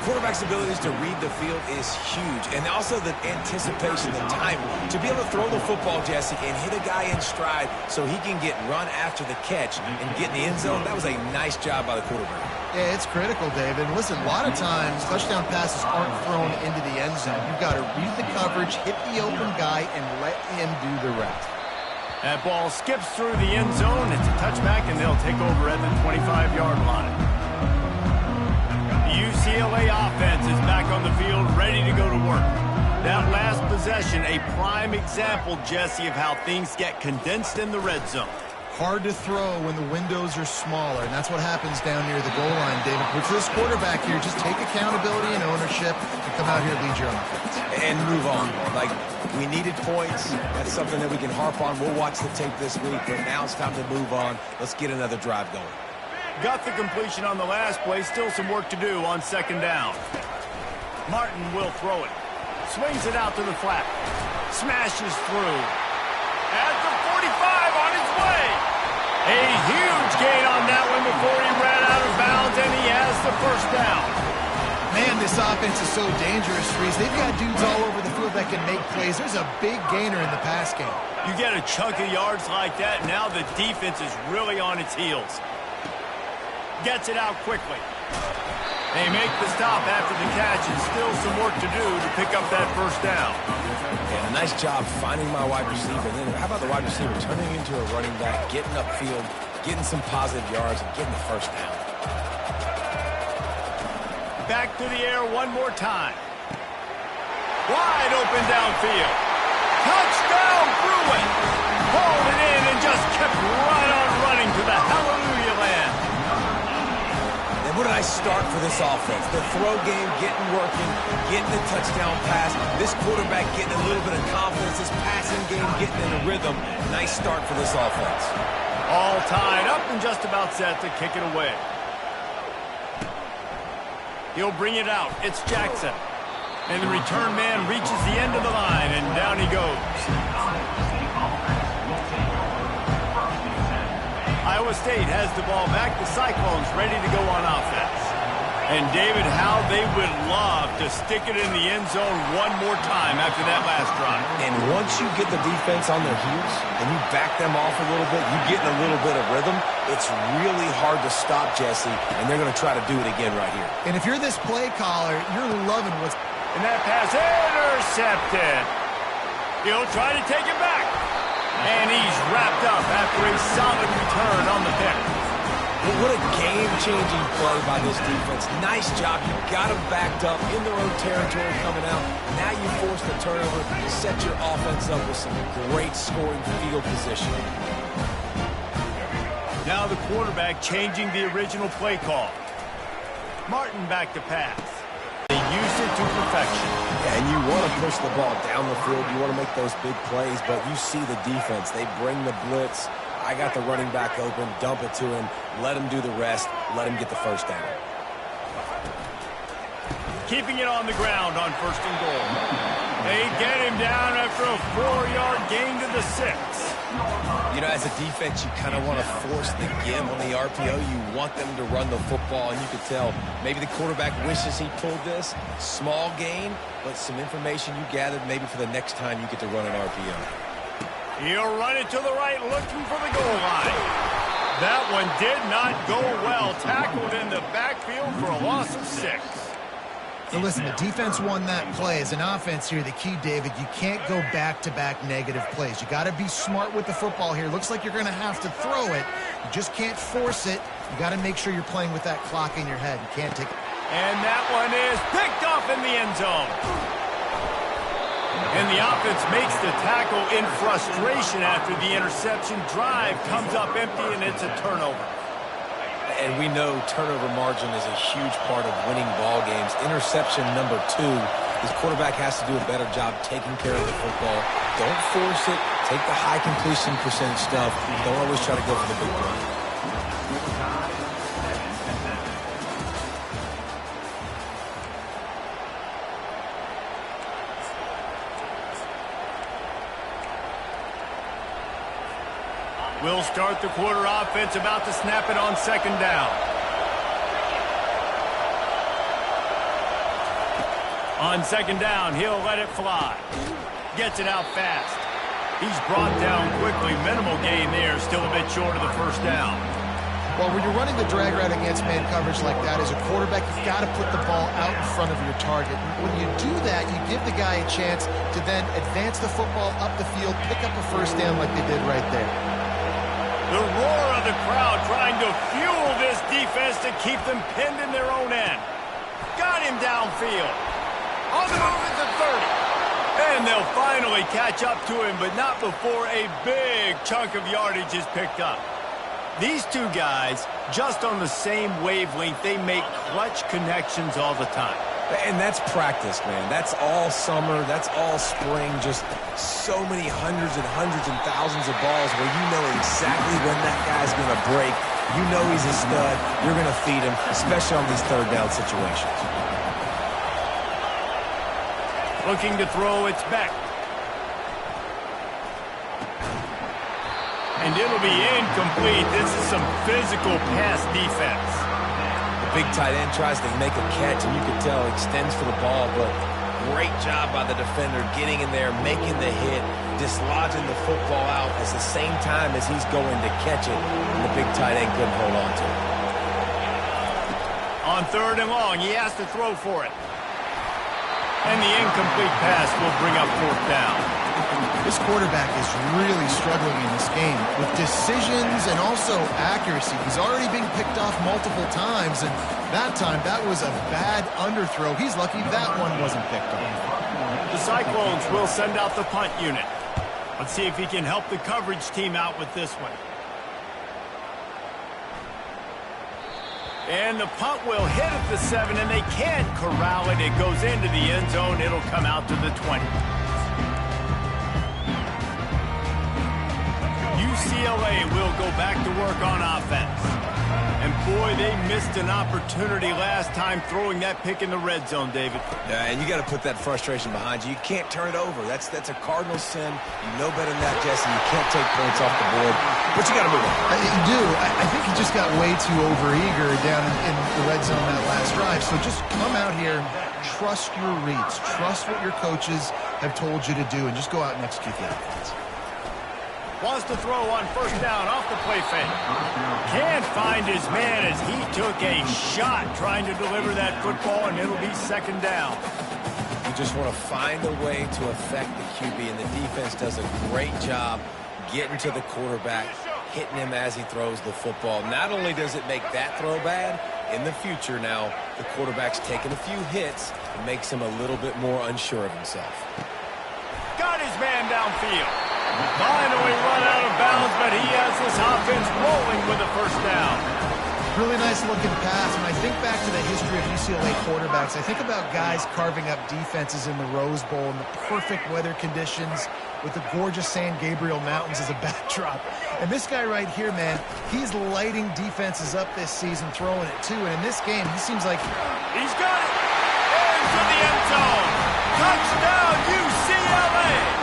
Speaker 2: Quarterback's abilities to read the field is huge, and also the anticipation, the timing. To be able to throw the football, Jesse, and hit a guy in stride so he can get run after the catch and get in the end zone, that was a nice job by the quarterback.
Speaker 3: Yeah, it's critical, David. And listen, a lot of times touchdown passes aren't thrown into the end zone. You've got to read the coverage, hit the open guy, and let him do the rest.
Speaker 1: That ball skips through the end zone. It's a touchback, and they'll take over at the 25-yard line. UCLA offense is back on the field, ready to go to work. That last possession, a prime example, Jesse, of how things get condensed in the red zone.
Speaker 3: Hard to throw when the windows are smaller, and that's what happens down near the goal line, David. But for this quarterback here, just take accountability and ownership and come out here and lead your offense.
Speaker 2: And move on. Like, we needed points. That's something that we can harp on. We'll watch the tape this week, but now it's time to move on. Let's get another drive going.
Speaker 1: Got the completion on the last play. Still some work to do on second down. Martin will throw it. Swings it out to the flat. Smashes through. At the 45 on his way. A huge gain on that one before he ran out of bounds, and he has the first down.
Speaker 3: Man, this offense is so dangerous, Reese. They've got dudes all over the field that can make plays. There's a big gainer in the pass game.
Speaker 1: You get a chunk of yards like that, now the defense is really on its heels. Gets it out quickly. They make the stop after the catch, and still some work to do to pick up that first down.
Speaker 2: Yeah, nice job finding my wide receiver. And then how about the wide receiver turning into a running back, getting upfield, getting some positive yards, and getting the first down.
Speaker 1: Back to the air one more time. Wide open downfield. Touchdown Bruin! Hauled it in and just kept right on running to the hallelujah land.
Speaker 2: And what did I start for this offense? The throw game getting working, getting the touchdown pass. This quarterback getting a little bit of confidence. This passing game getting in a rhythm. Nice start for this offense.
Speaker 1: All tied up and just about set to kick it away. He'll bring it out. It's Jackson. And the return man reaches the end of the line, and down he goes. Iowa State has the ball back. The Cyclones ready to go on offense. And, David, how they would love to stick it in the end zone one more time after that last drive.
Speaker 2: And once you get the defense on their heels and you back them off a little bit, you get in a little bit of rhythm, it's really hard to stop, Jesse, and they're going to try to do it again right here.
Speaker 3: And if you're this play caller, you're loving what's...
Speaker 1: And that pass intercepted. He'll try to take it back. And he's wrapped up after a solid return on the pick.
Speaker 2: Well, what a game-changing play by this defense. Nice job. You got them backed up in their own territory coming out. Now you force the turnover, set your offense up with some great scoring field position.
Speaker 1: Now the quarterback changing the original play call. Martin back to pass. They used it to perfection.
Speaker 2: Yeah, and you want to push the ball down the field. You want to make those big plays, but you see the defense. They bring the blitz. I got the running back open, dump it to him, let him do the rest, let him get the first down.
Speaker 1: Keeping it on the ground on 1st and goal. They get him down after a 4-yard gain to the 6.
Speaker 2: You know, as a defense, you kind of want to force the give on the RPO. You want them to run the football, and you could tell maybe the quarterback wishes he pulled this. Small gain, but some information you gathered maybe for the next time you get to run an RPO.
Speaker 1: He'll run it to the right, looking for the goal line. That one did not go well. Tackled in the backfield for a loss of 6.
Speaker 3: So listen, the defense won that play. As an offense here, the key, David, you can't go back-to-back negative plays. You got to be smart with the football here. Looks like you're going to have to throw it. You just can't force it. You got to make sure you're playing with that clock in your head. You can't take it.
Speaker 1: And that one is picked off in the end zone. And the offense makes the tackle in frustration after the interception. Drive comes up empty, and it's a turnover.
Speaker 2: And we know turnover margin is a huge part of winning ball games. Interception number 2. This quarterback has to do a better job taking care of the football. Don't force it. Take the high completion percentage stuff. Don't always try to go for the big play.
Speaker 1: We'll start the quarter offense, about to snap it on 2nd down. On 2nd down, he'll let it fly. Gets it out fast. He's brought down quickly. Minimal gain there, still a bit short of the 1st down.
Speaker 3: Well, when you're running the drag route against man coverage like that, as a quarterback, you've got to put the ball out in front of your target. When you do that, you give the guy a chance to then advance the football up the field, pick up a 1st down like they did right there.
Speaker 1: The roar of the crowd trying to fuel this defense to keep them pinned in their own end. Got him downfield. On the move at the 30. And they'll finally catch up to him, but not before a big chunk of yardage is picked up. These two guys, just on the same wavelength, they make clutch connections all the time.
Speaker 2: And that's practice, man. That's all summer. That's all spring. Just so many hundreds and thousands of balls where you know exactly when that guy's going to break. You know he's a stud. You're going to feed him, especially on these 3rd down situations.
Speaker 1: Looking to throw, it's back. And it'll be incomplete. This is some physical pass defense.
Speaker 2: Big tight end tries to make a catch, and you can tell extends for the ball, but great job by the defender getting in there, making the hit, dislodging the football out at the same time as he's going to catch it, and the big tight end couldn't hold on to it.
Speaker 1: On 3rd and long, he has to throw for it. And the incomplete pass will bring up 4th down.
Speaker 3: This quarterback is really struggling in this game with decisions and also accuracy. He's already being picked off multiple times, and that time that was a bad underthrow. He's lucky that one wasn't picked off.
Speaker 1: The Cyclones will send out the punt unit. Let's see if he can help the coverage team out with this one. And the punt will hit at the 7, and they can't corral it. It goes into the end zone. It'll come out to the 20. UCLA will go back to work on offense. And boy, they missed an opportunity last time throwing that pick in the red zone, David.
Speaker 2: Yeah, and you got to put that frustration behind you. You can't turn it over. That's a cardinal sin. You know better than that, Jesse. You can't take points off the board, but you got to move on.
Speaker 3: You do. I think he just got way too overeager down in the red zone that last drive. So just come out here, trust your reads, trust what your coaches have told you to do, and just go out and execute the offense.
Speaker 1: Wants to throw on first down off the play fake. Can't find his man as he took a shot trying to deliver that football, and it'll be second down.
Speaker 2: You just want to find a way to affect the QB, and the defense does a great job getting to the quarterback, hitting him as he throws the football. Not only does it make that throw bad, in the future now, the quarterback's taking a few hits and makes him a little bit more unsure of himself.
Speaker 1: Got his man downfield. Finally run out of bounds, but he has this offense rolling with a first down.
Speaker 3: Really nice looking pass. When I think back to the history of UCLA quarterbacks, I think about guys carving up defenses in the Rose Bowl in the perfect weather conditions with the gorgeous San Gabriel Mountains as a backdrop. And this guy right here, man, he's lighting defenses up this season, throwing it too. And in this game, he seems like...
Speaker 1: He's got it! Into the end zone! Touchdown, UCLA!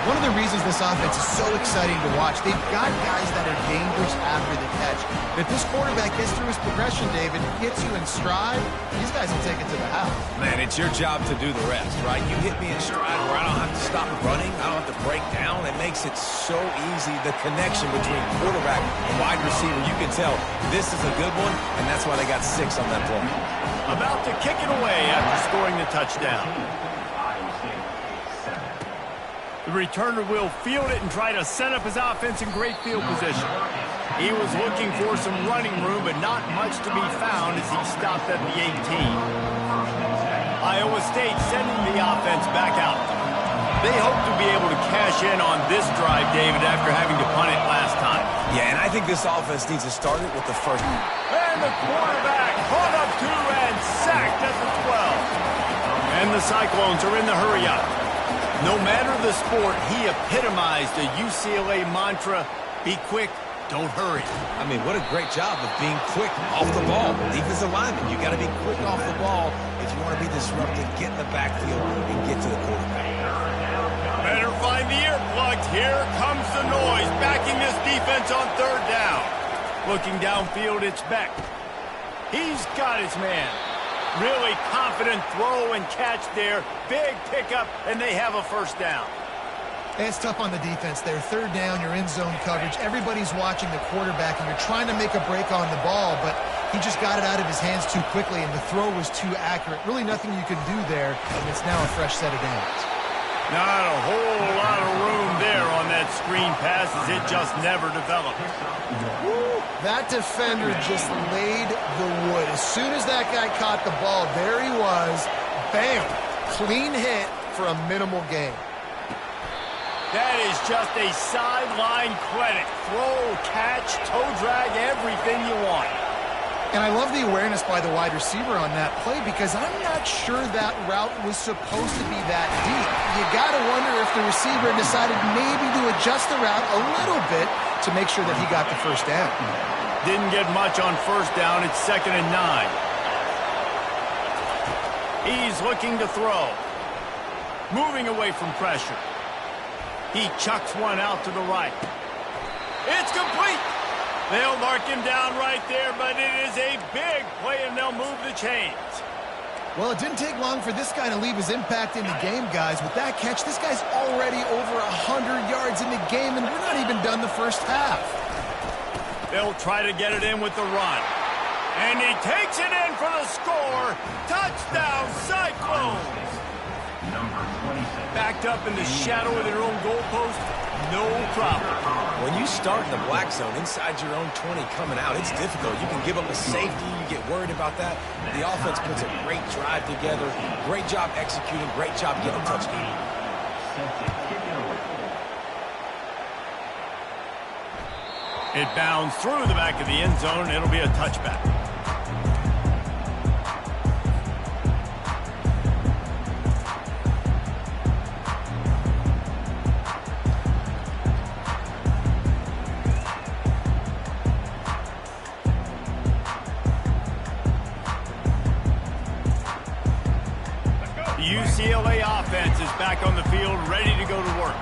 Speaker 3: One of the reasons this offense is so exciting to watch, they've got guys that are dangerous after the catch. But if this quarterback gets through his progression, David, gets you in stride, these guys will take it to the house.
Speaker 2: Man, it's your job to do the rest, right? You hit me in stride where I don't have to stop running. I don't have to break down. It makes it so easy. The connection between quarterback and wide receiver, you can tell this is a good one, and that's why they got 6 on that play.
Speaker 1: About to kick it away after scoring the touchdown. The returner will field it and try to set up his offense in great field position. He was looking for some running room, but not much to be found as he stopped at the 18. Iowa State sending the offense back out. They hope to be able to cash in on this drive, David, after having to punt it last time.
Speaker 2: Yeah, and I think this offense needs to start it with the first.
Speaker 1: And the quarterback caught up to and sacked at the 12. And the Cyclones are in the hurry up. No matter the sport, he epitomized a UCLA mantra, be quick, don't hurry.
Speaker 2: I mean, what a great job of being quick off the ball. Defensive lineman, you got to be quick off the ball if you want to be disruptive, get in the backfield, and get to the quarterback.
Speaker 1: Better find the earplugs. Here comes the noise, backing this defense on third down. Looking downfield, it's Beck. He's got his man. Really confident throw and catch there. Big pickup, and they have a first down.
Speaker 3: It's tough on the defense there. Third down, you're in zone coverage. Everybody's watching the quarterback, and you're trying to make a break on the ball, but he just got it out of his hands too quickly, and the throw was too accurate. Really nothing you could do there, and it's now a fresh set of downs.
Speaker 1: Not a whole lot of room there on that screen pass as it just never developed.
Speaker 3: Woo, that defender just laid the wood. As soon as that guy caught the ball, there he was. Bam! Clean hit for a minimal gain.
Speaker 1: That is just a sideline credit. Throw, catch, toe drag, everything you want.
Speaker 3: And I love the awareness by the wide receiver on that play because I'm not sure that route was supposed to be that deep. You got to wonder if the receiver decided maybe to adjust the route a little bit to make sure that he got the first down.
Speaker 1: Didn't get much on first down. It's 2nd and 9. He's looking to throw. Moving away from pressure. He chucks one out to the right. It's complete. They'll mark him down right there, but it is a big play, and they'll move the chains.
Speaker 3: Well, it didn't take long for this guy to leave his impact in the game, guys. With that catch, this guy's already over 100 yards in the game, and we're not even done the first half.
Speaker 1: They'll try to get it in with the run. And he takes it in for the score. Touchdown, Cyclones! Backed up in the shadow of their own goalpost. no problem.
Speaker 2: When you start in the black zone inside your own 20 coming out, it's difficult. You can give up a safety. You get worried about that. The offense puts a great drive together. Great job executing. Great job getting a touchdown.
Speaker 1: It bounds through the back of the end zone. It'll be a touchback. UCLA offense is back on the field, ready to go to work.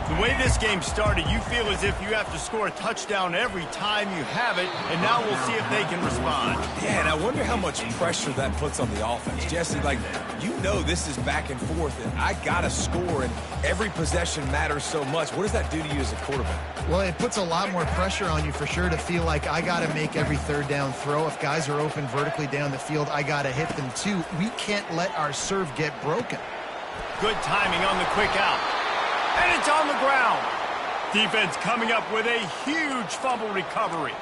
Speaker 1: The way this game started, you feel as if you have to score a touchdown every time you have it, and now we'll see if they can respond.
Speaker 2: Yeah, and I wonder how much pressure that puts on the offense. Jesse, like, you know this is back and forth, and I got to score, and every possession matters so much. What does that do to you as a quarterback?
Speaker 3: Well, it puts a lot more pressure on you for sure to feel like I got to make every third down throw. If guys are open vertically down the field, I got to hit them too. We can't let our serve get broken.
Speaker 1: Good timing on the quick out. And it's on the ground. Defense coming up with a huge fumble recovery.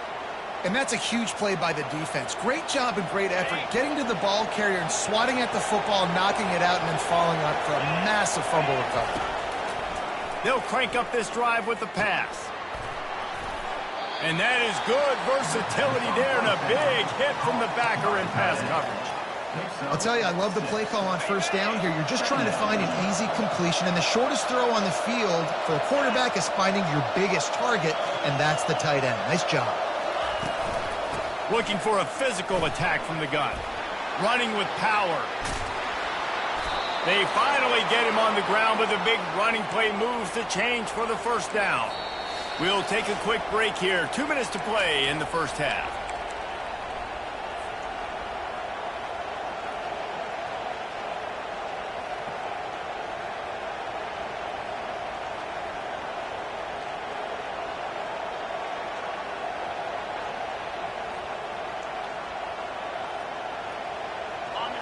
Speaker 3: And that's a huge play by the defense. Great job and great effort getting to the ball carrier and swatting at the football, knocking it out, and then falling out for a massive fumble recovery.
Speaker 1: They'll crank up this drive with the pass. And that is good versatility there, and a big hit from the backer in pass coverage.
Speaker 3: I'll tell you, I love the play call on first down here. You're just trying to find an easy completion, and the shortest throw on the field for the quarterback is finding your biggest target, and that's the tight end. Nice job.
Speaker 1: Looking for a physical attack from the gun. Running with power. They finally get him on the ground, but the big running play moves the change for the first down. We'll take a quick break here. 2 minutes to play in the first half.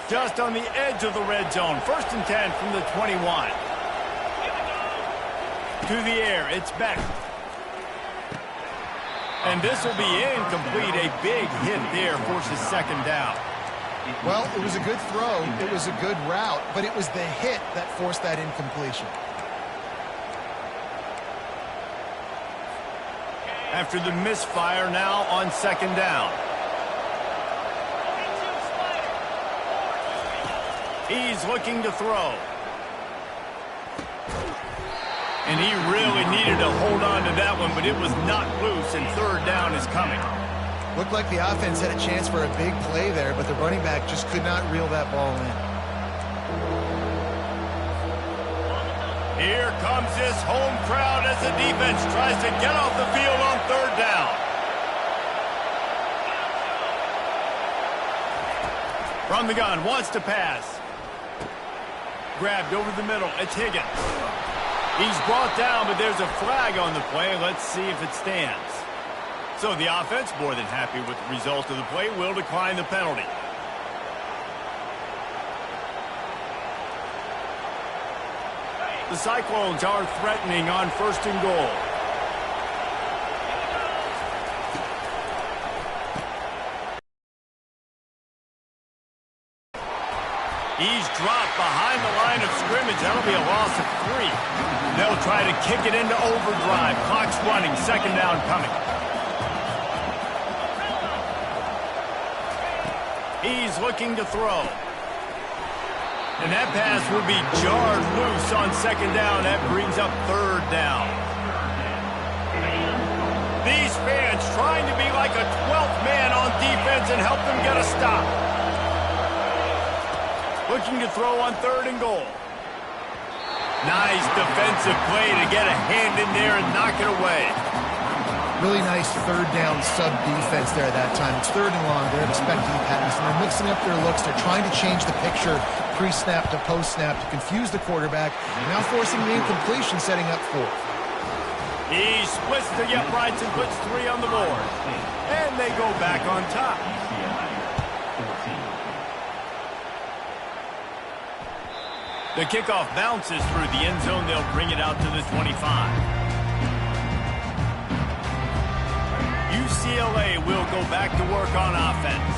Speaker 1: Just on the edge of the red zone. 1st and 10 from the 21. To the air, it's Beck. And this will be incomplete. A big hit there forces 2nd down.
Speaker 3: Well, it was a good throw. It was a good route, but it was the hit that forced that incompletion.
Speaker 1: After the misfire, now on 2nd down. He's looking to throw. And he really needed to hold on to that one, but it was not loose, and 3rd down is coming.
Speaker 3: Looked like the offense had a chance for a big play there, but the running back just could not reel that ball in.
Speaker 1: Here comes this home crowd as the defense tries to get off the field on 3rd down. From the gun, wants to pass. Grabbed over the middle. It's Higgins. He's brought down, but there's a flag on the play. Let's see if it stands. So the offense, more than happy with the result of the play, will decline the penalty. The Cyclones are threatening on 1st and goal. He's dropped behind the line of scrimmage. That'll be a loss of 3. They'll try to kick it into overdrive. Clock's running. 2nd down coming. He's looking to throw. And that pass will be jarred loose on 2nd down. That brings up 3rd down. These fans trying to be like a 12th man on defense and help them get a stop. Looking to throw on 3rd and goal. Nice defensive play to get a hand in there and knock it away.
Speaker 3: Really nice 3rd down sub-defense there at that time. It's 3rd and long. They're expecting pass, and they're mixing up their looks. They're trying to change the picture pre-snap to post-snap to confuse the quarterback, now forcing the incompletion, setting up 4th.
Speaker 1: He splits the uprights and puts 3 on the board. And they go back on top. The kickoff bounces through the end zone. They'll bring it out to the 25. UCLA will go back to work on offense.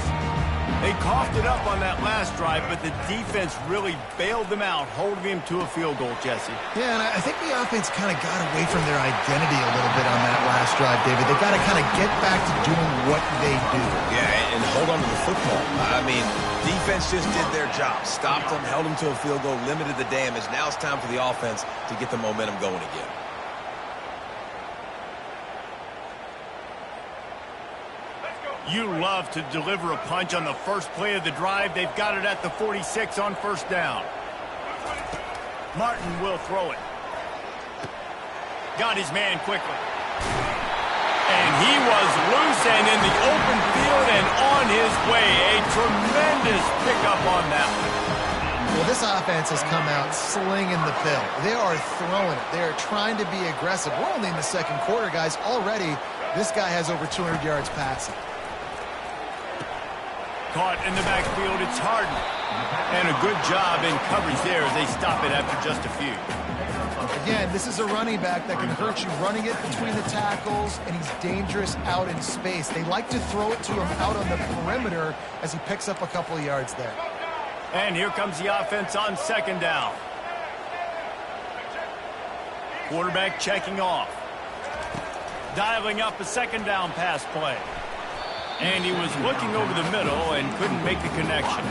Speaker 1: They coughed it up on that last drive, but the defense really bailed them out, holding him to a field goal, Jesse.
Speaker 4: Yeah, and I think the offense kind of got away from their identity a little bit on that last drive, David. They got to kind of get back to doing what they do.
Speaker 2: Yeah, and hold on to the football. I mean, defense just did their job. Stopped them, held them to a field goal, limited the damage. Now it's time for the offense to get the momentum going again.
Speaker 1: You love to deliver a punch on the first play of the drive. They've got it at the 46 on first down. Martin will throw it. Got his man quickly. And he was loose and in the open field and on his way. A tremendous pickup on that one.
Speaker 3: Well, this offense has come out slinging the pill. They are throwing it. They are trying to be aggressive. We're only in the second quarter, guys. Already, this guy has over 200 yards passing.
Speaker 1: Caught in the backfield, it's Harden. And a good job in coverage there as they stop it after just a few.
Speaker 3: Again, this is a running back that can hurt you running it between the tackles, and he's dangerous out in space. They like to throw it to him out on the perimeter as he picks up a couple of yards there.
Speaker 1: And here comes the offense on second down. Quarterback checking off. Dialing up a second down pass play. And he was looking over the middle and couldn't make the connection.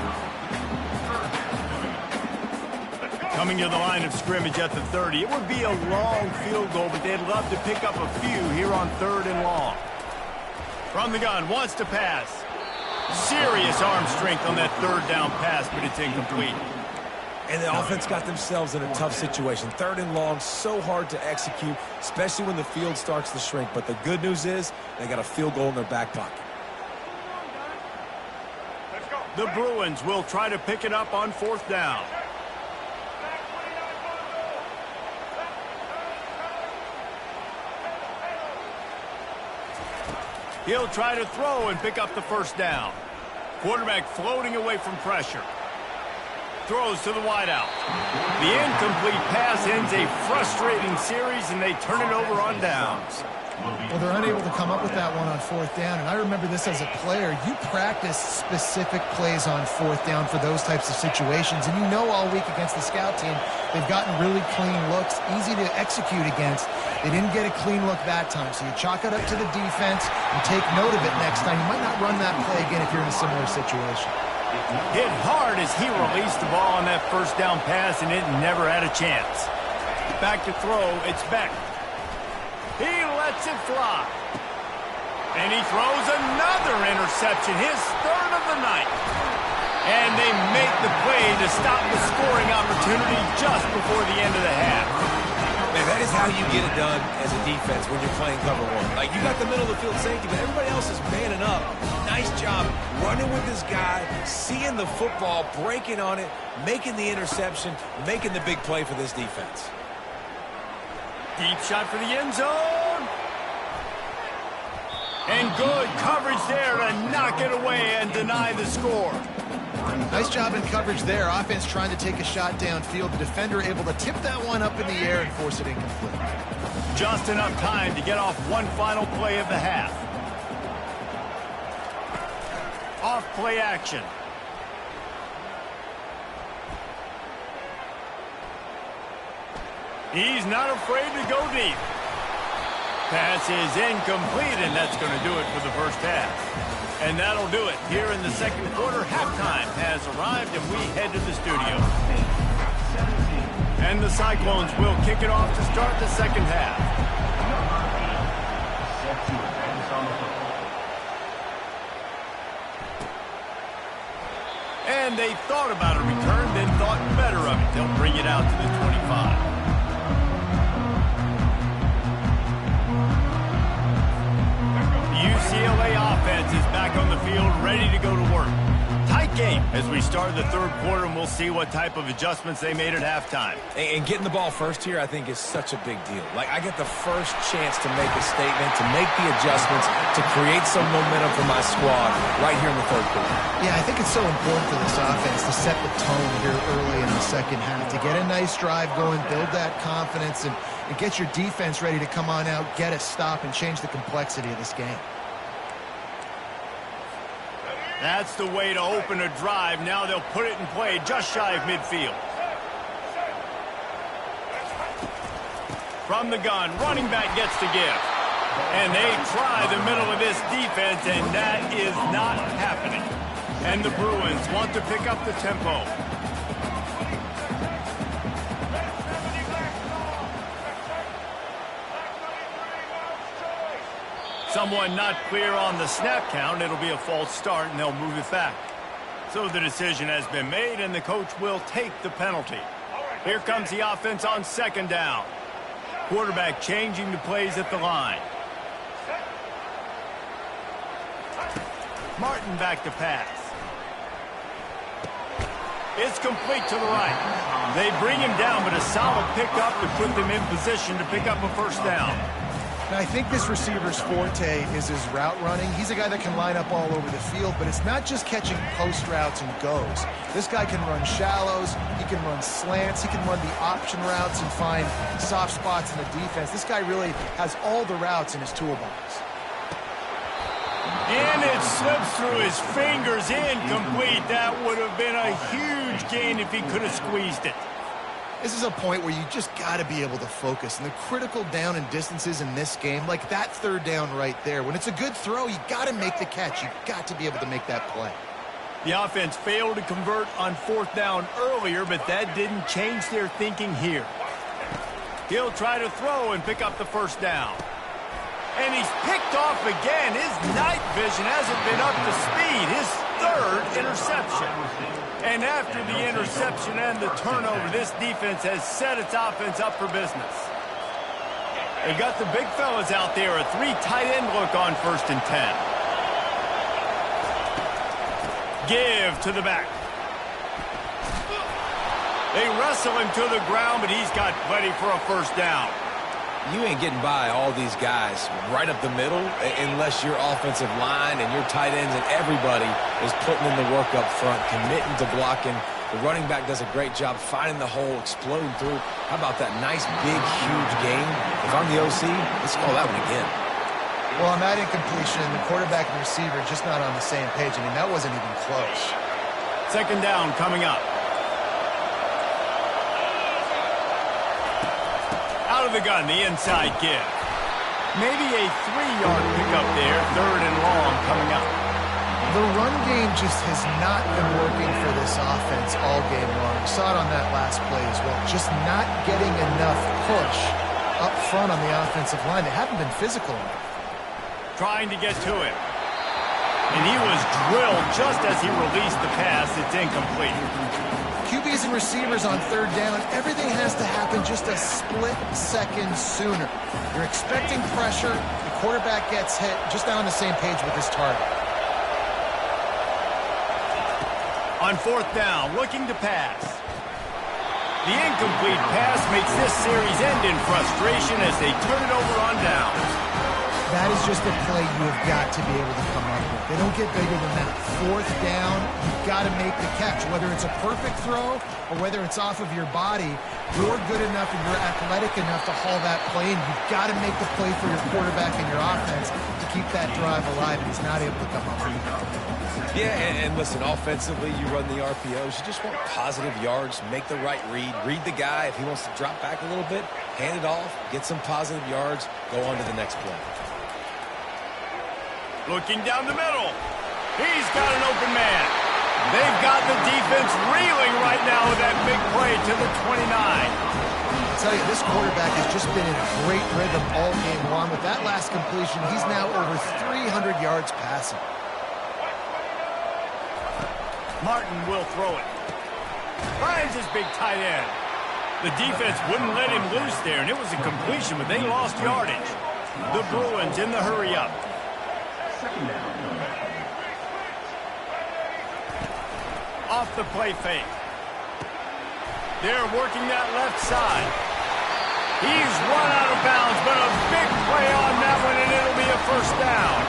Speaker 1: Coming to the line of scrimmage at the 30. It would be a long field goal, but they'd love to pick up a few here on third and long. From the gun, wants to pass. Serious arm strength on that third down pass, but it's incomplete.
Speaker 2: And the offense got themselves in a tough situation. Third and long, so hard to execute, especially when the field starts to shrink. But the good news is they got a field goal in their back pocket.
Speaker 1: The Bruins will try to pick it up on fourth down. He'll try to throw and pick up the first down. Quarterback floating away from pressure. Throws to the wideout. The incomplete pass ends a frustrating series, and they turn it over on downs.
Speaker 3: Well, they're unable to come up with that one on fourth down, and I remember this as a player. You practice specific plays on fourth down for those types of situations, and you know all week against the scout team, they've gotten really clean looks, easy to execute against. They didn't get a clean look that time, so you chalk it up to the defense and take note of it next time. You might not run that play again if you're in a similar situation.
Speaker 1: Hit hard as he released the ball on that first down pass, and it never had a chance. Back to throw, it's Beck. He lets it fly. And he throws another interception, his third of the night. And they make the play to stop the scoring opportunity just before the end of the half.
Speaker 2: Man, that is how you get it done as a defense when you're playing cover one. Like, you got the middle of the field safety, but everybody else is manning up. Nice job running with this guy, seeing the football, breaking on it, making the interception, making the big play for this defense.
Speaker 1: Deep shot for the end zone. And good coverage there to knock it away and deny the score.
Speaker 3: Nice job in coverage there. Offense trying to take a shot downfield. The defender able to tip that one up in the air and force it incomplete.
Speaker 1: Just enough time to get off one final play of the half. Off play action. He's not afraid to go deep. Pass is incomplete, and that's going to do it for the first half. And that'll do it. Here in the second quarter, halftime has arrived, and we head to the studio. And the Cyclones will kick it off to start the second half. And they thought about a return, then thought better of it. They'll bring it out to the 25. UCLA offense is back on the field, ready to go to work. Tight game as we start the third quarter, and we'll see what type of adjustments they made at halftime.
Speaker 2: And getting the ball first here, I think, is such a big deal. Like, I get the first chance to make a statement, to make the adjustments, to create some momentum for my squad right here in the third quarter.
Speaker 3: Yeah, I think it's so important for this offense to set the tone here early in the second half, to get a nice drive going, build that confidence, and get your defense ready to come on out, get a stop, and change the complexity of this game.
Speaker 1: That's the way to open a drive. Now they'll put it in play just shy of midfield. From the gun, running back gets the give. And they try the middle of this defense, and that is not happening. And the Bruins want to pick up the tempo. Someone not clear on the snap count. It'll be a false start, and they'll move it back. So the decision has been made, and the coach will take the penalty. Here comes the offense on second down. Quarterback changing the plays at the line. Martin back to pass. It's complete to the right. They bring him down, but a solid pickup to put them in position to pick up a first down.
Speaker 3: Now, I think this receiver's forte is his route running. He's a guy that can line up all over the field, but it's not just catching post routes and goes. This guy can run shallows, he can run slants, he can run the option routes and find soft spots in the defense. This guy really has all the routes in his toolbox.
Speaker 1: And it slips through his fingers, incomplete. That would have been a huge gain if he could have squeezed it.
Speaker 3: This is a point where you just got to be able to focus. And the critical down and distances in this game, like that third down right there, when it's a good throw, you got to make the catch. You got to be able to make that play.
Speaker 1: The offense failed to convert on fourth down earlier, but that didn't change their thinking here. He'll try to throw and pick up the first down. And he's picked off again. His night vision hasn't been up to speed. His third interception. And after the interception and the turnover, this defense has set its offense up for business. They've got the big fellas out there. A 3 tight end look on 1st and 10. Give to the back. They wrestle him to the ground, but he's got plenty for a first down.
Speaker 2: You ain't getting by all these guys right up the middle unless your offensive line and your tight ends and everybody is putting in the work up front, committing to blocking. The running back does a great job finding the hole, exploding through. How about that nice, big, huge game? If I'm the OC, let's call that one again.
Speaker 3: Well, on that incompletion, the quarterback and receiver just not on the same page. I mean, that wasn't even close.
Speaker 1: Second down coming up. Out of the gun, the inside give. Maybe a 3-yard pickup there, 3rd and long coming up.
Speaker 3: The run game just has not been working for this offense all game long. We saw it on that last play as well. Just not getting enough push up front on the offensive line. They haven't been physical enough.
Speaker 1: Trying to get to him. And he was drilled just as he released the pass. It's incomplete.
Speaker 3: QBs and receivers on third down, everything has to happen just a split second sooner. You're expecting pressure, the quarterback gets hit, just not on the same page with his target.
Speaker 1: On fourth down, looking to pass. The incomplete pass makes this series end in frustration as they turn it over on downs.
Speaker 3: That is just a play you have got to be able to come up with. They don't get bigger than that. Fourth down, you've got to make the catch. Whether it's a perfect throw or whether it's off of your body, you're good enough and you're athletic enough to haul that play in. You've got to make the play for your quarterback and your offense to keep that drive alive, and he's not able to come up with it.
Speaker 2: Yeah, and listen, offensively, you run the RPOs. You just want positive yards, make the right read the guy. If he wants to drop back a little bit, hand it off, get some positive yards, go on to the next play.
Speaker 1: Looking down the middle. He's got an open man. They've got the defense reeling right now with that big play to the 29.
Speaker 3: I'll tell you, this quarterback has just been in a great rhythm all game long. With that last completion, he's now over 300 yards passing.
Speaker 1: Martin will throw it. Finds his big tight end. The defense wouldn't let him loose there, and it was a completion, but they lost yardage. The Bruins in the hurry up. Off the play fake. They're working that left side. He's run out of bounds, but a big play on that one, and it'll be a first down.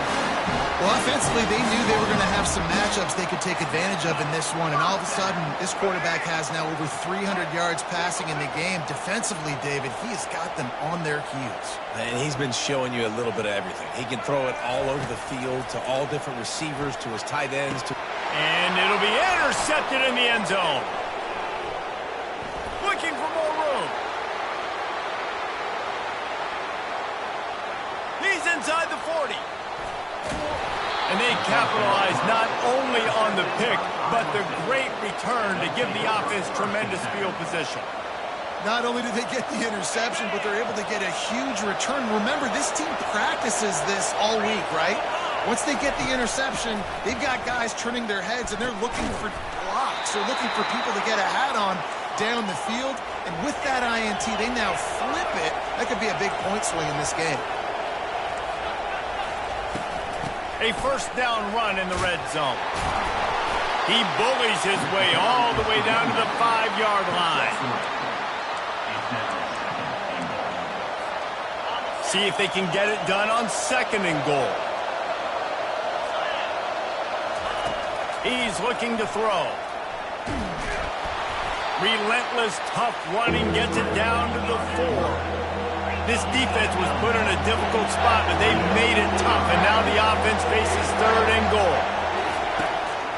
Speaker 3: Well, offensively, they knew they were going to have some matchups they could take advantage of in this one, and all of a sudden, this quarterback has now over 300 yards passing in the game. Defensively, David, he has got them on their heels.
Speaker 2: And he's been showing you a little bit of everything. He can throw it all over the field to all different receivers, to his tight ends.
Speaker 1: And it'll be intercepted in the end zone. Looking for more room. He's inside the 40. And they capitalize not only on the pick, but the great return to give the offense tremendous field position.
Speaker 3: Not only do they get the interception, but they're able to get a huge return. Remember, this team practices this all week, right? Once they get the interception, they've got guys turning their heads, and they're looking for blocks. They're looking for people to get a hat on down the field. And with that INT, they now flip it. That could be a big point swing in this game.
Speaker 1: A first down run in the red zone. He bullies his way all the way down to the 5-yard line. See if they can get it done on 2nd and goal. He's looking to throw. Relentless, tough running gets it down to the 4. This defense was put in a difficult spot, but they've made it tough, and now the offense faces 3rd and goal.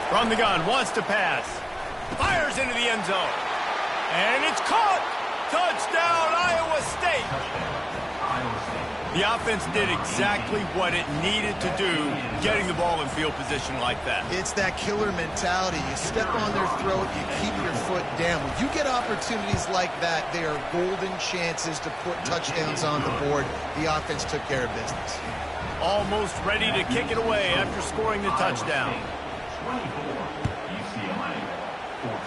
Speaker 1: From the gun, wants to pass. Fires into the end zone. And it's caught! Touchdown, Iowa State! The offense did exactly what it needed to do, getting the ball in field position like that.
Speaker 3: It's that killer mentality. You step on their throat, you keep your foot down. When you get opportunities like that, they are golden chances to put touchdowns on the board. The offense took care of business.
Speaker 1: Almost ready to kick it away after scoring the touchdown.
Speaker 5: 24, UCLA,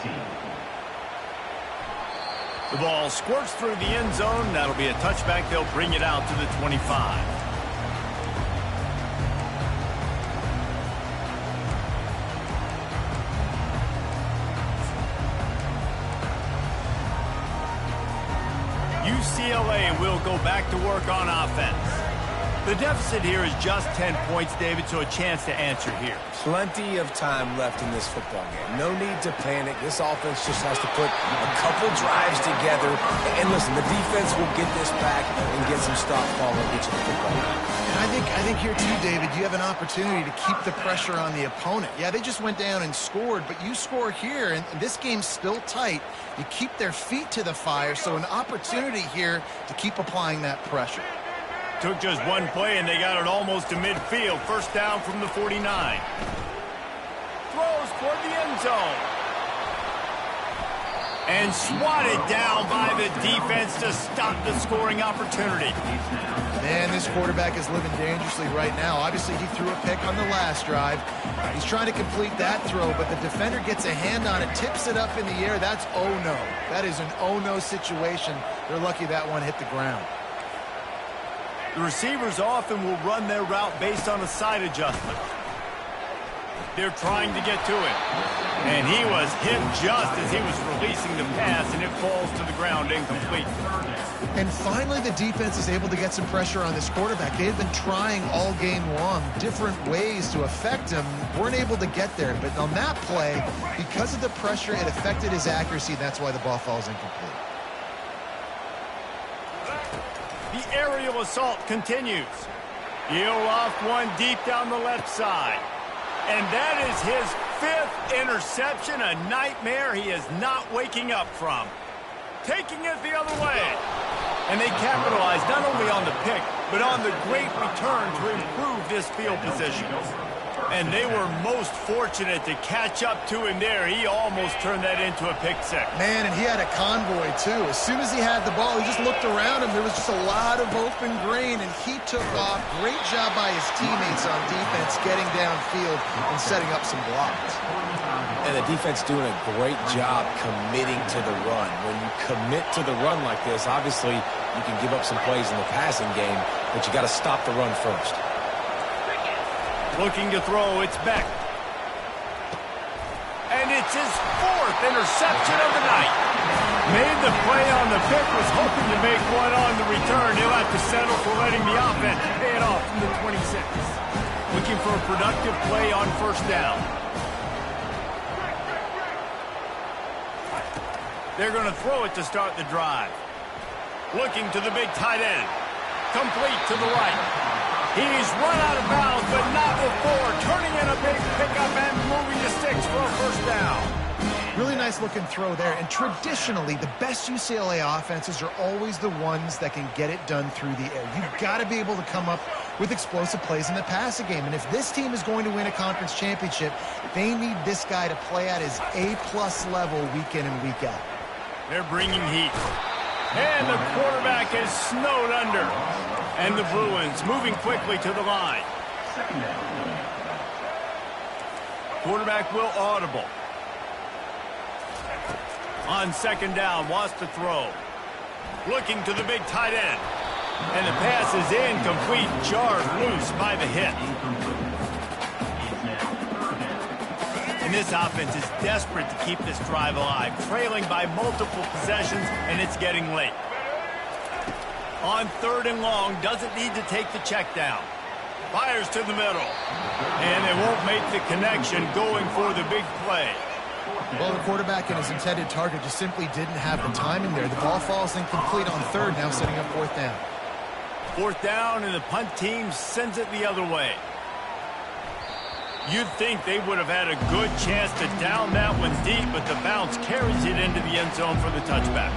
Speaker 5: 14.
Speaker 1: The ball squirts through the end zone. That'll be a touchback. They'll bring it out to the 25. UCLA will go back to work on offense. The deficit here is just 10 points, David, so a chance to answer here.
Speaker 2: Plenty of time left in this football game. No need to panic. This offense just has to put a couple drives together. And listen, the defense will get this back and get some stop following each of the football game.
Speaker 3: And I think here too, David, you have an opportunity to keep the pressure on the opponent. Yeah, they just went down and scored, but you score here, and this game's still tight. You keep their feet to the fire, so an opportunity here to keep applying that pressure.
Speaker 1: Took just one play, and they got it almost to midfield. First down from the 49. Throws toward the end zone. And swatted down by the defense to stop the scoring opportunity.
Speaker 3: Man, this quarterback is living dangerously right now. Obviously, he threw a pick on the last drive. He's trying to complete that throw, but the defender gets a hand on it, tips it up in the air. That's oh-no. That is an oh-no situation. They're lucky that one hit the ground.
Speaker 1: The receivers often will run their route based on a side adjustment. They're trying to get to him. And he was hit just as he was releasing the pass, and it falls to the ground incomplete.
Speaker 3: And finally, the defense is able to get some pressure on this quarterback. They've been trying all game long different ways to affect him. Weren't able to get there. But on that play, because of the pressure, it affected his accuracy. That's why the ball falls incomplete.
Speaker 1: The aerial assault continues. He'll loft one deep down the left side. And that is his 5th interception, a nightmare he is not waking up from. Taking it the other way. And they capitalize not only on the pick, but on the great return to improve this field position. And they were most fortunate to catch up to him there. He almost turned that into a pick six.
Speaker 3: Man, and he had a convoy, too. As soon as he had the ball, he just looked around him. There was just a lot of open green, and he took off. Great job by his teammates on defense, getting downfield and setting up some blocks.
Speaker 2: And the defense doing a great job committing to the run. When you commit to the run like this, obviously you can give up some plays in the passing game, but you got to stop the run first.
Speaker 1: Looking to throw, it's Beck. And it's his 4th interception of the night. Made the play on the pick, was hoping to make one on the return. He'll have to settle for letting the offense pay it off from the 26. We looking for a productive play on first down. They're going to throw it to start the drive. Looking to the big tight end. Complete to the right. He's run out of bounds, but not before turning in a big pickup and moving the sticks for a first down.
Speaker 3: Really nice looking throw there. And traditionally, the best UCLA offenses are always the ones that can get it done through the air. You've got to be able to come up with explosive plays in the passing game. And if this team is going to win a conference championship, they need this guy to play at his A-plus level week in and week out.
Speaker 1: They're bringing heat. And the quarterback is snowed under. And the Bruins moving quickly to the line. Quarterback will audible. On second down, wants to throw. Looking to the big tight end. And the pass is incomplete, jarred loose by the hit. And this offense is desperate to keep this drive alive, trailing by multiple possessions, and it's getting late. On third and long, doesn't need to take the check down. Fires to the middle. And they won't make the connection going for the big play.
Speaker 3: Well, the quarterback and his intended target just simply didn't have the timing there. The ball falls incomplete on third, now setting up fourth down.
Speaker 1: Fourth down, and the punt team sends it the other way. You'd think they would have had a good chance to down that one deep, but the bounce carries it into the end zone for the touchback.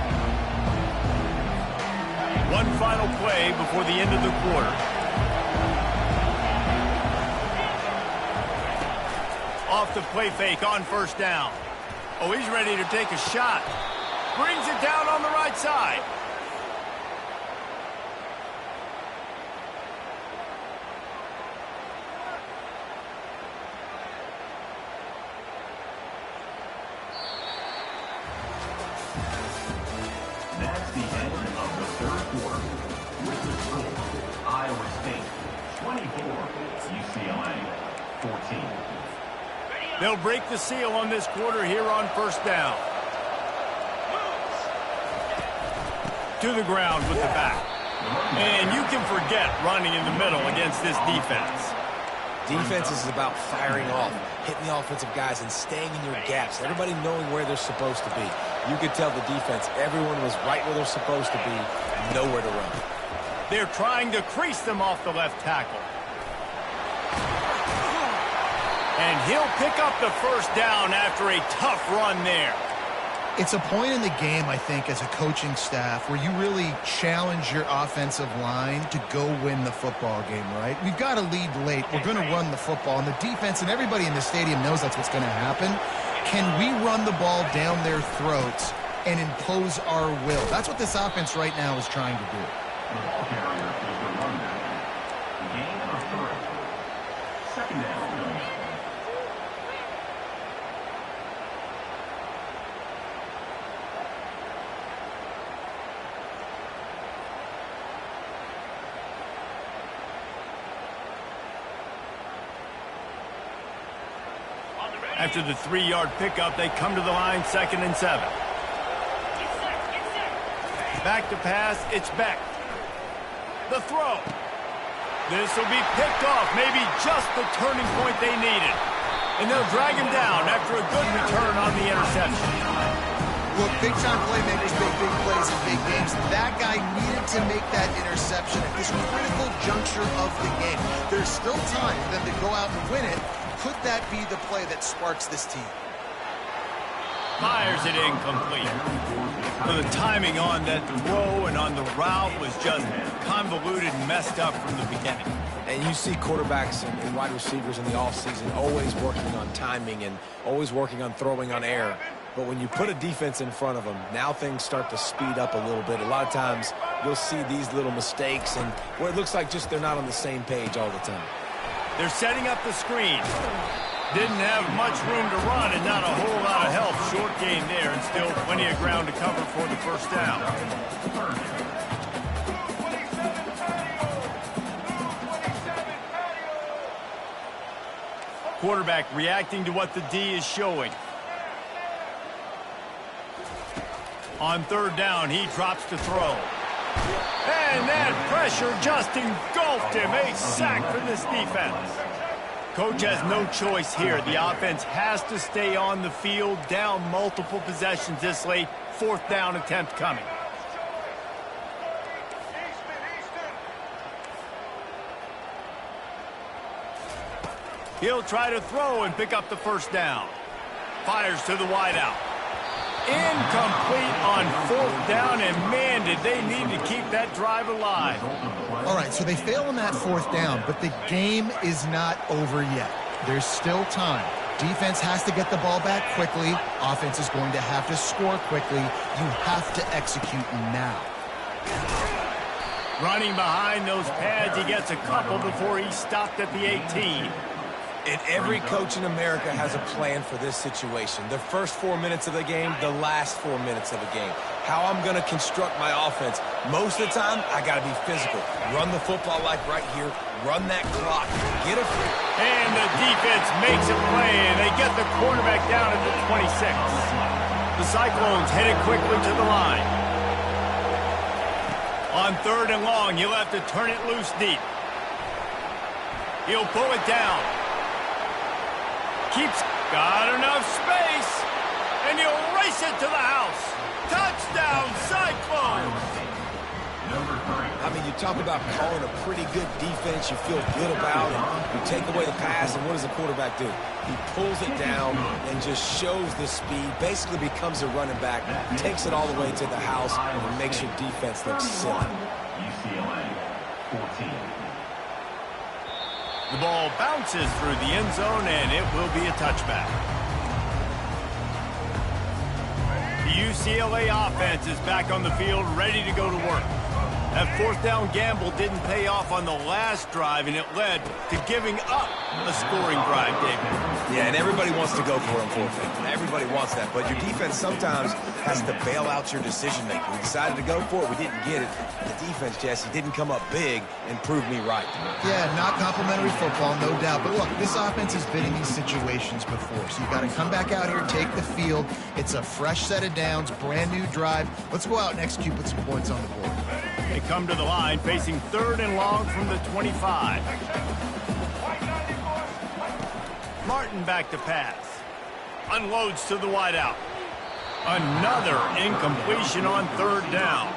Speaker 1: One final play before the end of the quarter. Off the play fake on first down. Oh, he's ready to take a shot. Brings it down on the right side.
Speaker 5: That's the end of the third quarter. With the score, Iowa State 24, UCLA 14.
Speaker 1: They'll break the seal on this quarter here on first down. To the ground with the back. And you can forget running in the middle against this defense.
Speaker 2: Defense is about firing off, hitting the offensive guys, and staying in your gaps. Everybody knowing where they're supposed to be. You could tell the defense, everyone was right where they're supposed to be, nowhere to run.
Speaker 1: They're trying to crease them off the left tackle. And he'll pick up the first down after a tough run there.
Speaker 3: It's a point in the game, I think, as a coaching staff where you really challenge your offensive line to go win the football game, right? We've got to lead late. We're going to run the football. And the defense and everybody in the stadium knows that's what's going to happen. Can we run the ball down their throats and impose our will? That's what this offense right now is trying to do.
Speaker 5: The ball carrier is the runback. Gain of 3. Second down.
Speaker 1: After the 3-yard pickup, they come to the line, 2nd and 7. Back to pass, it's Beck. The throw. This will be picked off, maybe just the turning point they needed. And they'll drag him down after a good return on the interception.
Speaker 4: Look, big-time playmakers make big plays in big games. That guy needed to make that interception at this critical juncture of the game. There's still time for them to go out and win it. Could that be the play that sparks this team?
Speaker 1: Fires it incomplete. So the timing on that throw and on the route was just convoluted and messed up from the beginning.
Speaker 2: And you see quarterbacks and wide receivers in the offseason always working on timing and always working on throwing on air. But when you put a defense in front of them, now things start to speed up a little bit. A lot of times you'll see these little mistakes and where it looks like just they're not on the same page all the time.
Speaker 1: They're setting up the screen. Didn't have much room to run and not a whole lot of help. Short game there and still plenty of ground to cover for the first down. Quarterback reacting to what the D is showing. On third down, he drops to throw. And that pressure just engulfed him. A sack for this defense. Coach has no choice here. The offense has to stay on the field, down multiple possessions this late. 4th down attempt coming. He'll try to throw and pick up the 1st down. Fires to the wideout. Incomplete on 4th down, and man, did they need to keep that drive alive.
Speaker 3: All right, so they fail on that 4th down, but the game is not over yet. There's still time. Defense has to get the ball back quickly. Offense is going to have to score quickly. You have to execute now.
Speaker 1: Running behind those pads, he gets a couple before he's stopped at the 18.
Speaker 2: And every coach in America has a plan for this situation. The first 4 minutes of the game, the last 4 minutes of the game. How I'm going to construct my offense. Most of the time, I got to be physical. Run the football like right here. Run that clock. Get a free.
Speaker 1: And the defense makes a play, and they get the quarterback down at the 26. The Cyclones headed quickly to the line. On 3rd and long, he'll have to turn it loose deep. He'll pull it down. Got enough space, and he'll race it to the house. Touchdown, Cyclones!
Speaker 2: I mean, you talk about calling a pretty good defense you feel good about, and you take away the pass, and what does the quarterback do? He pulls it down and just shows the speed, basically becomes a running back, takes it all the way to the house, and makes your defense look silly.
Speaker 5: UCLA 14.
Speaker 1: The ball bounces through the end zone, and it will be a touchback. The UCLA offense is back on the field, ready to go to work. That 4th down gamble didn't pay off on the last drive, and it led to giving up a scoring drive, David.
Speaker 2: Yeah, and everybody wants to go for it on 4th down. Everybody wants that, but your defense sometimes has to bail out your decision-making. We decided to go for it. We didn't get it. The defense, Jesse, didn't come up big and prove me right.
Speaker 3: Yeah, not complimentary football, no doubt. But look, this offense has been in these situations before, so you got to come back out here, take the field. It's a fresh set of downs, brand new drive. Let's go out and execute with some points on the board.
Speaker 1: They come to the line facing 3rd and long from the 25. Martin back to pass. Unloads to the wideout. Another incompletion on 3rd down.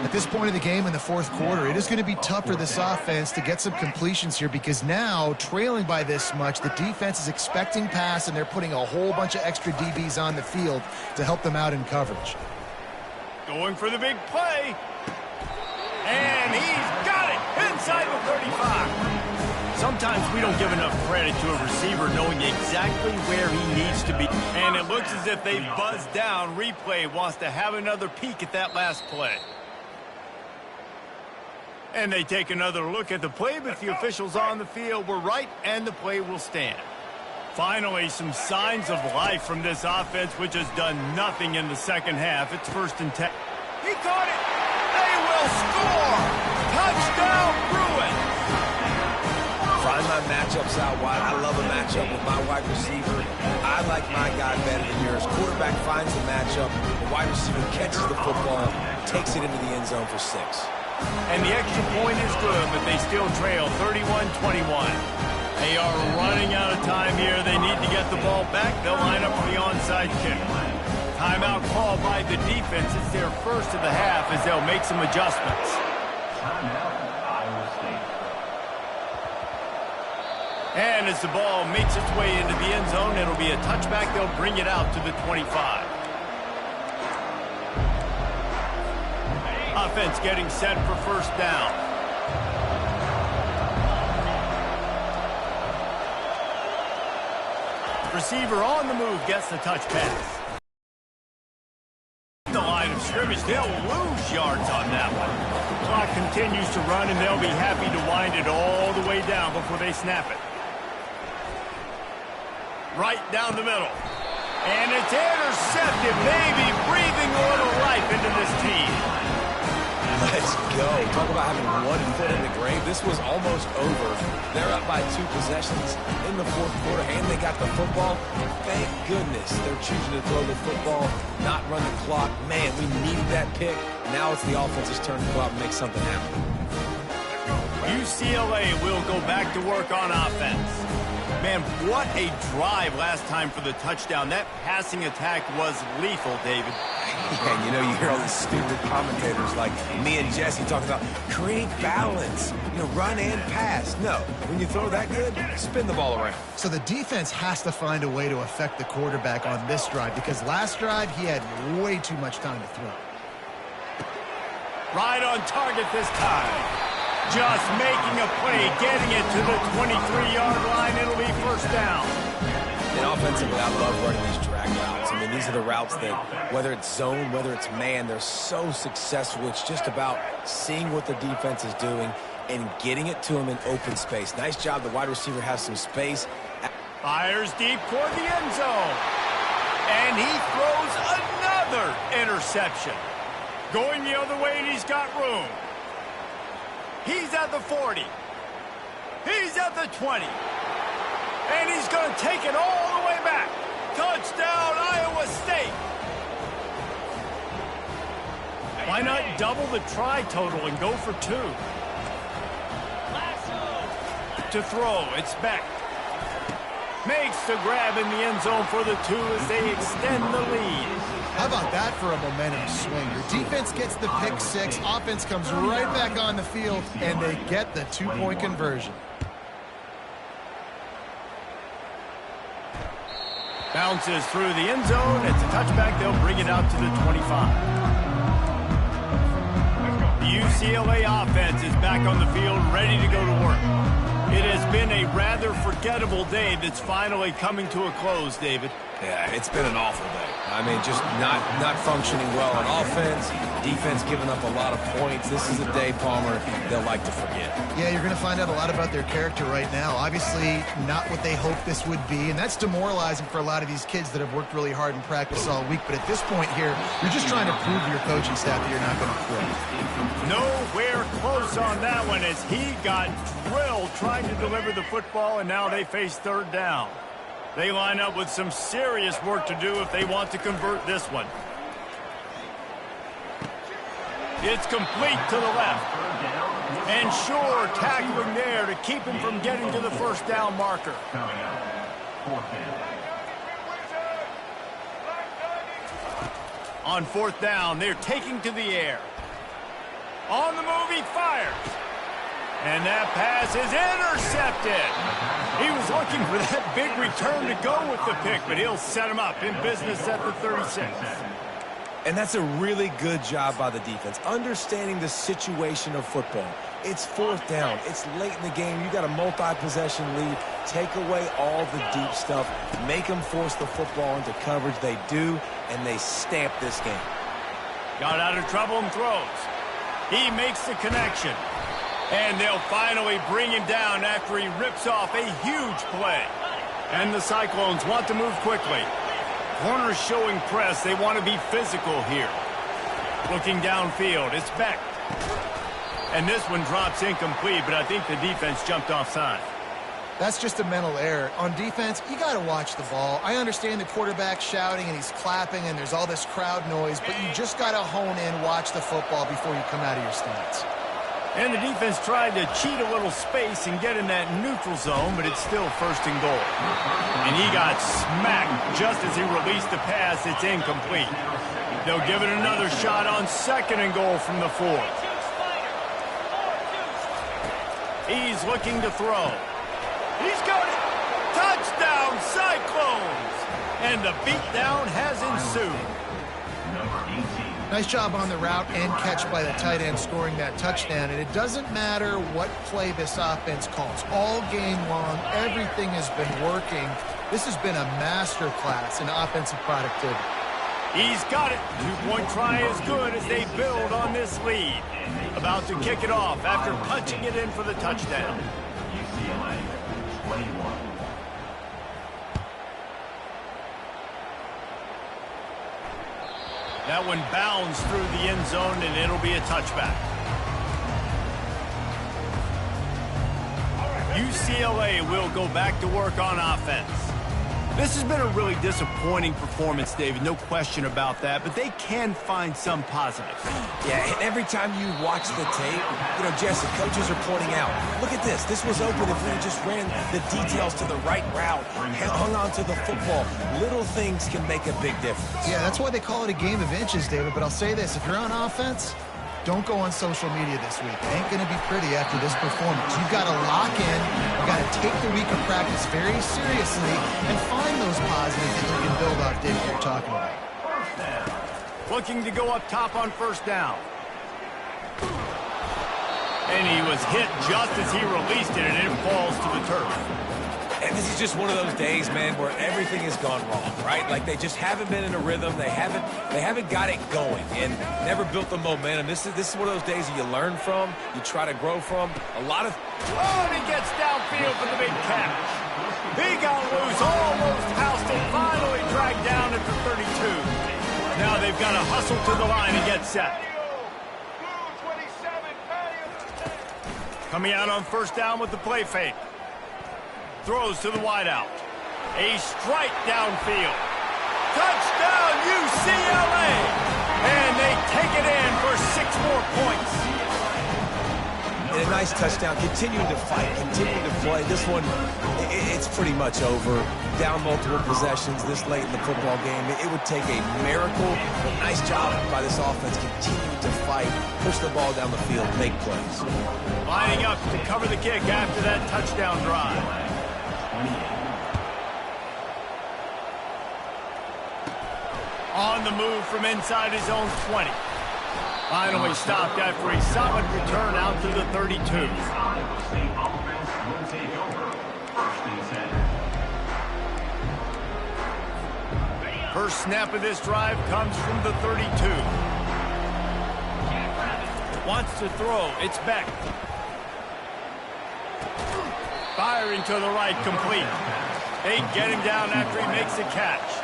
Speaker 3: At this point in the game in the 4th quarter, it is going to be tough for this offense to get some completions here because now, trailing by this much, the defense is expecting pass, and they're putting a whole bunch of extra DBs on the field to help them out in coverage.
Speaker 1: Going for the big play. And he's got it inside the 35. Sometimes we don't give enough credit to a receiver knowing exactly where he needs to be. And it looks as if they've buzzed down. Replay wants to have another peek at that last play. And they take another look at the play, but the officials on the field were right, and the play will stand. Finally, some signs of life from this offense, which has done nothing in the second half. It's 1st and 10. He caught it! They will score! Touchdown, Bruins!
Speaker 2: Find my matchups out wide. I love a matchup with my wide receiver. I like my guy better than yours. Quarterback finds the matchup. The wide receiver catches the football, takes it into the end zone for 6.
Speaker 1: And the extra point is good, but they still trail 31-21. They are running out of time here. They need to get the ball back. They'll line up for the onside kick. Timeout called by the defense. It's their first of the half as they'll make some adjustments.
Speaker 5: Timeout, Iowa State.
Speaker 1: And as the ball makes its way into the end zone, it'll be a touchback. They'll bring it out to the 25. Offense getting set for 1st down. Receiver on the move gets the touch pass. The line of scrimmage, they'll lose yards on that one. Clock continues to run, and they'll be happy to wind it all the way down before they snap it. Right down the middle. And it's intercepted, maybe breathing a little life into this team.
Speaker 2: Let's go. Talk about having 1 foot in the grave. This was almost over. They're up by 2 possessions in the 4th quarter, and they got the football. Thank goodness they're choosing to throw the football, not run the clock. Man, we needed that pick. Now it's the offense's turn to go out and make something happen.
Speaker 1: UCLA will go back to work on offense. Man, what a drive last time for the touchdown. That passing attack was lethal, David.
Speaker 2: And you know, you hear all these stupid commentators like me and Jesse talking about create balance, you know, run and pass. No, when you throw that good, spin the ball around.
Speaker 3: So the defense has to find a way to affect the quarterback on this drive because last drive he had way too much time to throw.
Speaker 1: Right on target this time. Just making a play, getting it to the 23-yard line. It'll be first down.
Speaker 2: And offensively, I love running these drag routes. I mean, these are the routes that, whether it's zone, whether it's man, they're so successful. It's just about seeing what the defense is doing and getting it to them in open space. Nice job. The wide receiver has some space.
Speaker 1: Fires deep toward the end zone. And he throws another interception. Going the other way, and he's got room. He's at the 40. He's at the 20. And he's going to take it all the way back. Touchdown, Iowa State. Why not double the try total and go for 2? To throw, it's Beck. Makes the grab in the end zone for the 2 as they extend the lead.
Speaker 3: How about that for a momentum swing? Your defense gets the pick 6, offense comes right back on the field, and they get the 2-point conversion.
Speaker 1: Bounces through the end zone. It's a touchback. They'll bring it out to the 25. The UCLA offense is back on the field, ready to go to work. It has been a rather forgettable day that's finally coming to a close, David.
Speaker 2: Yeah, it's been an awful day. I mean, just not functioning well on offense, defense giving up a lot of points. This is a day, Palmer, they'll like to forget.
Speaker 3: Yeah, you're going to find out a lot about their character right now. Obviously, not what they hoped this would be, and that's demoralizing for a lot of these kids that have worked really hard in practice all week. But at this point here, you're just trying to prove to your coaching staff that you're not going to quit.
Speaker 1: Nowhere close on that one as he got drilled trying to deliver the football, and now they face third down. They line up with some serious work to do if they want to convert this one. It's complete to the left. And sure, tackling there to keep him from getting to the first down marker. On fourth down, they're taking to the air. On the move, he fires. And that pass is intercepted. He was looking for that big return to go with the pick, but he'll set him up in business at the 36.
Speaker 2: And that's a really good job by the defense, understanding the situation of football. It's fourth down. It's late in the game. You got a multi-possession lead. Take away all the deep stuff. Make them force the football into coverage. They do, and they stamp this game.
Speaker 1: Got out of trouble and throws. He makes the connection. And they'll finally bring him down after he rips off a huge play. And the Cyclones want to move quickly. Corners showing press. They want to be physical here. Looking downfield, it's Beck. And this one drops incomplete, but I think the defense jumped offside.
Speaker 3: That's just a mental error. On defense, you got to watch the ball. I understand the quarterback shouting and he's clapping and there's all this crowd noise, but you just got to hone in, watch the football before you come out of your stance.
Speaker 1: And the defense tried to cheat a little space and get in that neutral zone, but it's still first and goal. And he got smacked just as he released the pass. It's incomplete. They'll give it another shot on second and goal from the 4. He's looking to throw. He's got it. Touchdown, Cyclones! And the beatdown has ensued.
Speaker 3: Nice job on the route and catch by the tight end scoring that touchdown. And it doesn't matter what play this offense calls. All game long, everything has been working. This has been a masterclass in offensive productivity.
Speaker 1: He's got it. 2-point try is good as they build on this lead. About to kick it off after punching it in for the touchdown.
Speaker 5: UCLA 21.
Speaker 1: That one bounds through the end zone, and it'll be a touchback. UCLA will go back to work on offense. This has been a really disappointing performance, David, no question about that, but they can find some positives.
Speaker 2: Yeah, and every time you watch the tape, you know, Jesse, coaches are pointing out, look at this. This was open if we just ran the details to the right route, hung on to the football. Little things can make a big difference.
Speaker 3: Yeah, that's why they call it a game of inches, David. But I'll say this, if you're on offense, don't go on social media this week. It ain't going to be pretty after this performance. You've got to lock in. You've got to take the week of practice very seriously and find those positives that you can build off, David, you're talking about.
Speaker 1: Looking to go up top on first down. And he was hit just as he released it, and it falls to the turf.
Speaker 2: And this is just one of those days, man, where everything has gone wrong, right? Like they just haven't been in a rhythm. They haven't got it going and never built the momentum. This is one of those days that you learn from, you try to grow from. A lot of...
Speaker 1: Oh, and he gets downfield for the big catch. He got loose, almost housed it, finally dragged down at the 32. Now they've got to hustle to the line and get set. Coming out on first down with the play fake. Throws to the wideout. A strike downfield. Touchdown, UCLA! And they take it in for 6 more points.
Speaker 2: And a nice touchdown. Continuing to fight, continuing to play. This one, it's pretty much over. Down multiple possessions this late in the football game. It would take a miracle, but nice job by this offense continuing to fight, push the ball down the field, make plays.
Speaker 1: Lining up to cover the kick after that touchdown drive. On the move from inside his own 20. Finally stopped after a solid return out to the 32. First snap of this drive comes from the 32. Wants to throw. It's Beck. Firing to the right, complete. They get him down after he makes a catch.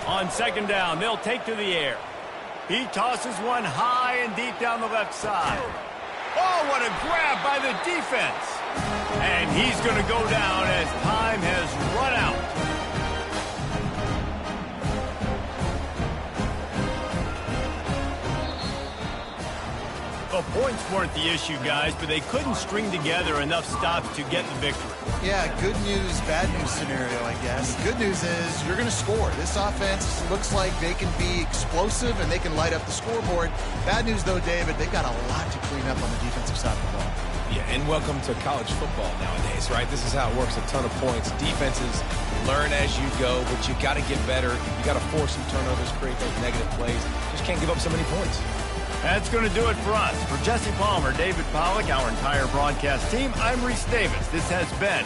Speaker 1: On second down, they'll take to the air. He tosses one high and deep down the left side. Oh, what a grab by the defense. And he's going to go down as time has run out. The points weren't the issue, guys, but they couldn't string together enough stops to get the victory.
Speaker 4: Yeah, good news, bad news scenario, I guess. Good news is you're going to score. This offense looks like they can be explosive and they can light up the scoreboard. Bad news, though, David, they've got a lot to clean up on the defensive side of the ball.
Speaker 2: Yeah, and welcome to college football nowadays, right? This is how it works, a ton of points. Defenses learn as you go, but you got to get better. You got to force some turnovers, create those negative plays. Just can't give up so many points.
Speaker 1: That's going to do it for us. For Jesse Palmer, David Pollack, our entire broadcast team, I'm Reese Davis. This has been...